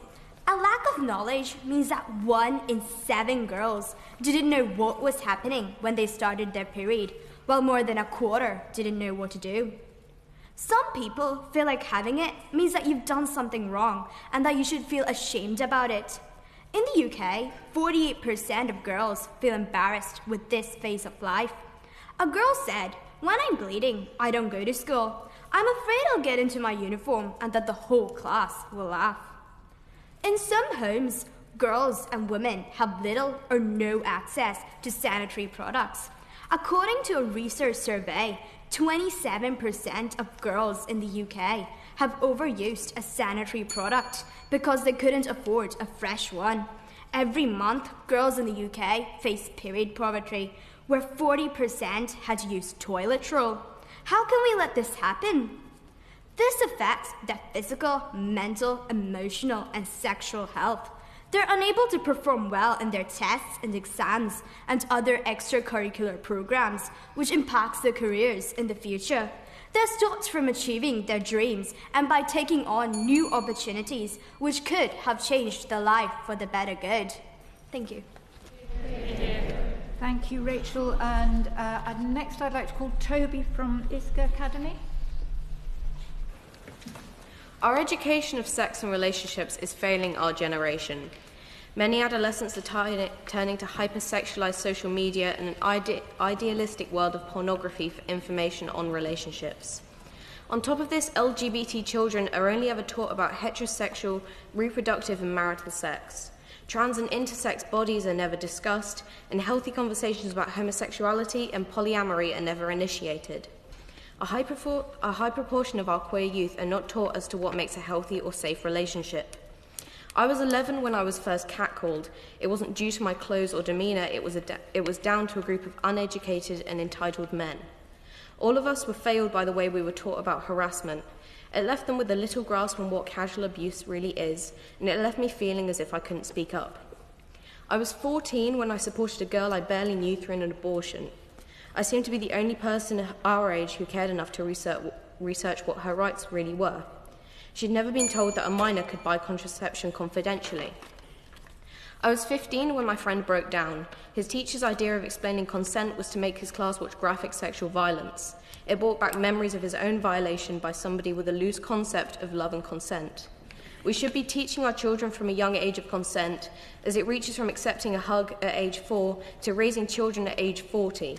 A lack of knowledge means that 1 in 7 girls didn't know what was happening when they started their period, while more than a quarter didn't know what to do. Some people feel like having it means that you've done something wrong and that you should feel ashamed about it. In the UK, 48% of girls feel embarrassed with this phase of life. A girl said, "When I'm bleeding, I don't go to school. I'm afraid I'll get into my uniform and that the whole class will laugh." In some homes, girls and women have little or no access to sanitary products. According to a research survey, 27% of girls in the UK have overused a sanitary product because they couldn't afford a fresh one. Every month, girls in the UK face period poverty, where 40% had to use toilet roll. How can we let this happen? This affects their physical, mental, emotional, and sexual health. They're unable to perform well in their tests and exams and other extracurricular programs, which impacts their careers in the future. They're stopped from achieving their dreams and by taking on new opportunities, which could have changed their life for the better good. Thank you. Thank you, Rachel. And next I'd like to call Toby from ISCA Academy. Our education of sex and relationships is failing our generation. Many adolescents are turning to hypersexualized social media and an idealistic world of pornography for information on relationships. On top of this, LGBT children are only ever taught about heterosexual, reproductive and marital sex. Trans and intersex bodies are never discussed, and healthy conversations about homosexuality and polyamory are never initiated. A high proportion of our queer youth are not taught as to what makes a healthy or safe relationship. I was 11 when I was first catcalled. It wasn't due to my clothes or demeanour, it was down to a group of uneducated and entitled men. All of us were failed by the way we were taught about harassment. It left them with a little grasp on what casual abuse really is, and it left me feeling as if I couldn't speak up. I was 14 when I supported a girl I barely knew through an abortion. I seemed to be the only person our age who cared enough to research what her rights really were. She'd never been told that a minor could buy contraception confidentially. I was 15 when my friend broke down. His teacher's idea of explaining consent was to make his class watch graphic sexual violence. It brought back memories of his own violation by somebody with a loose concept of love and consent. We should be teaching our children from a young age of consent, as it reaches from accepting a hug at age 4 to raising children at age 40.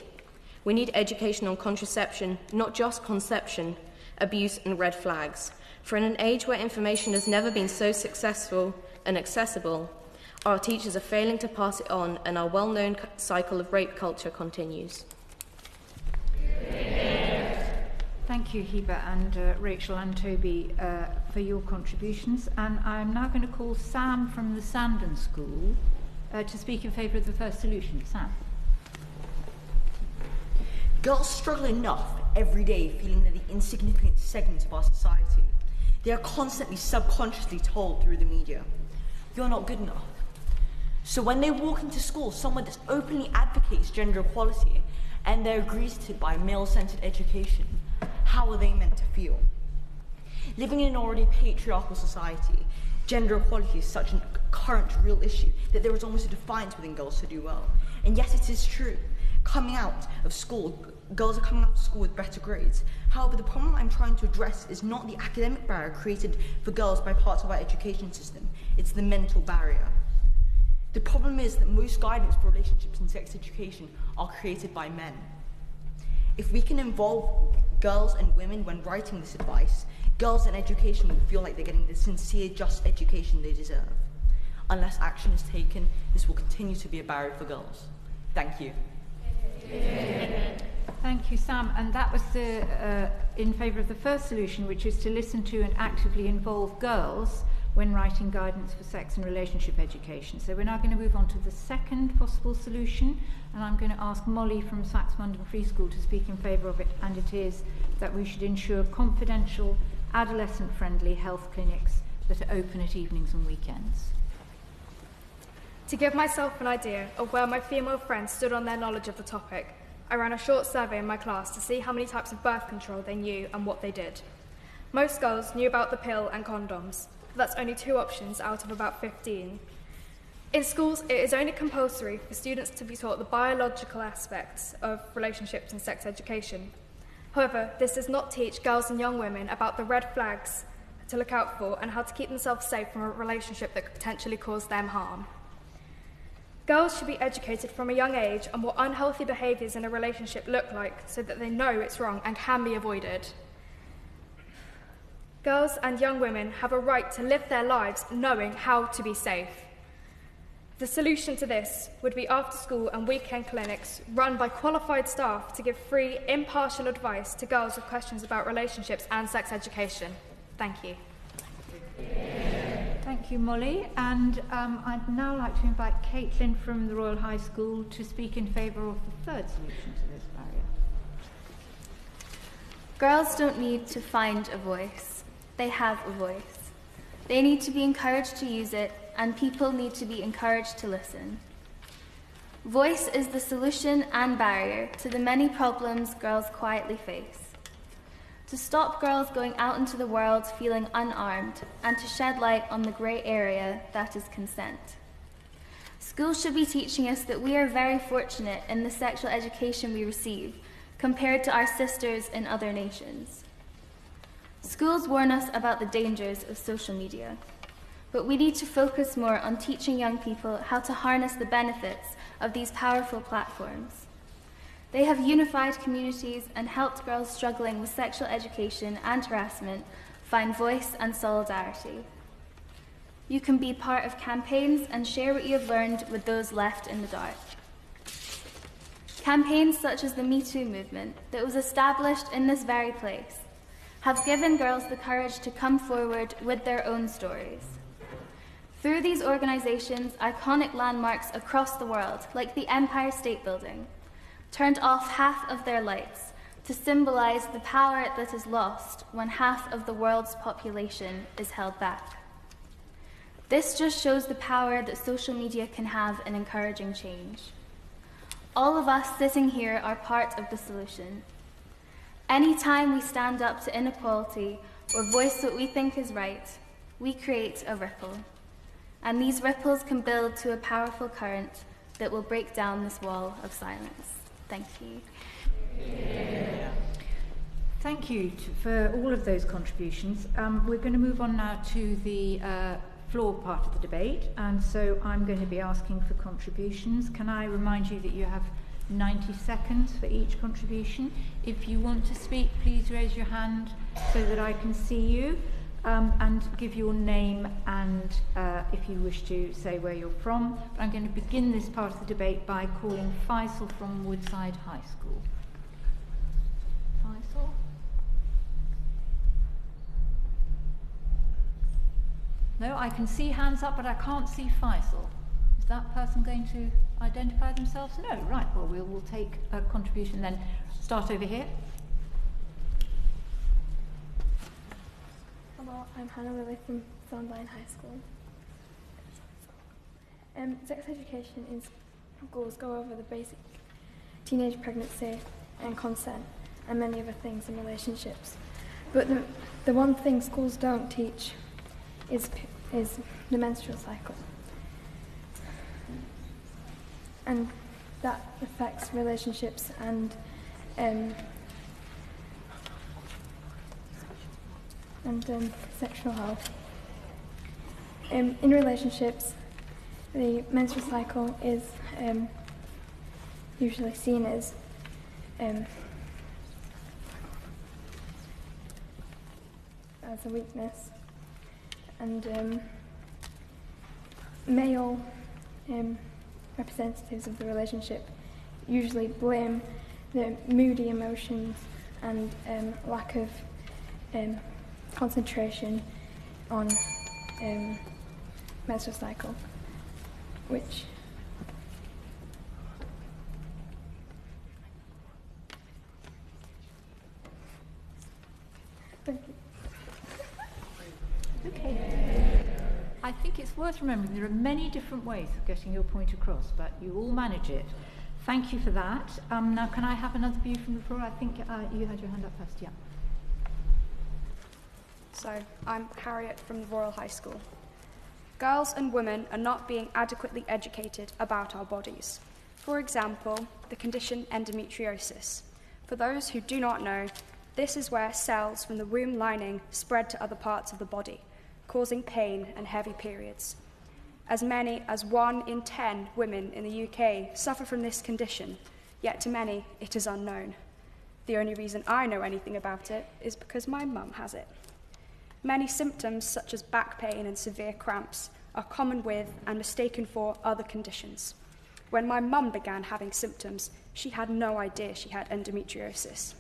We need education on contraception, not just conception, abuse and red flags. For in an age where information has never been so successful and accessible, our teachers are failing to pass it on, and our well-known cycle of rape culture continues. Thank you, Heba and Rachel and Toby, for your contributions. And I'm now going to call Sam from the Sandon School to speak in favour of the first solution. Sam. Girls struggle enough every day feeling they're the insignificant segment of our society. They are constantly subconsciously told through the media, you're not good enough. So when they walk into school, someone that openly advocates gender equality and they're greeted by male-centered education, how are they meant to feel? Living in an already patriarchal society, gender equality is such a current, real issue that there is almost a defiance within girls to do well. And yes, it is true. Coming out of school, girls are coming out of school with better grades. However, the problem I'm trying to address is not the academic barrier created for girls by parts of our education system. It's the mental barrier. The problem is that most guidance for relationships and sex education are created by men. If we can involve girls and women when writing this advice, girls in education will feel like they're getting the sincere, just education they deserve. Unless action is taken, this will continue to be a barrier for girls. Thank you. Thank you, Sam. And that was in favour of the first solution, which is to listen to and actively involve girls when writing guidance for sex and relationship education. So we're now going to move on to the second possible solution, and I'm going to ask Molly from Saxmundham Free School to speak in favour of it, and it is that we should ensure confidential, adolescent-friendly health clinics that are open at evenings and weekends. To give myself an idea of where my female friends stood on their knowledge of the topic, I ran a short survey in my class to see how many types of birth control they knew and what they did. Most girls knew about the pill and condoms, but that's only 2 options out of about 15. In schools, it is only compulsory for students to be taught the biological aspects of relationships and sex education. However, this does not teach girls and young women about the red flags to look out for and how to keep themselves safe from a relationship that could potentially cause them harm. Girls should be educated from a young age on what unhealthy behaviours in a relationship look like so that they know it's wrong and can be avoided. Girls and young women have a right to live their lives knowing how to be safe. The solution to this would be after-school and weekend clinics run by qualified staff to give free, impartial advice to girls with questions about relationships and sex education. Thank you. Thank you, Molly. And I'd now like to invite Caitlin from the Royal High School to speak in favour of the third solution to this barrier. Girls don't need to find a voice. They have a voice. They need to be encouraged to use it, and people need to be encouraged to listen. Voice is the solution and barrier to the many problems girls quietly face. To stop girls going out into the world feeling unarmed, and to shed light on the grey area that is consent. Schools should be teaching us that we are very fortunate in the sexual education we receive, compared to our sisters in other nations. Schools warn us about the dangers of social media, but we need to focus more on teaching young people how to harness the benefits of these powerful platforms. They have unified communities and helped girls struggling with sexual education and harassment find voice and solidarity. You can be part of campaigns and share what you have learned with those left in the dark. Campaigns such as the Me Too movement that was established in this very place have given girls the courage to come forward with their own stories. Through these organizations, iconic landmarks across the world, like the Empire State Building, turned off half of their lights to symbolize the power that is lost when half of the world's population is held back. This just shows the power that social media can have in encouraging change. All of us sitting here are part of the solution. Anytime we stand up to inequality or voice what we think is right, we create a ripple. And these ripples can build to a powerful current that will break down this wall of silence. Thank you. Thank you for all of those contributions. We're going to move on now to the floor part of the debate, and so I'm going to be asking for contributions. Can I remind you that you have 90 seconds for each contribution? If you want to speak, please raise your hand so that I can see you, and give your name and if you wish to say where you're from. I'm going to begin this part of the debate by calling Faisal from Woodside High School. Faisal? No, I can see hands up, but I can't see Faisal. Is that person going to identify themselves? No, right, well, we'll take a contribution then. Start over here. Hello, I'm Hannah Lilly from Thornbine High School. Sex education in schools go over the basic teenage pregnancy and consent and many other things in relationships. But the one thing schools don't teach is the menstrual cycle. And that affects relationships and sexual health. In relationships, the menstrual cycle is usually seen as a weakness, and male representatives of the relationship usually blame the moody emotions and lack of concentration on menstrual cycle, which Okay. I think it's worth remembering there are many different ways of getting your point across, but you all manage it. Thank you for that. Now, can I have another view from the floor? I think you had your hand up first, yeah. So, I'm Harriet from the Royal High School. Girls and women are not being adequately educated about our bodies. For example, the condition endometriosis. For those who do not know, this is where cells from the womb lining spread to other parts of the body, causing pain and heavy periods. As many as 1 in 10 women in the UK suffer from this condition, yet to many it is unknown. The only reason I know anything about it is because my mum has it. Many symptoms, such as back pain and severe cramps, are common with and mistaken for other conditions. When my mum began having symptoms, she had no idea she had endometriosis.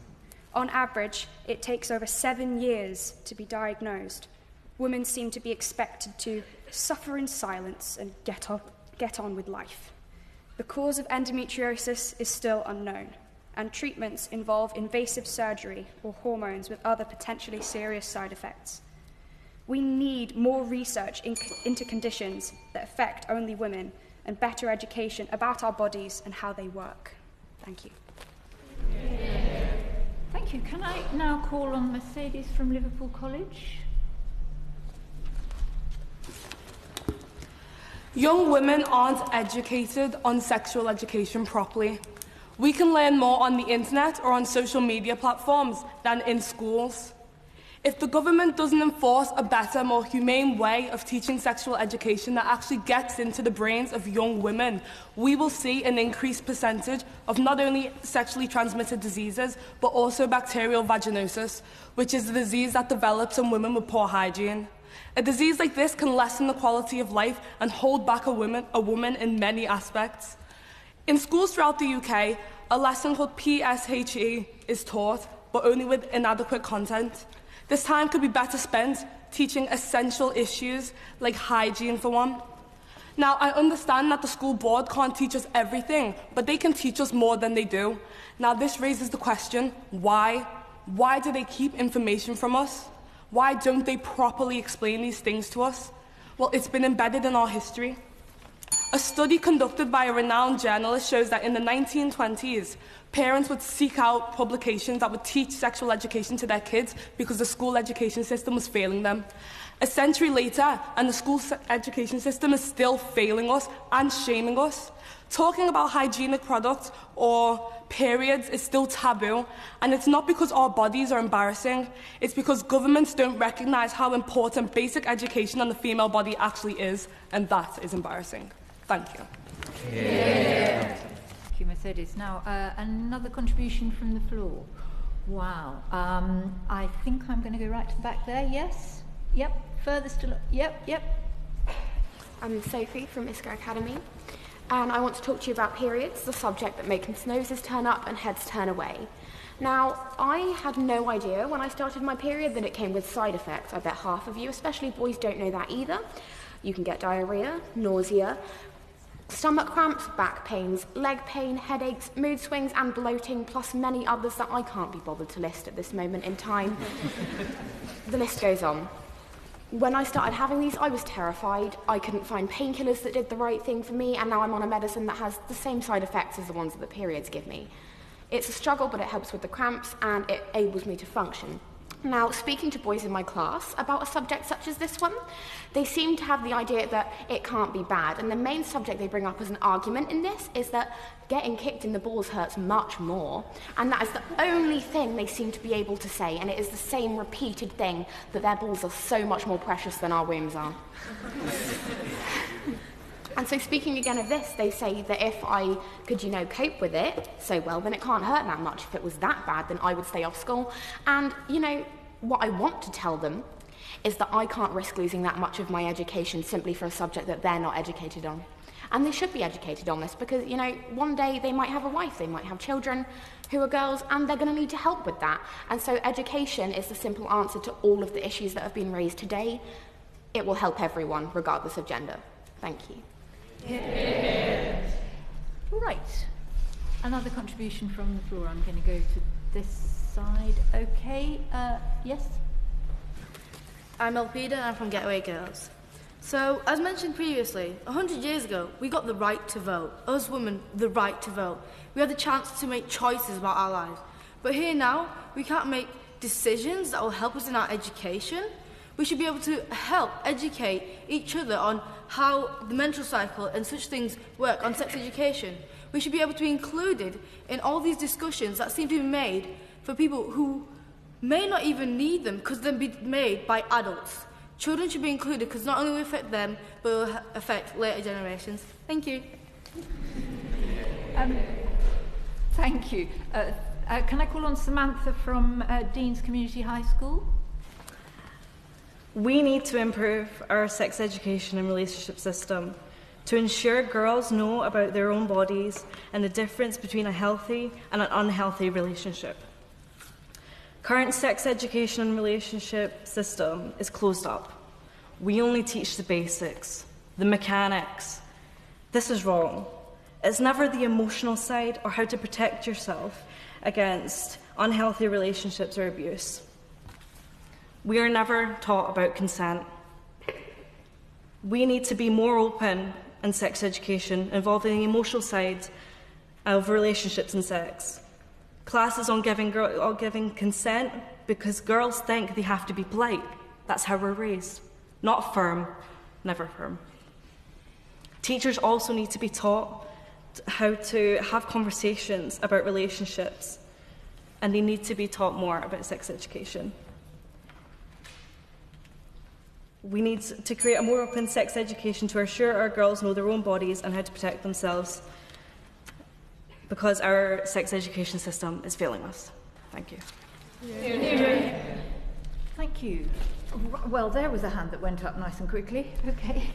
On average, it takes over 7 years to be diagnosed. Women seem to be expected to suffer in silence and get on with life. The cause of endometriosis is still unknown, and treatments involve invasive surgery or hormones with other potentially serious side effects. We need more research into conditions that affect only women and better education about our bodies and how they work. Thank you. Thank you. Can I now call on Mercedes from Liverpool College? Young women aren't educated on sexual education properly. We can learn more on the internet or on social media platforms than in schools. If the government doesn't enforce a better, more humane way of teaching sexual education that actually gets into the brains of young women, we will see an increased percentage of not only sexually transmitted diseases, but also bacterial vaginosis, which is a disease that develops in women with poor hygiene. A disease like this can lessen the quality of life and hold back a woman in many aspects. In schools throughout the UK, a lesson called PSHE is taught, but only with inadequate content. This time could be better spent teaching essential issues like hygiene, for one. Now, I understand that the school board can't teach us everything, but they can teach us more than they do. Now, this raises the question, why? Why do they keep information from us? Why don't they properly explain these things to us? Well, it's been embedded in our history. A study conducted by a renowned journalist shows that in the 1920s, parents would seek out publications that would teach sexual education to their kids because the school education system was failing them. A century later, and the school education system is still failing us and shaming us. Talking about hygienic products or periods is still taboo, and it's not because our bodies are embarrassing, it's because governments don't recognise how important basic education on the female body actually is, and that is embarrassing. Thank you. Yeah. Thank you, Mercedes. Now, another contribution from the floor. Wow. I think I'm going to go right to the back there. Yes? Yep. Furthest to look. Yep. I'm Sophie from Isker Academy, and I want to talk to you about periods, the subject that makes noses turn up and heads turn away. Now, I had no idea when I started my period that it came with side effects. I bet half of you, especially boys, don't know that either. You can get diarrhea, nausea, stomach cramps, back pains, leg pain, headaches, mood swings and bloating, plus many others that I can't be bothered to list at this moment in time. The list goes on. When I started having these, I was terrified. I couldn't find painkillers that did the right thing for me, and now I'm on a medicine that has the same side effects as the ones that the periods give me. It's a struggle, but it helps with the cramps, and it enables me to function. Now, speaking to boys in my class about a subject such as this one, they seem to have the idea that it can't be bad, and the main subject they bring up as an argument in this is that getting kicked in the balls hurts much more, and that is the only thing they seem to be able to say, and it is the same repeated thing that their balls are so much more precious than our wombs are. And so speaking again of this, they say that if I could, cope with it so well, then it can't hurt that much. If it was that bad, then I would stay off school. And, what I want to tell them is that I can't risk losing that much of my education simply for a subject that they're not educated on. And they should be educated on this because, one day they might have a wife, they might have children who are girls, and they're going to need to help with that. And so education is the simple answer to all of the issues that have been raised today. It will help everyone, regardless of gender. Thank you. Yes. All right. Another contribution from the floor. I'm going to go to this side. Okay. Yes? I'm Elpida and I'm from Getaway Girls. So, as mentioned previously, 100 years ago, we got the right to vote. Us women, the right to vote. We had the chance to make choices about our lives. But here now, we can't make decisions that will help us in our education. We should be able to help educate each other on how the menstrual cycle and such things work on sex education. We should be able to be included in all these discussions that seem to be made for people who may not even need them because they'll be made by adults. Children should be included because not only will it affect them, but it will affect later generations. Thank you. Thank you. Can I call on Samantha from Dean's Community High School? We need to improve our sex education and relationship system to ensure girls know about their own bodies and the difference between a healthy and an unhealthy relationship. Current sex education and relationship system is closed up. We only teach the basics, the mechanics. This is wrong. It's never the emotional side or how to protect yourself against unhealthy relationships or abuse. We are never taught about consent. We need to be more open in sex education involving the emotional side of relationships and sex. Classes on giving consent because girls think they have to be polite. That's how we're raised. Not firm, never firm. Teachers also need to be taught how to have conversations about relationships, and they need to be taught more about sex education. We need to create a more open sex education to ensure our girls know their own bodies and how to protect themselves, because our sex education system is failing us. Thank you. Thank you. Well, there was a hand that went up nice and quickly. Okay.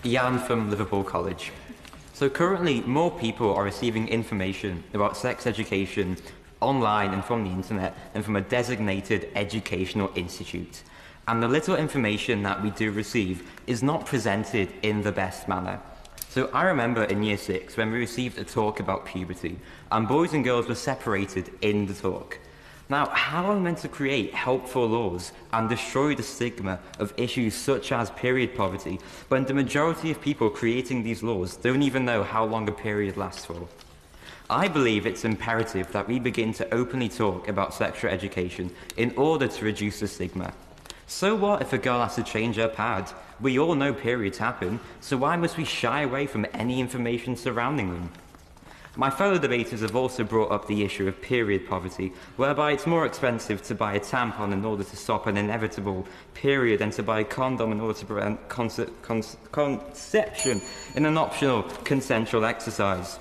Jan from Liverpool College. So currently, more people are receiving information about sex education online and from the internet than from a designated educational institute. And the little information that we do receive is not presented in the best manner. So I remember in Year 6 when we received a talk about puberty, and boys and girls were separated in the talk. Now, how are we meant to create helpful laws and destroy the stigma of issues such as period poverty when the majority of people creating these laws don't even know how long a period lasts for? I believe it's imperative that we begin to openly talk about sexual education in order to reduce the stigma. So what if a girl has to change her pad? We all know periods happen, so why must we shy away from any information surrounding them? My fellow debaters have also brought up the issue of period poverty, whereby it's more expensive to buy a tampon in order to stop an inevitable period than to buy a condom in order to prevent conception in an optional consensual exercise.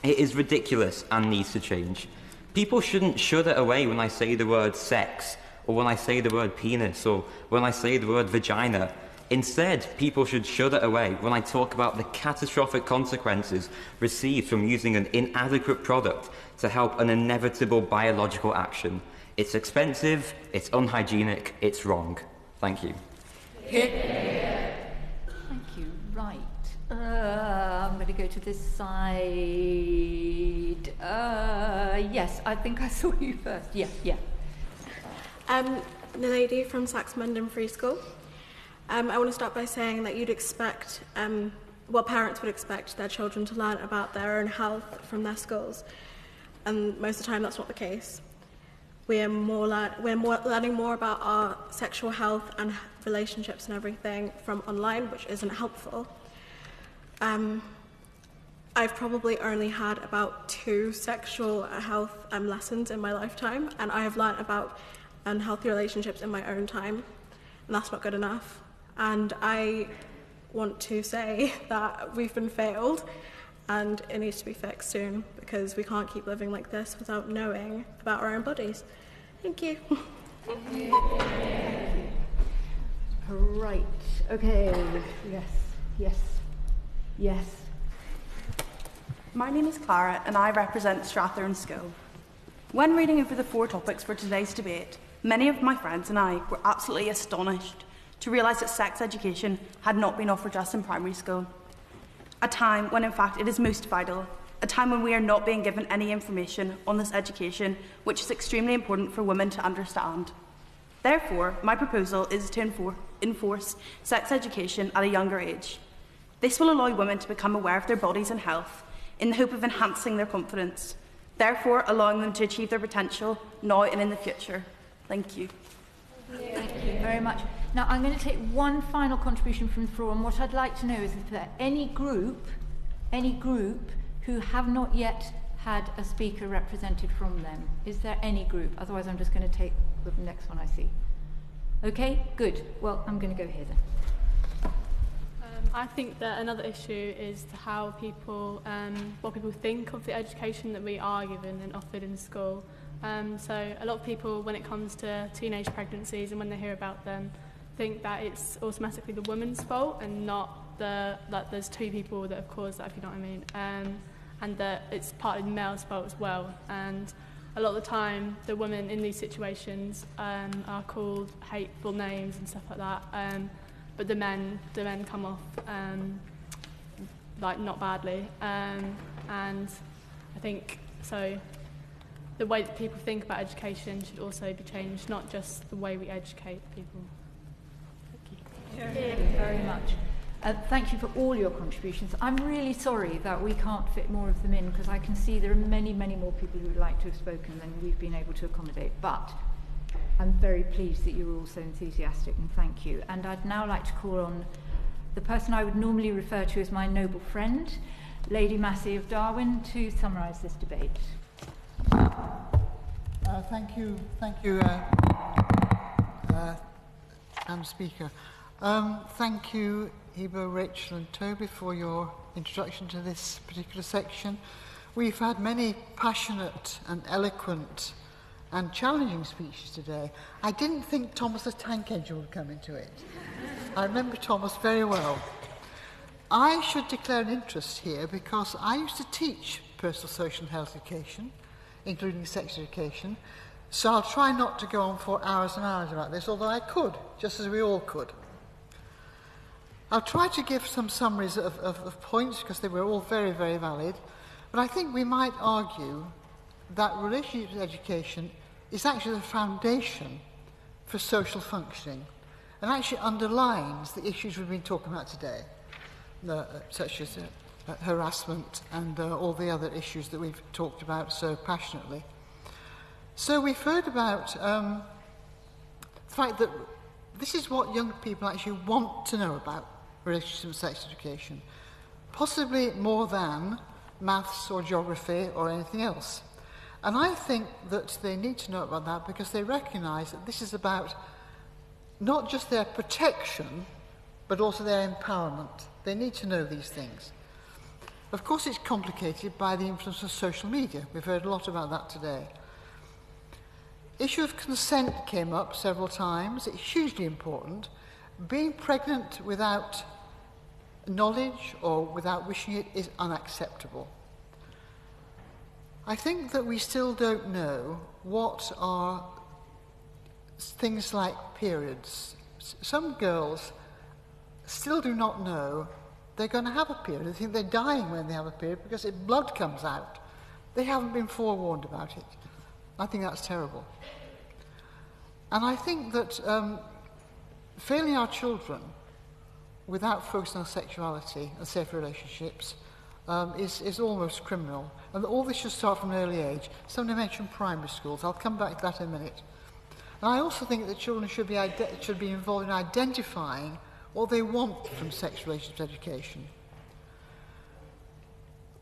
It is ridiculous and needs to change. People shouldn't shudder away when I say the word sex, or when I say the word penis, or when I say the word vagina. Instead, people should shudder away when I talk about the catastrophic consequences received from using an inadequate product to help an inevitable biological action. It's expensive, it's unhygienic, it's wrong. Thank you. Thank you. Right. I'm going to go to this side. Yes, I think I saw you first. Yeah. The lady from Saxmundham Free School. I want to start by saying that you'd expect, what parents would expect their children to learn about their own health from their schools, and most of the time that's not the case. We're learning more about our sexual health and relationships and everything from online, which isn't helpful. I've probably only had about 2 sexual health lessons in my lifetime, and I have learnt about unhealthy relationships in my own time, and that's not good enough. And I want to say that we've been failed, and it needs to be fixed soon, because we can't keep living like this without knowing about our own bodies. Thank you. Right. Okay. Yes. My name is Clara, and I represent Strathern School. When reading over the 4 topics for today's debate, many of my friends and I were absolutely astonished to realise that sex education had not been offered us in primary school. A time when, in fact, it is most vital. A time when we are not being given any information on this education, which is extremely important for women to understand. Therefore, my proposal is to enforce sex education at a younger age. This will allow women to become aware of their bodies and health in the hope of enhancing their confidence, therefore allowing them to achieve their potential now and in the future. Thank you. Thank you very much. Now, I'm going to take one final contribution from the floor, and what I'd like to know is if there any group who have not yet had a speaker represented from them. Is there any group? Otherwise, I'm just going to take the next one I see. Okay, good. Well, I'm going to go here then. I think that another issue is how people, what people think of the education that we are given and offered in school. So a lot of people, when it comes to teenage pregnancies and when they hear about them, think that it's automatically the woman's fault and not that there's 2 people that have caused that, if you know what I mean, and that it's partly the male's fault as well. And a lot of the time, the women in these situations are called hateful names and stuff like that. But the men come off like not badly, and I think so. The way that people think about education should also be changed, not just the way we educate people. Thank you very much. Thank you for all your contributions. I'm really sorry that we can't fit more of them in, because I can see there are many, many more people who would like to have spoken than we've been able to accommodate. But I'm very pleased that you were all so enthusiastic, and thank you. And I'd now like to call on the person I would normally refer to as my noble friend, Lady Massey of Darwin, to summarise this debate. Thank you, Madam Speaker. Thank you, Ibo, Rachel and Toby, for your introduction to this particular section. We've had many passionate and eloquent and challenging speeches today. I didn't think Thomas the Tank Engine would come into it. I remember Thomas very well. I should declare an interest here because I used to teach personal, social and health education, including sex education, so I'll try not to go on for hours and hours about this, although I could, just as we all could. I'll try to give some summaries of points, because they were all very, very valid, but I think we might argue that relationship education is actually the foundation for social functioning, and actually underlines the issues we've been talking about today, such as harassment and all the other issues that we've talked about so passionately. So we've heard about the fact that this is what young people actually want to know about relationships and sex education, possibly more than maths or geography or anything else. And I think that they need to know about that because they recognise that this is about not just their protection, but also their empowerment. They need to know these things. Of course, it's complicated by the influence of social media. We've heard a lot about that today. Issue of consent came up several times. It's hugely important. Being pregnant without knowledge or without wishing it is unacceptable. I think that we still don't know what are things like periods. Some girls still do not know they're going to have a period. They think they're dying when they have a period because blood comes out. They haven't been forewarned about it. I think that's terrible. And I think that failing our children without focusing on sexuality and safe relationships is almost criminal. And all this should start from an early age. Somebody mentioned primary schools. I'll come back to that in a minute. And I also think that children should be involved in identifying what they want from sex relationships education.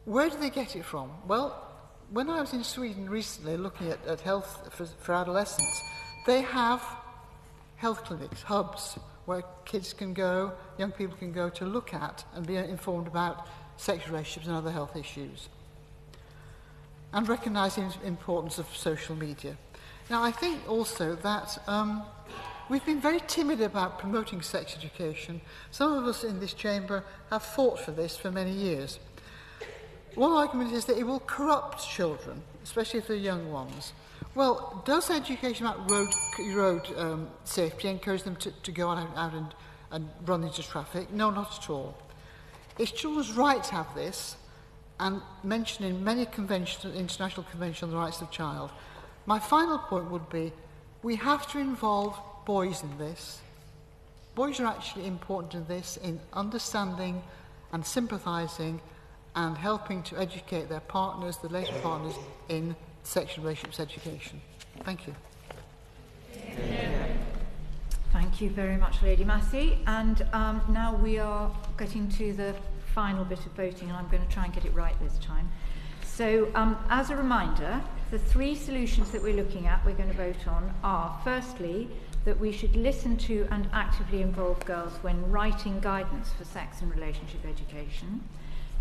Where do they get it from? Well, when I was in Sweden recently looking at health for adolescents, they have health clinics, hubs, where kids can go, young people can go to look at and be informed about sex relationships and other health issues. And recognising the importance of social media. Now, I think also that we've been very timid about promoting sex education. Some of us in this chamber have fought for this for many years. One argument is that it will corrupt children, especially if they're young ones. Well, does education about road safety encourage them to go out and run into traffic? No, not at all. It's children's right to have this, and mentioned in many international conventions on the rights of the child. My final point would be, we have to involve boys in this. Boys are actually important in this, in understanding and sympathising and helping to educate their partners, the later partners, in sexual relationships education. Thank you. Thank you very much, Lady Massey. And now we are getting to the final bit of voting, and I'm going to try and get it right this time. So, as a reminder, the three solutions that we're looking at, we're going to vote on, are firstly, that we should listen to and actively involve girls when writing guidance for sex and relationship education.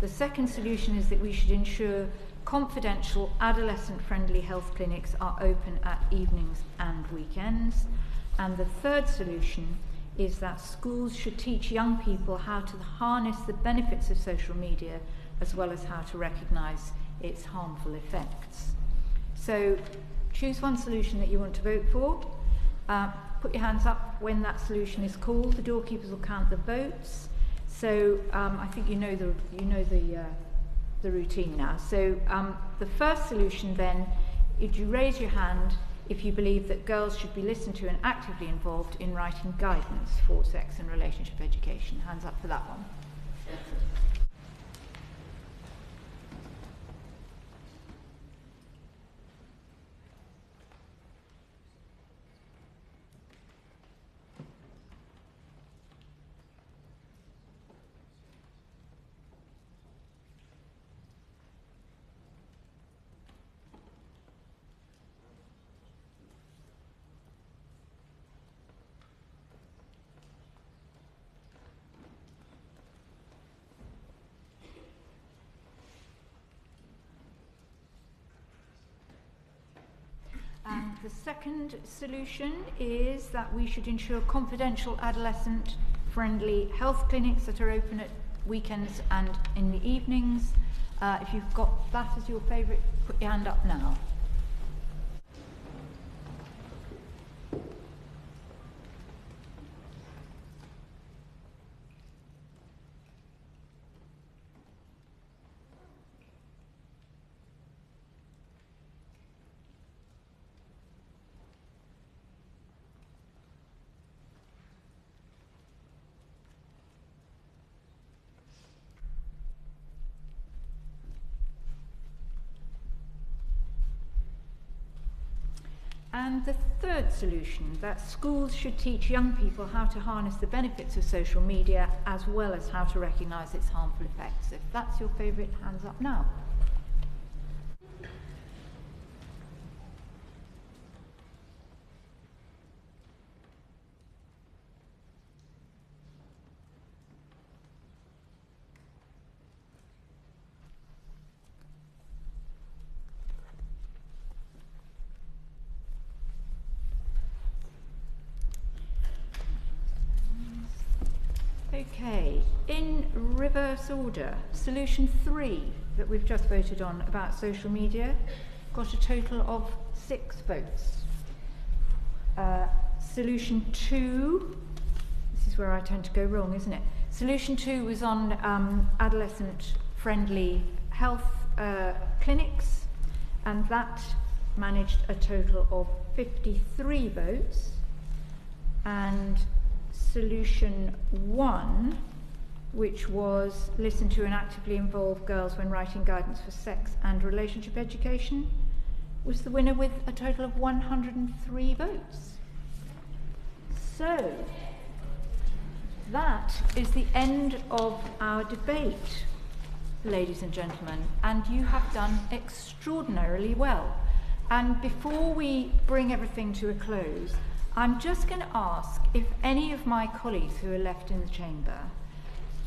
The second solution is that we should ensure confidential, adolescent-friendly health clinics are open at evenings and weekends. And the third solution is that schools should teach young people how to harness the benefits of social media as well as how to recognise its harmful effects. So choose one solution that you want to vote for. Put your hands up when that solution is called. The doorkeepers will count the votes. So I think you know the routine now. So the first solution then, if you raise your hand if you believe that girls should be listened to and actively involved in writing guidance for sex and relationship education. Hands up for that one. The second solution is that we should ensure confidential adolescent-friendly health clinics that are open at weekends and in the evenings. If you've got that as your favourite, put your hand up now. And the third solution, that schools should teach young people how to harness the benefits of social media as well as how to recognise its harmful effects. If that's your favourite, hands up now. Okay, in reverse order, solution 3 that we've just voted on about social media got a total of 6 votes. Solution 2, this is where I tend to go wrong, isn't it? Solution 2 was on adolescent-friendly health clinics, and that managed a total of 53 votes. And solution 1, which was listen to and actively involve girls when writing guidance for sex and relationship education, was the winner with a total of 103 votes. So, that is the end of our debate, ladies and gentlemen, and you have done extraordinarily well. And before we bring everything to a close, I'm just going to ask if any of my colleagues who are left in the chamber,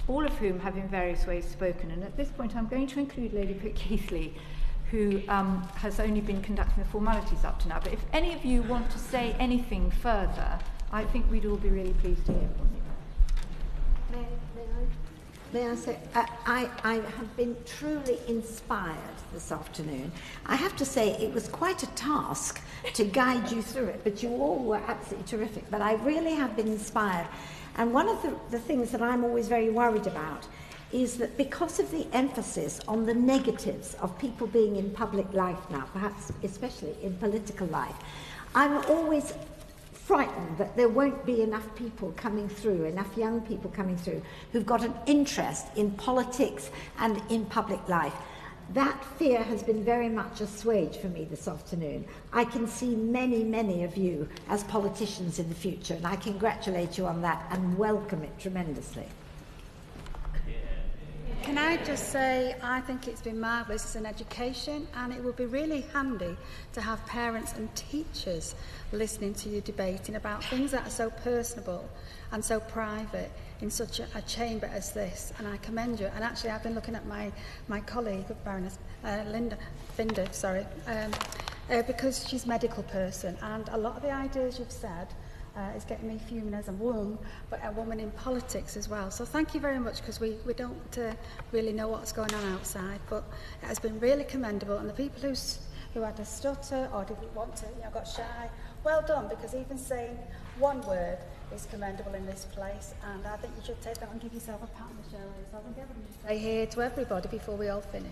all of whom have in various ways spoken, and at this point I'm going to include Lady Pitt-Keithley, who has only been conducting the formalities up to now, but if any of you want to say anything further, I think we'd all be really pleased to hear from you. May I say, I have been truly inspired this afternoon. I have to say it was quite a task to guide you through it, but you all were absolutely terrific. But I really have been inspired. And one of the things that I'm always very worried about is that because of the emphasis on the negatives of people being in public life now, perhaps especially in political life, I'm always frightened that there won't be enough people coming through, enough young people coming through, who've got an interest in politics and in public life. That fear has been very much assuaged for me this afternoon. I can see many, many of you as politicians in the future, and I congratulate you on that and welcome it tremendously. Can I just say, I think it's been marvellous as an education, and it would be really handy to have parents and teachers listening to you debating about things that are so personable and so private in such a chamber as this, and I commend you. And actually I've been looking at my colleague, Baroness Linda Finder, because she's a medical person, and a lot of the ideas you've said is getting me fuming as a woman, but a woman in politics as well. So thank you very much, because we don't really know what's going on outside, but it has been really commendable. And the people who had a stutter or didn't want to, got shy, well done, because even saying one word is commendable in this place, and I think you should take that and give yourself a pat on the shoulder. So I think everybody should say here to everybody before we all finish.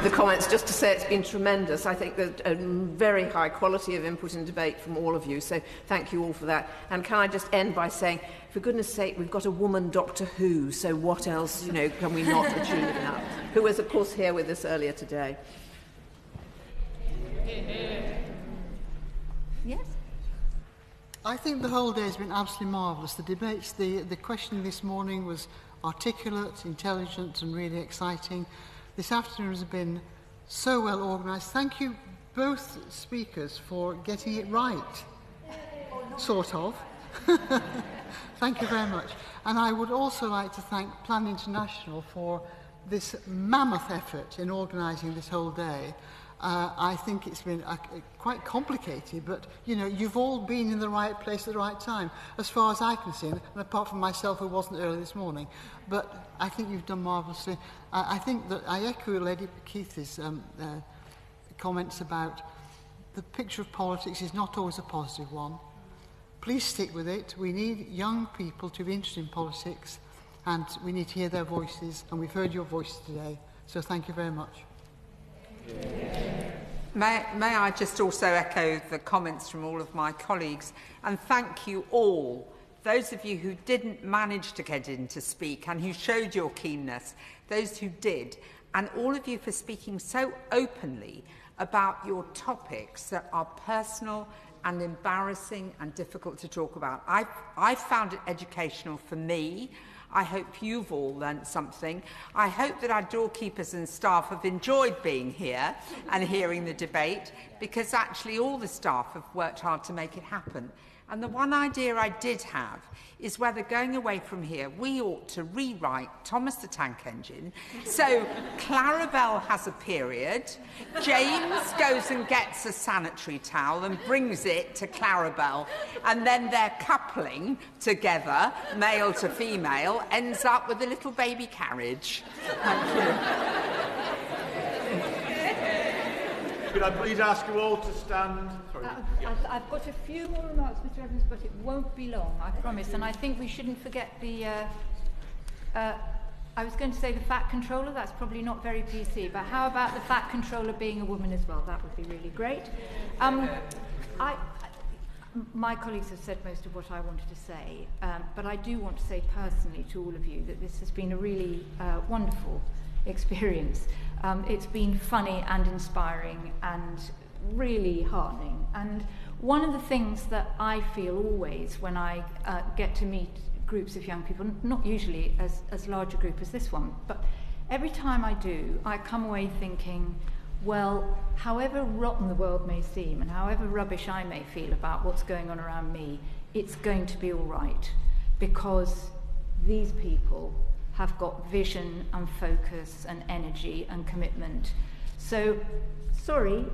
The comments, just to say it's been tremendous. I think there's a very high quality of input and debate from all of you, so thank you all for that. And can I just end by saying, for goodness sake, we've got a woman Doctor Who, so what else, can we not achieve now? Who was, of course, here with us earlier today. Yes? I think the whole day has been absolutely marvellous. The debates, the questioning this morning was articulate, intelligent and really exciting. This afternoon has been so well organised. Thank you, both speakers, for getting it right. Sort of. Thank you very much. And I would also like to thank Plan International for this mammoth effort in organising this whole day. I think it's been quite complicated, but, you've all been in the right place at the right time, as far as I can see, and apart from myself who wasn't early this morning. But I think you've done marvellously. I think that I echo Lady Keith's comments about the picture of politics is not always a positive one. Please stick with it. We need young people to be interested in politics, and we need to hear their voices, and we've heard your voices today. So thank you very much. May I just also echo the comments from all of my colleagues and thank you all, those of you who didn't manage to get in to speak and who showed your keenness, those who did, and all of you for speaking so openly about your topics that are personal and embarrassing and difficult to talk about. I've found it educational for me. I hope you've all learnt something. I hope that our doorkeepers and staff have enjoyed being here and hearing the debate, because actually all the staff have worked hard to make it happen. And the one idea I did have is whether going away from here, we ought to rewrite Thomas the Tank Engine. So Clarabelle has a period, James goes and gets a sanitary towel and brings it to Clarabelle, and then their coupling together, male to female, ends up with a little baby carriage. Thank you. Could I please ask you all to stand? Sorry. I've got a few more remarks, Mr. Evans, but it won't be long, I promise. And I think we shouldn't forget the... I was going to say the fat controller. That's probably not very PC, but how about the fat controller being a woman as well? That would be really great. My colleagues have said most of what I wanted to say, but I do want to say personally to all of you that this has been a really wonderful experience. It's been funny and inspiring and really heartening. And one of the things that I feel always when I get to meet groups of young people, not usually as large a group as this one, but every time I do, I come away thinking, well, however rotten the world may seem and however rubbish I may feel about what's going on around me, it's going to be all right, because these people have got vision and focus and energy and commitment. So, sorry,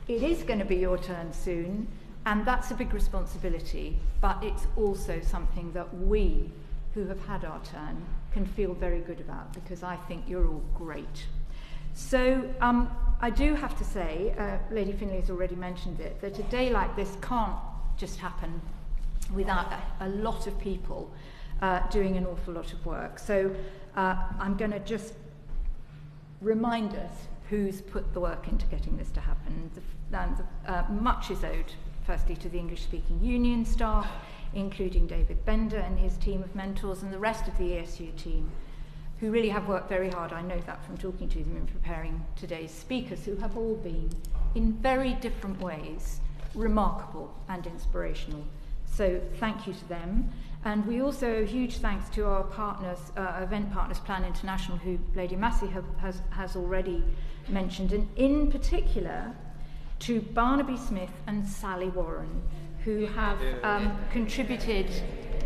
it is going to be your turn soon, and that's a big responsibility, but it's also something that we, who have had our turn, can feel very good about, because I think you're all great. So, I do have to say, Lady Finlay has already mentioned it, that a day like this can't just happen without a lot of people doing an awful lot of work. So I'm going to just remind us who's put the work into getting this to happen. Much is owed, firstly, to the English-speaking union staff, including David Bender and his team of mentors, and the rest of the ESU team, who really have worked very hard. I know that from talking to them and preparing today's speakers, who have all been, in very different ways, remarkable and inspirational. So thank you to them. And we also owe huge thanks to our partners, event partners, Plan International, who Lady Massey has already mentioned, and in particular to Barnaby Smith and Sally Warren, who have contributed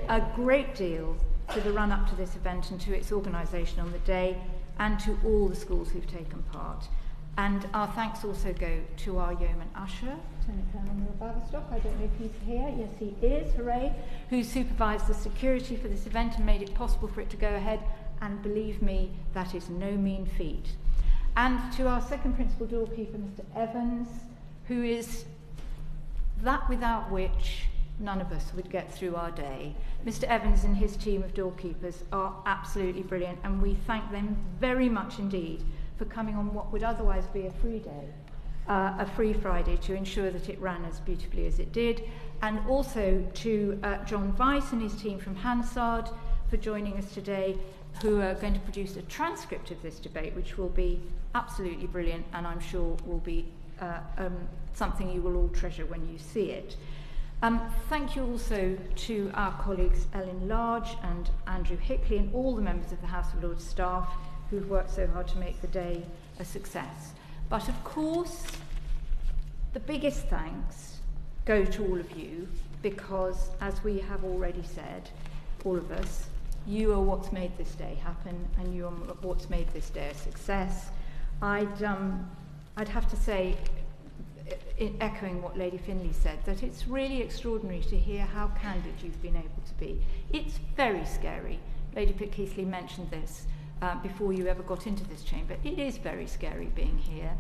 a great deal to the run-up to this event and to its organisation on the day, and to all the schools who've taken part. And our thanks also go to our yeoman usher, Lieutenant Colonel Baverstock. I don't know if he's here. Yes, he is. Hooray! Who supervised the security for this event and made it possible for it to go ahead. And believe me, that is no mean feat. And to our second principal doorkeeper, Mr. Evans, who is that without which none of us would get through our day. Mr. Evans and his team of doorkeepers are absolutely brilliant, and we thank them very much indeed for coming on what would otherwise be a free day, a free Friday, to ensure that it ran as beautifully as it did. And also to John Weiss and his team from Hansard for joining us today, who are going to produce a transcript of this debate, which will be absolutely brilliant, and I'm sure will be something you will all treasure when you see it. Thank you also to our colleagues Ellen Large and Andrew Hickley and all the members of the House of Lords staff who've worked so hard to make the day a success. But of course, the biggest thanks go to all of you, because, as we have already said, all of us, you are what's made this day happen, and you are what's made this day a success. I'd have to say, in echoing what Lady Finlay said, that it's really extraordinary to hear how candid you've been able to be. It's very scary. Lady Pitt-Keithley mentioned this before you ever got into this chamber. It is very scary being here,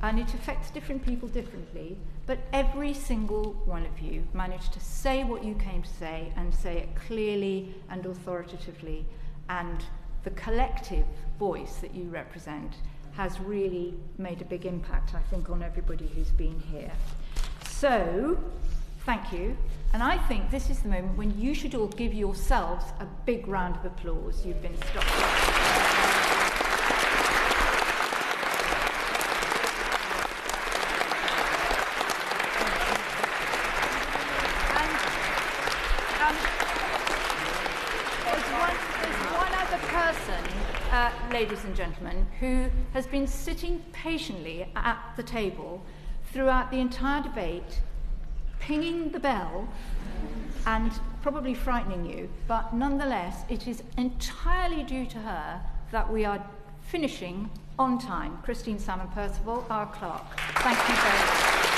and it affects different people differently, but every single one of you managed to say what you came to say, and say it clearly and authoritatively, and the collective voice that you represent has really made a big impact, I think, on everybody who's been here. So, thank you. And I think this is the moment when you should all give yourselves a big round of applause. You've been stopped. the person, ladies and gentlemen, who has been sitting patiently at the table throughout the entire debate, pinging the bell and probably frightening you, but nonetheless, it is entirely due to her that we are finishing on time. Christine Salmon Percival, our clerk. Thank you very much.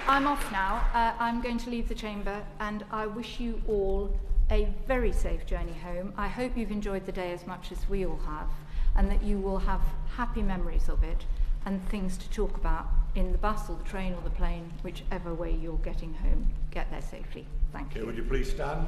I'm off now. I'm going to leave the chamber, and I wish you all a very safe journey home. I hope you've enjoyed the day as much as we all have, and that you will have happy memories of it and things to talk about in the bus or the train or the plane, whichever way you're getting home. Get there safely. Thank you. Would you please stand?